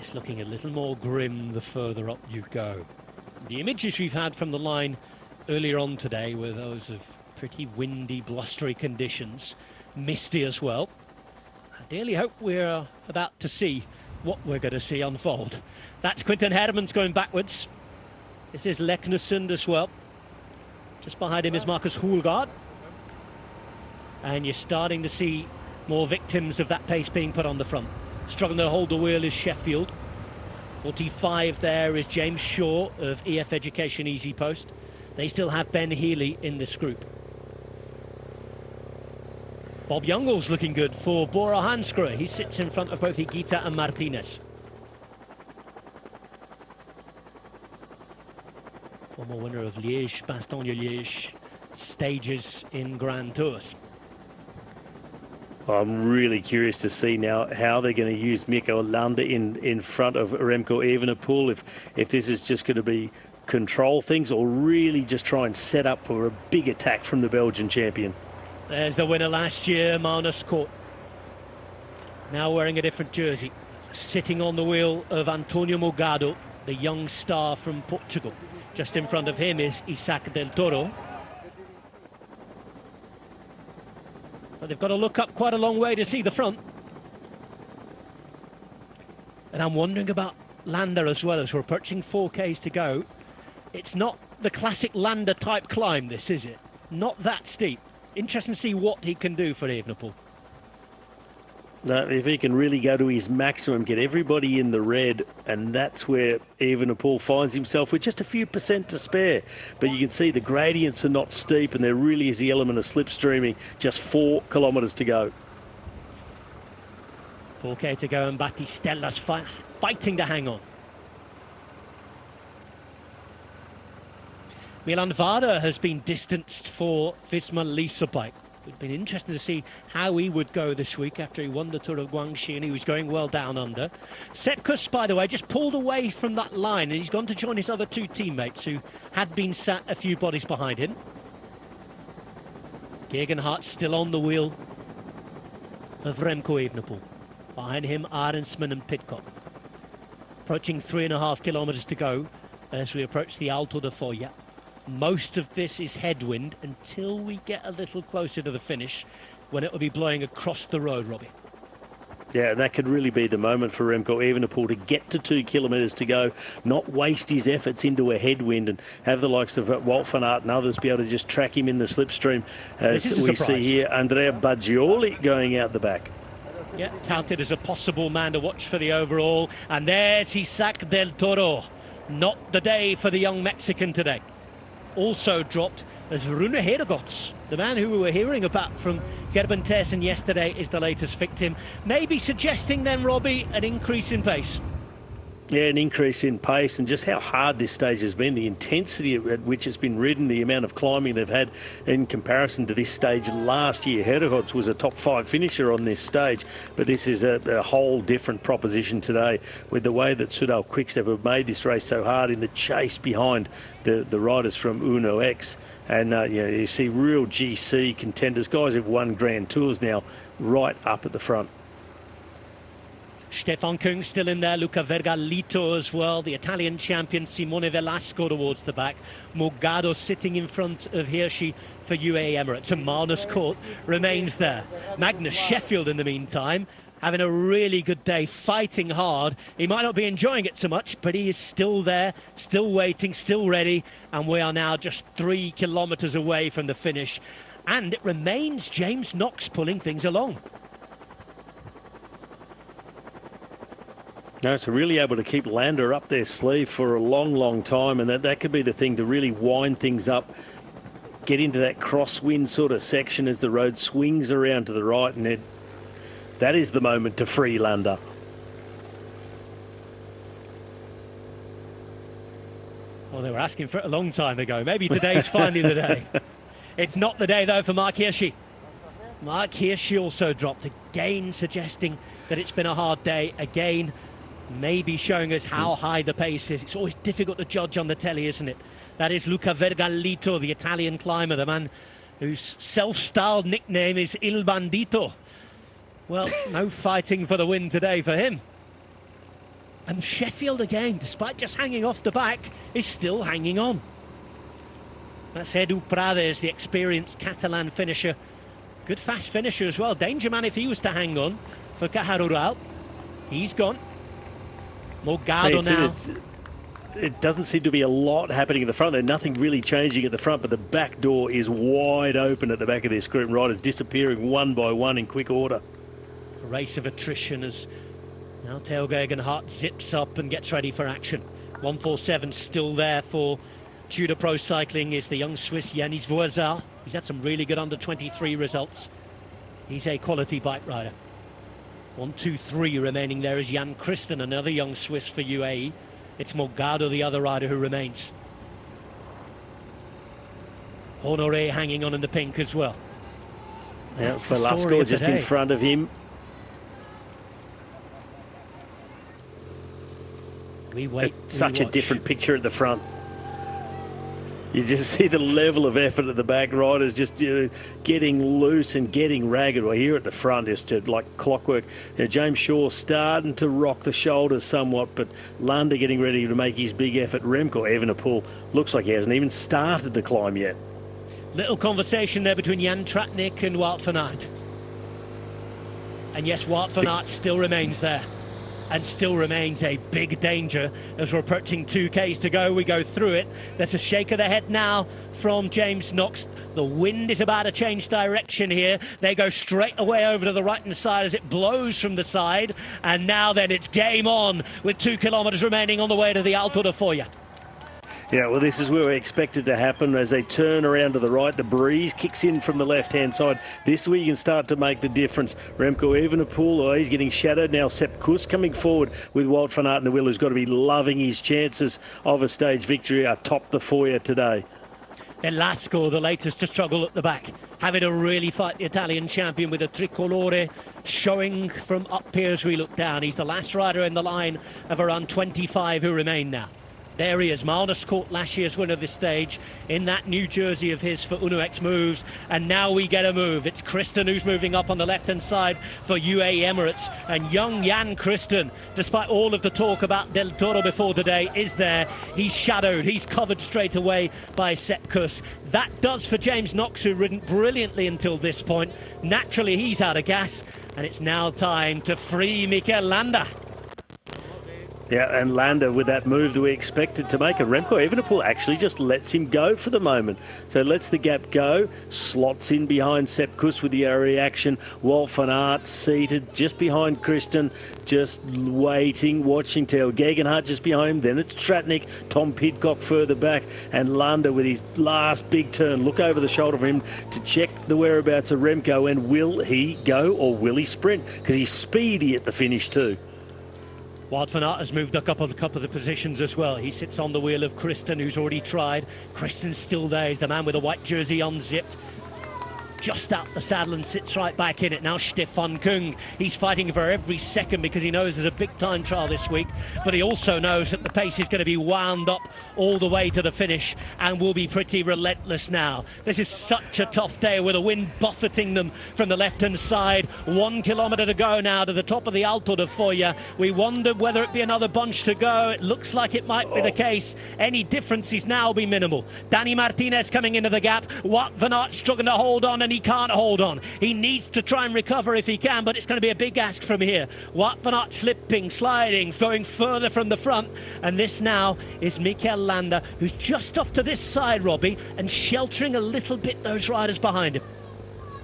It's looking a little more grim the further up you go. The images we've had from the line earlier on today were those of pretty windy, blustery conditions, misty as well. I dearly hope we're about to see what we're going to see unfold. That's Quinten Hermans going backwards. This is Leknesson as well. Just behind him is Marcus Hulgaard. And you're starting to see more victims of that pace being put on the front. Struggling to hold the wheel is Sheffield. 45 there is James Shaw of EF Education Easy Post. They still have Ben Healy in this group. Bob Jungels looking good for Bora Hansgrohe. He sits in front of both Higuita and Martinez. Former winner of Liège, Bastogne-Liège stages in Grand Tours. I'm really curious to see now how they're going to use Mirko Landa in front of Remco Evenepoel. If this is just going to be control things or really just try and set up for a big attack from the Belgian champion. There's the winner last year, Magnus Kort. Now wearing a different jersey. Sitting on the wheel of Antonio Morgado, the young star from Portugal. Just in front of him is Isaac Del Toro. But they've got to look up quite a long way to see the front. And I'm wondering about Landa as well, as we're approaching 4Ks to go. It's not the classic Landa type climb, this, is it? Not that steep. Interesting to see what he can do for Evenepoel. If he can really go to his maximum, get everybody in the red, and that's where Evenepoel finds himself with just a few percent to spare. But you can see the gradients are not steep, and there really is the element of slipstreaming. Just 4 kilometres to go. 4K to go, and Battistella's fighting to hang on. Milan Vada has been distanced for Visma Lease bike. It's been interesting to see how he would go this week after he won the Tour of Guangxi and he was going well down under. Sepkus, by the way, just pulled away from that line and he's gone to join his other two teammates who had been sat a few bodies behind him. Gegenhardt still on the wheel of Remco Evenepoel. Behind him, Arendsman and Pidcock. Approaching 3.5 kilometres to go as we approach the Alto de Foya. Most of this is headwind until we get a little closer to the finish when it will be blowing across the road, Robbie. Yeah, and that could really be the moment for Remco Evenepoel to get to 2 kilometres to go, not waste his efforts into a headwind and have the likes of Wout van Aert and others be able to just track him in the slipstream. As we see here, Andrea Baggioli going out the back. Yeah, touted as a possible man to watch for the overall. And there's Isaac del Toro. Not the day for the young Mexican today. Also dropped as Rune Hedegaards, the man who we were hearing about from Gerben Thijssen yesterday, is the latest victim. Maybe suggesting then, Robbie, an increase in pace. Yeah, an increase in pace and just how hard this stage has been, the intensity at which it's been ridden, the amount of climbing they've had in comparison to this stage last year. Hedegaards was a top 5 finisher on this stage, but this is a whole different proposition today with the way that Soudal Quickstep have made this race so hard in the chase behind the riders from Uno X. And you see real GC contenders, guys who've won Grand Tours now, right up at the front. Stefan Kung still in there, Luca Vergallito as well, the Italian champion Simone Velasco towards the back, Morgado sitting in front of Hirschi for UAE Emirates, and Marnus Court remains there. Magnus Sheffield in the meantime having a really good day, fighting hard. He might not be enjoying it so much, but he is still there, still waiting, still ready, and we are now just 3 kilometres away from the finish, and it remains James Knox pulling things along. No, to really able to keep Landa up their sleeve for a long, long time, and that could be the thing to really wind things up, get into that crosswind sort of section as the road swings around to the right, and that is the moment to free Landa. Well, they were asking for it a long time ago. Maybe today's finally the day. It's not the day, though, for Mark Hirschi. Mark Hirschi also dropped, again suggesting that it's been a hard day. Again, maybe showing us how high the pace is. It's always difficult to judge on the telly, isn't it? That is Luca Vergallito, the Italian climber, the man whose self-styled nickname is Il Bandito. Well, no fighting for the win today for him. And Sheffield again, despite just hanging off the back, is still hanging on. That's Edu Prades, the experienced Catalan finisher. Good fast finisher as well. Danger man if he was to hang on for Caja Rural. He's gone. Morgado now. It doesn't seem to be a lot happening at the front. There's nothing really changing at the front, but the back door is wide open at the back of this group. Riders disappearing one by one in quick order. A race of attrition as now Theo Gegenhardt zips up and gets ready for action. 147 still there for Tudor Pro Cycling is the young Swiss Yanis Voisal. He's had some really good under-23 results. He's a quality bike rider. 1, 2, 3 remaining there is Jan Christen, another young Swiss for UAE. It's Morgado, the other rider who remains. Honoré hanging on in the pink as well. Yeah, Velasco just in front of him. We wait. Such a different picture at the front. You just see the level of effort at the back. Riders just getting loose and getting ragged. Well, here at the front is like clockwork. James Shaw starting to rock the shoulders somewhat, but Landa getting ready to make his big effort. Remco Evenepoel looks like he hasn't even started the climb yet. Little conversation there between Jan Tratnik and Wout van Aert. And yes, Wout van Aert still remains there. And still remains a big danger as we're approaching 2Ks to go. We go through it. There's a shake of the head now from James Knox. The wind is about to change direction here. They go straight away over to the right-hand side as it blows from the side. And now then it's game on with 2 kilometres remaining on the way to the Alto de Foya. Yeah, well, this is where we expect it to happen. As they turn around to the right, the breeze kicks in from the left-hand side. This is where you can start to make the difference. Remco Evenepoel, he's getting shadowed now. Sepp Kuss coming forward with Wout van Aert in the wheel, who's got to be loving his chances of a stage victory atop the foyer today. Velasco, the latest to struggle at the back, having to really fight the Italian champion with a tricolore showing from up here as we look down. He's the last rider in the line of around 25 who remain now. There he is, Magnus Cort, last year's winner of this stage, in that new jersey of his for UnoX Moves. And now we get a move. It's Kristen who's moving up on the left-hand side for UAE Emirates. And young Jan Kristen, despite all of the talk about Del Toro before today, is there. He's shadowed. He's covered straight away by Sepp Kuss. That does for James Knox, who ridden brilliantly until this point. Naturally, he's out of gas. And it's now time to free Mikel Landa. Yeah, and Landa with that move that we expected to make. And Remco Evenepoel actually just lets him go for the moment. So lets the gap go, slots in behind Sepp Kuss with the reaction. Wout van Aert seated just behind Kristen, just waiting, watching Theo Gegenhardt just behind him. Then it's Tratnik, Tom Pidcock further back, and Landa with his last big turn. Look over the shoulder for him to check the whereabouts of Remco, and will he go or will he sprint? Because he's speedy at the finish too. Wout van Aert has moved up a couple of the positions as well. He sits on the wheel of Kristen, who's already tried. Kristen's still there. He's the man with the white jersey unzipped. Just out the saddle and sits right back in it. Now Stefan Kung, he's fighting for every second because he knows there's a big time trial this week, but he also knows that the pace is going to be wound up all the way to the finish and will be pretty relentless now. This is such a tough day with the wind buffeting them from the left-hand side. 1 kilometre to go now to the top of the Alto de Foya. We wondered whether it be another bunch to go. It looks like it might be the case. Any differences now will be minimal. Danny Martinez coming into the gap. Wout van Aert struggling to hold on, and he can't hold on. He needs to try and recover if he can, but it's going to be a big ask from here. Wout van Aert slipping, sliding, going further from the front, and this now is Mikel Landa, who's just off to this side, Robbie, and sheltering a little bit those riders behind him.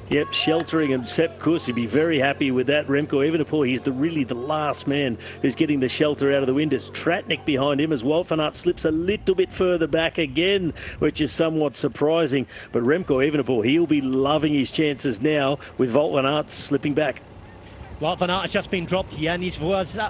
Yep, sheltering, and Sepp Kuss, he'd be very happy with that. Remco Evenepoel, he's really the last man who's getting the shelter out of the wind. It's Tratnik behind him as Wout van Aert slips a little bit further back again, which is somewhat surprising. But Remco Evenepoel, he'll be loving his chances now with Wout van Aert slipping back. Wout van Aert has just been dropped. Yannis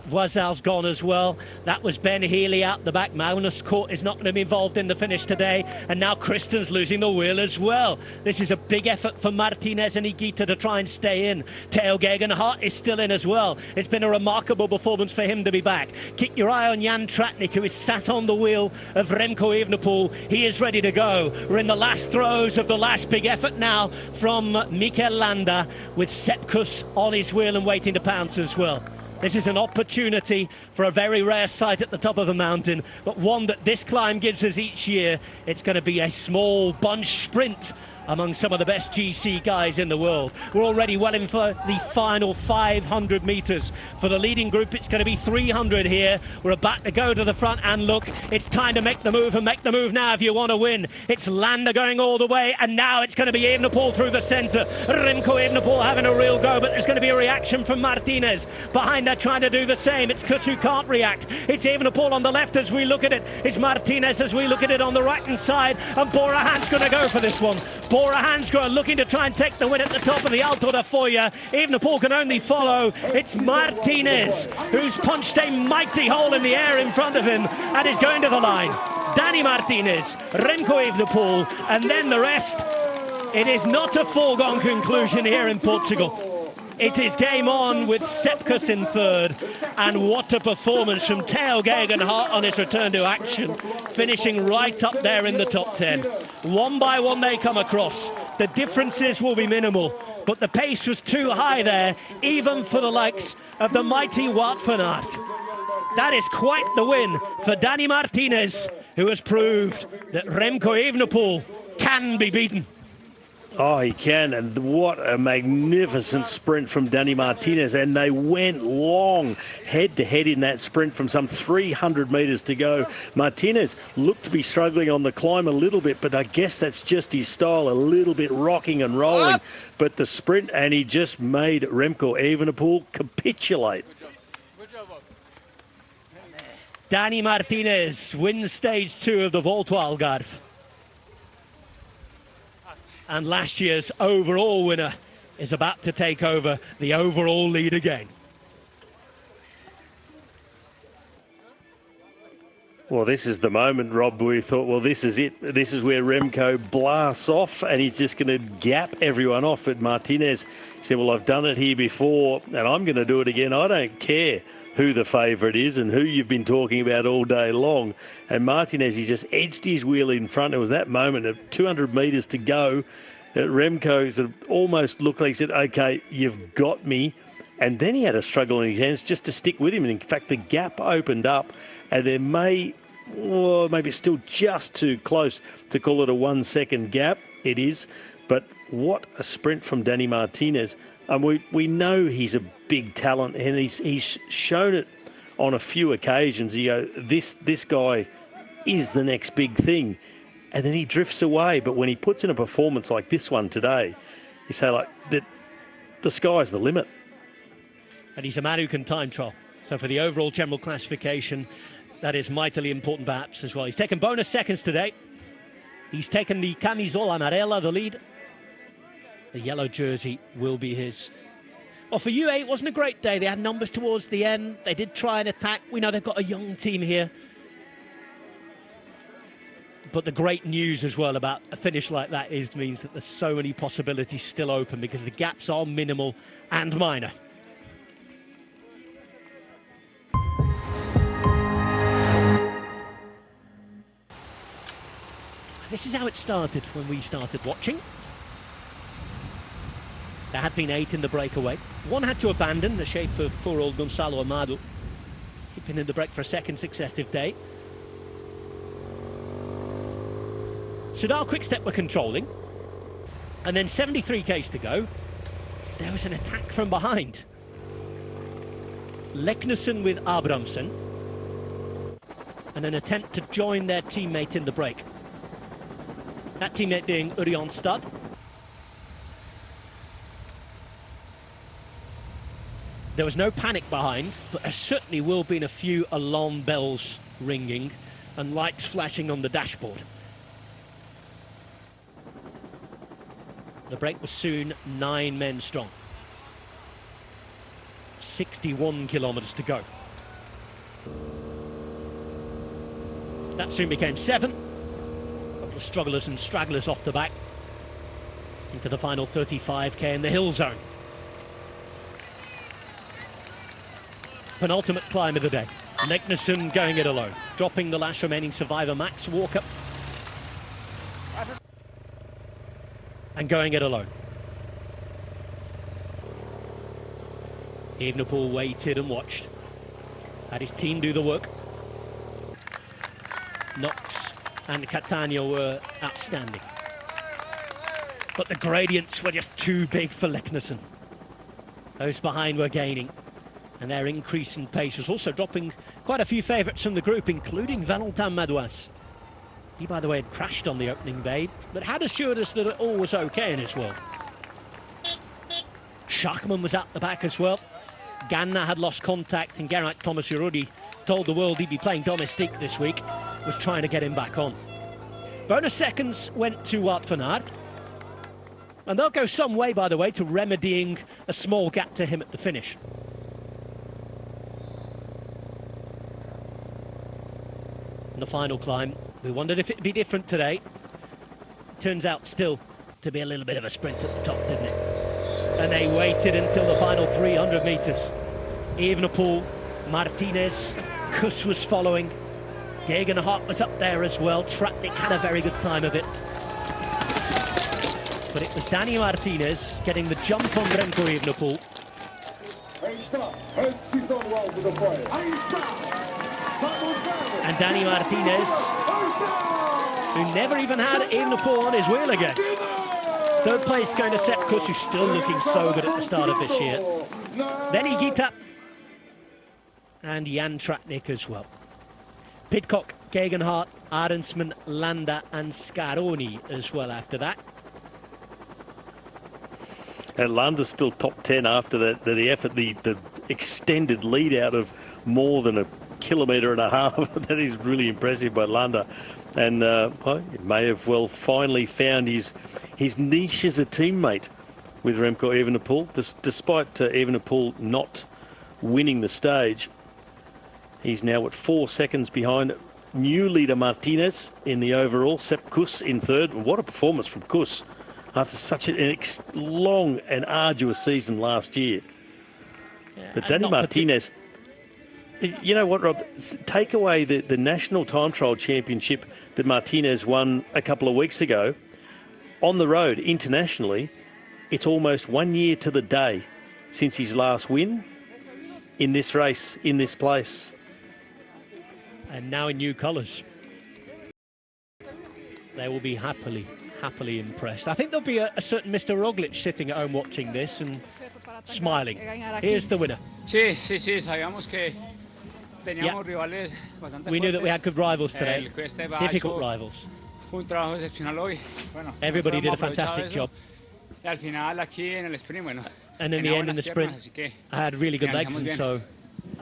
Voisal's gone as well. That was Ben Healy out the back. Magnus Cort is not going to be involved in the finish today. And now Kristen's losing the wheel as well. This is a big effort for Martinez and Higuita to try and stay in. Theo Gegenhardt is still in as well. It's been a remarkable performance for him to be back. Keep your eye on Jan Tratnik, who is sat on the wheel of Remco Evenepoel. He is ready to go. We're in the last throes of the last big effort now from Mikel Landa, with Sepp Kuss on his wheel and waiting to pounce as well. This is an opportunity for a very rare sight at the top of the mountain, but one that this climb gives us each year. It's going to be a small bunch sprint among some of the best GC guys in the world. We're already well in for the final 500 metres. For the leading group, it's going to be 300 here. We're about to go to the front, and look, it's time to make the move, and make the move now if you want to win. It's Landa going all the way, and now it's going to be Evenepoel through the centre. Remco Evenepoel having a real go, but there's going to be a reaction from Martinez. Behind that, trying to do the same. It's Kuss who can't react. It's Evenepoel on the left as we look at it. It's Martinez as we look at it on the right-hand side, and Bora Hansgrohe going to go for this one. Bora Hansgrohe looking to try and take the win at the top of the Alto de Foya. Evenepoel can only follow. It's Martinez who's punched a mighty hole in the air in front of him and is going to the line. Danny Martinez, Remco Evenepoel, and then the rest. It is not a foregone conclusion here in Portugal. It is game on with Sepp Kuss in third, and what a performance from Theo Gegenhardt on his return to action, finishing right up there in the top 10. One by one they come across. The differences will be minimal, but the pace was too high there, even for the likes of the mighty Wout van Aert. That is quite the win for Danny Martinez, who has proved that Remco Evenepoel can be beaten. Oh, he can, and what a magnificent sprint from Danny Martinez, and they went long head-to-head in that sprint from some 300 metres to go. Martinez looked to be struggling on the climb a little bit, but I guess that's just his style, a little bit rocking and rolling. But the sprint, and he just made Remco Evenepoel capitulate. Dani Martinez wins stage 2 of the Volta ao Algarve. And last year's overall winner is about to take over the overall lead again. Well, this is the moment, Rob, we thought, well, this is it. This is where Remco blasts off and he's just going to gap everyone off. But Martinez said, well, I've done it here before and I'm going to do it again. I don't care who the favourite is and who you've been talking about all day long. And Martinez, he just edged his wheel in front. It was that moment of 200 metres to go that Remco sort of almost looked like he said, OK, you've got me. And then he had a struggle in his hands just to stick with him. And in fact, the gap opened up and there maybe it's still just too close to call it a 1 second gap. It is. But what a sprint from Dani Martinez. And we know he's a big talent and he's shown it on a few occasions. This guy is the next big thing. And then he drifts away. But when he puts in a performance like this one today, you say, like, the sky's the limit. And he's a man who can time trial. So for the overall general classification, that is mightily important perhaps as well. He's taken bonus seconds today. He's taken the camisola amarela, the lead. The yellow jersey will be his. Well, for UAE, it wasn't a great day. They had numbers towards the end. They did try and attack. We know they've got a young team here. But the great news as well about a finish like that means that there's so many possibilities still open because the gaps are minimal and minor. This is how it started when we started watching. There had been 8 in the breakaway. One had to abandon, the shape of poor old Gonçalo Amado, keeping in the break for a second successive day. Soudal Quick-Step were controlling. And then 73 k's to go. There was an attack from behind. Leknesson with Abramson. And an attempt to join their teammate in the break. That teammate being Urion Stud. There was no panic behind, but there certainly will have been a few alarm bells ringing and lights flashing on the dashboard. The break was soon 9 men strong. 61 kilometres to go. That soon became 7. Strugglers and stragglers off the back into the final 35k in the hill zone. Penultimate climb of the day. Leknesson going it alone, dropping the last remaining survivor Max Walker and going it alone. Evenepoel waited and watched, had his team do the work. Knox and Catania were outstanding. But the gradients were just too big for Leknesson. Those behind were gaining, and their increase in pace was also dropping quite a few favourites from the group, including Valentin Madouas. He, by the way, had crashed on the opening day, but had assured us that all was okay in his world. Schachmann was at the back as well. Ganna had lost contact, and Geraint Thomas Urudi told the world he'd be playing domestique this week, was trying to get him back on. Bonus seconds went to Wout van Aert. And they'll go some way, by the way, to remedying a small gap to him at the finish. And the final climb, we wondered if it'd be different today. Turns out still to be a little bit of a sprint at the top, didn't it? And they waited until the final 300 metres. Evenepoel, Martinez, Kuss was following. Gegenhardt was up there as well. Tratnik had a very good time of it. But it was Dani Martinez getting the jump on Remco Evenepoel. And Dani Martinez, who never even had Evenepoel on his wheel again. Third place going to Sepp Kuss, who's still looking so good at the start of this year. Then Higuita and Jan Tratnik as well. Pidcock, Gegenhardt, Arensman, Landa and Scaroni as well after that. And Landa's still top 10 after the effort, the extended lead out of more than a kilometre and a half. That is really impressive by Landa. And he may have well finally found his niche as a teammate with Remco Evenepoel. Despite Evenepoel not winning the stage, he's now at 4 seconds behind new leader Martinez in the overall. Sepp Kuss in third. What a performance from Kuss after such a long and arduous season last year. Yeah, but Danny Martinez, you know what, Rob? Take away the National Time Trial Championship that Martinez won a couple of weeks ago. On the road, internationally, it's almost 1 year to the day since his last win in this race, in this place. And now in new colours. They will be happily impressed. I think there'll be a certain Mr. Roglic sitting at home watching this and smiling. Here's the winner. Sí, sabíamos que teníamos rivales bastante fuertes. We knew that we had good rivals today, difficult rivals. Un trabajo excepcional hoy. Bueno, everybody did a fantastic job. Y al final aquí en el sprint, bueno. And in the end, in the sprint, I had really good legs, and so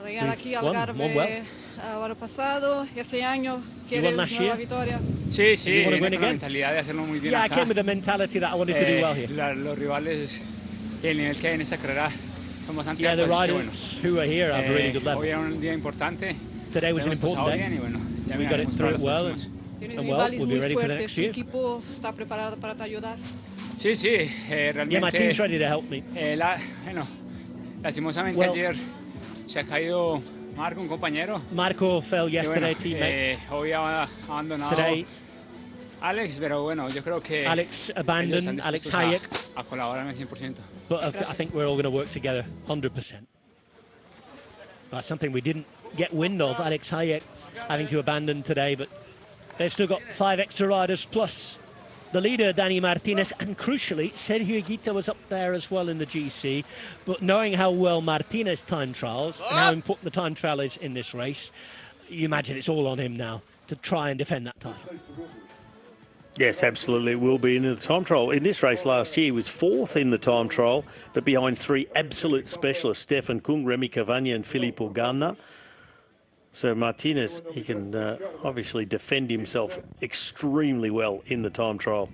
we won well. Año pasado, este año, ¿quieres nueva victoria? Sí, vine con la mentalidad de hacerlo muy bien acá. I came with the mentality that I wanted to do well here. Los rivales y el nivel que hay en esta carrera son bastante altos. The riders who are here have a really good level. Hoy era un día importante. Today was an important day. Bien, y bueno, ya we got it through it well, and we'll be ready for the next year. ¿Tu equipo está preparado para te ayudar? Sí, realmente. Yeah, my team's ready to help me. Bueno, lastimosamente ayer se ha caído Marco, un compañero. Marco fell yesterday, teammate. Hoy ha abandonado Alex, pero bueno, yo creo que Alex abandoned, Alex Hayek. A colaborar al 100%. But I think we're all going to work together 100%. That's something we didn't get wind of, Alex Hayek having to abandon today, but they've still got 5 extra riders plus the leader, Danny Martinez, and crucially, Sergio Higuita was up there as well in the GC. But knowing how well Martinez time trials and how important the time trial is in this race, you imagine it's all on him now to try and defend that time. Yes, absolutely, it will be in the time trial. In this race last year, he was 4th in the time trial, but behind 3 absolute specialists, Stefan Kung, Remy Cavagna and Filippo Ganna. So Martinez, he can obviously defend himself extremely well in the time trial.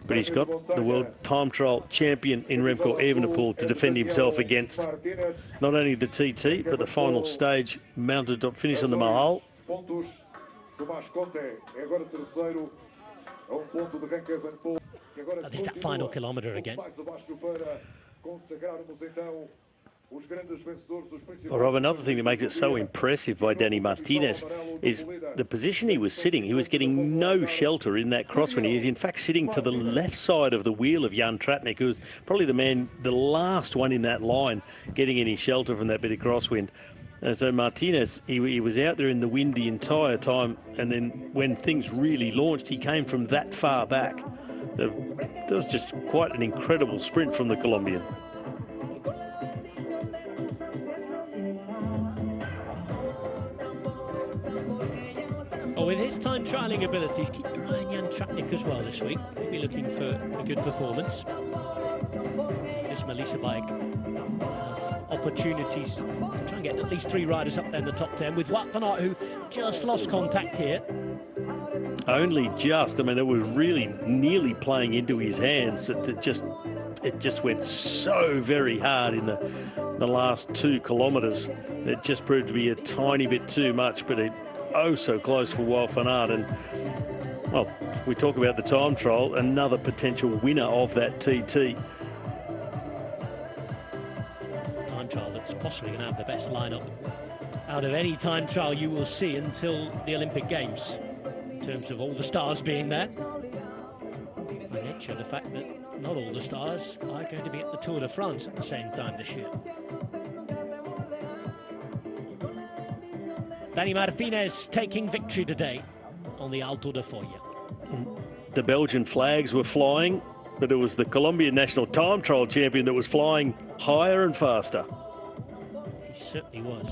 But he's got the world time trial champion in Remco Evenepoel to defend himself against not only the TT, but the final stage mounted up finish on the Mahal. This is that final kilometre again. Well, Rob, another thing that makes it so impressive by Danny Martinez is the position he was sitting. He was getting no shelter in that crosswind. He is, in fact, sitting to the left side of the wheel of Jan Tratnik, who was probably the last one in that line getting any shelter from that bit of crosswind. So Martinez, he was out there in the wind the entire time, and then when things really launched, he came from that far back. That was just quite an incredible sprint from the Colombian. With his time trialling abilities, keep your eye on Jan Tratnik as well this week. We'll be looking for a good performance. Gives Melissa Bike opportunities to try and get at least 3 riders up there in the top 10, with Wout van Aert, who just lost contact here. Only just. I mean, it was really nearly playing into his hands. It just went so very hard in the last 2 kilometres. It just proved to be a tiny bit too much, but it so close for Wout van Aert. And well, we talk about the time trial, another potential winner of that TT. Time trial that's possibly going to have the best lineup out of any time trial you will see until the Olympic Games, in terms of all the stars being there. By nature of the fact that not all the stars are going to be at the Tour de France at the same time this year. Danny Martinez taking victory today on the Alto de Foya. The Belgian flags were flying, but it was the Colombian national time trial champion that was flying higher and faster. He certainly was.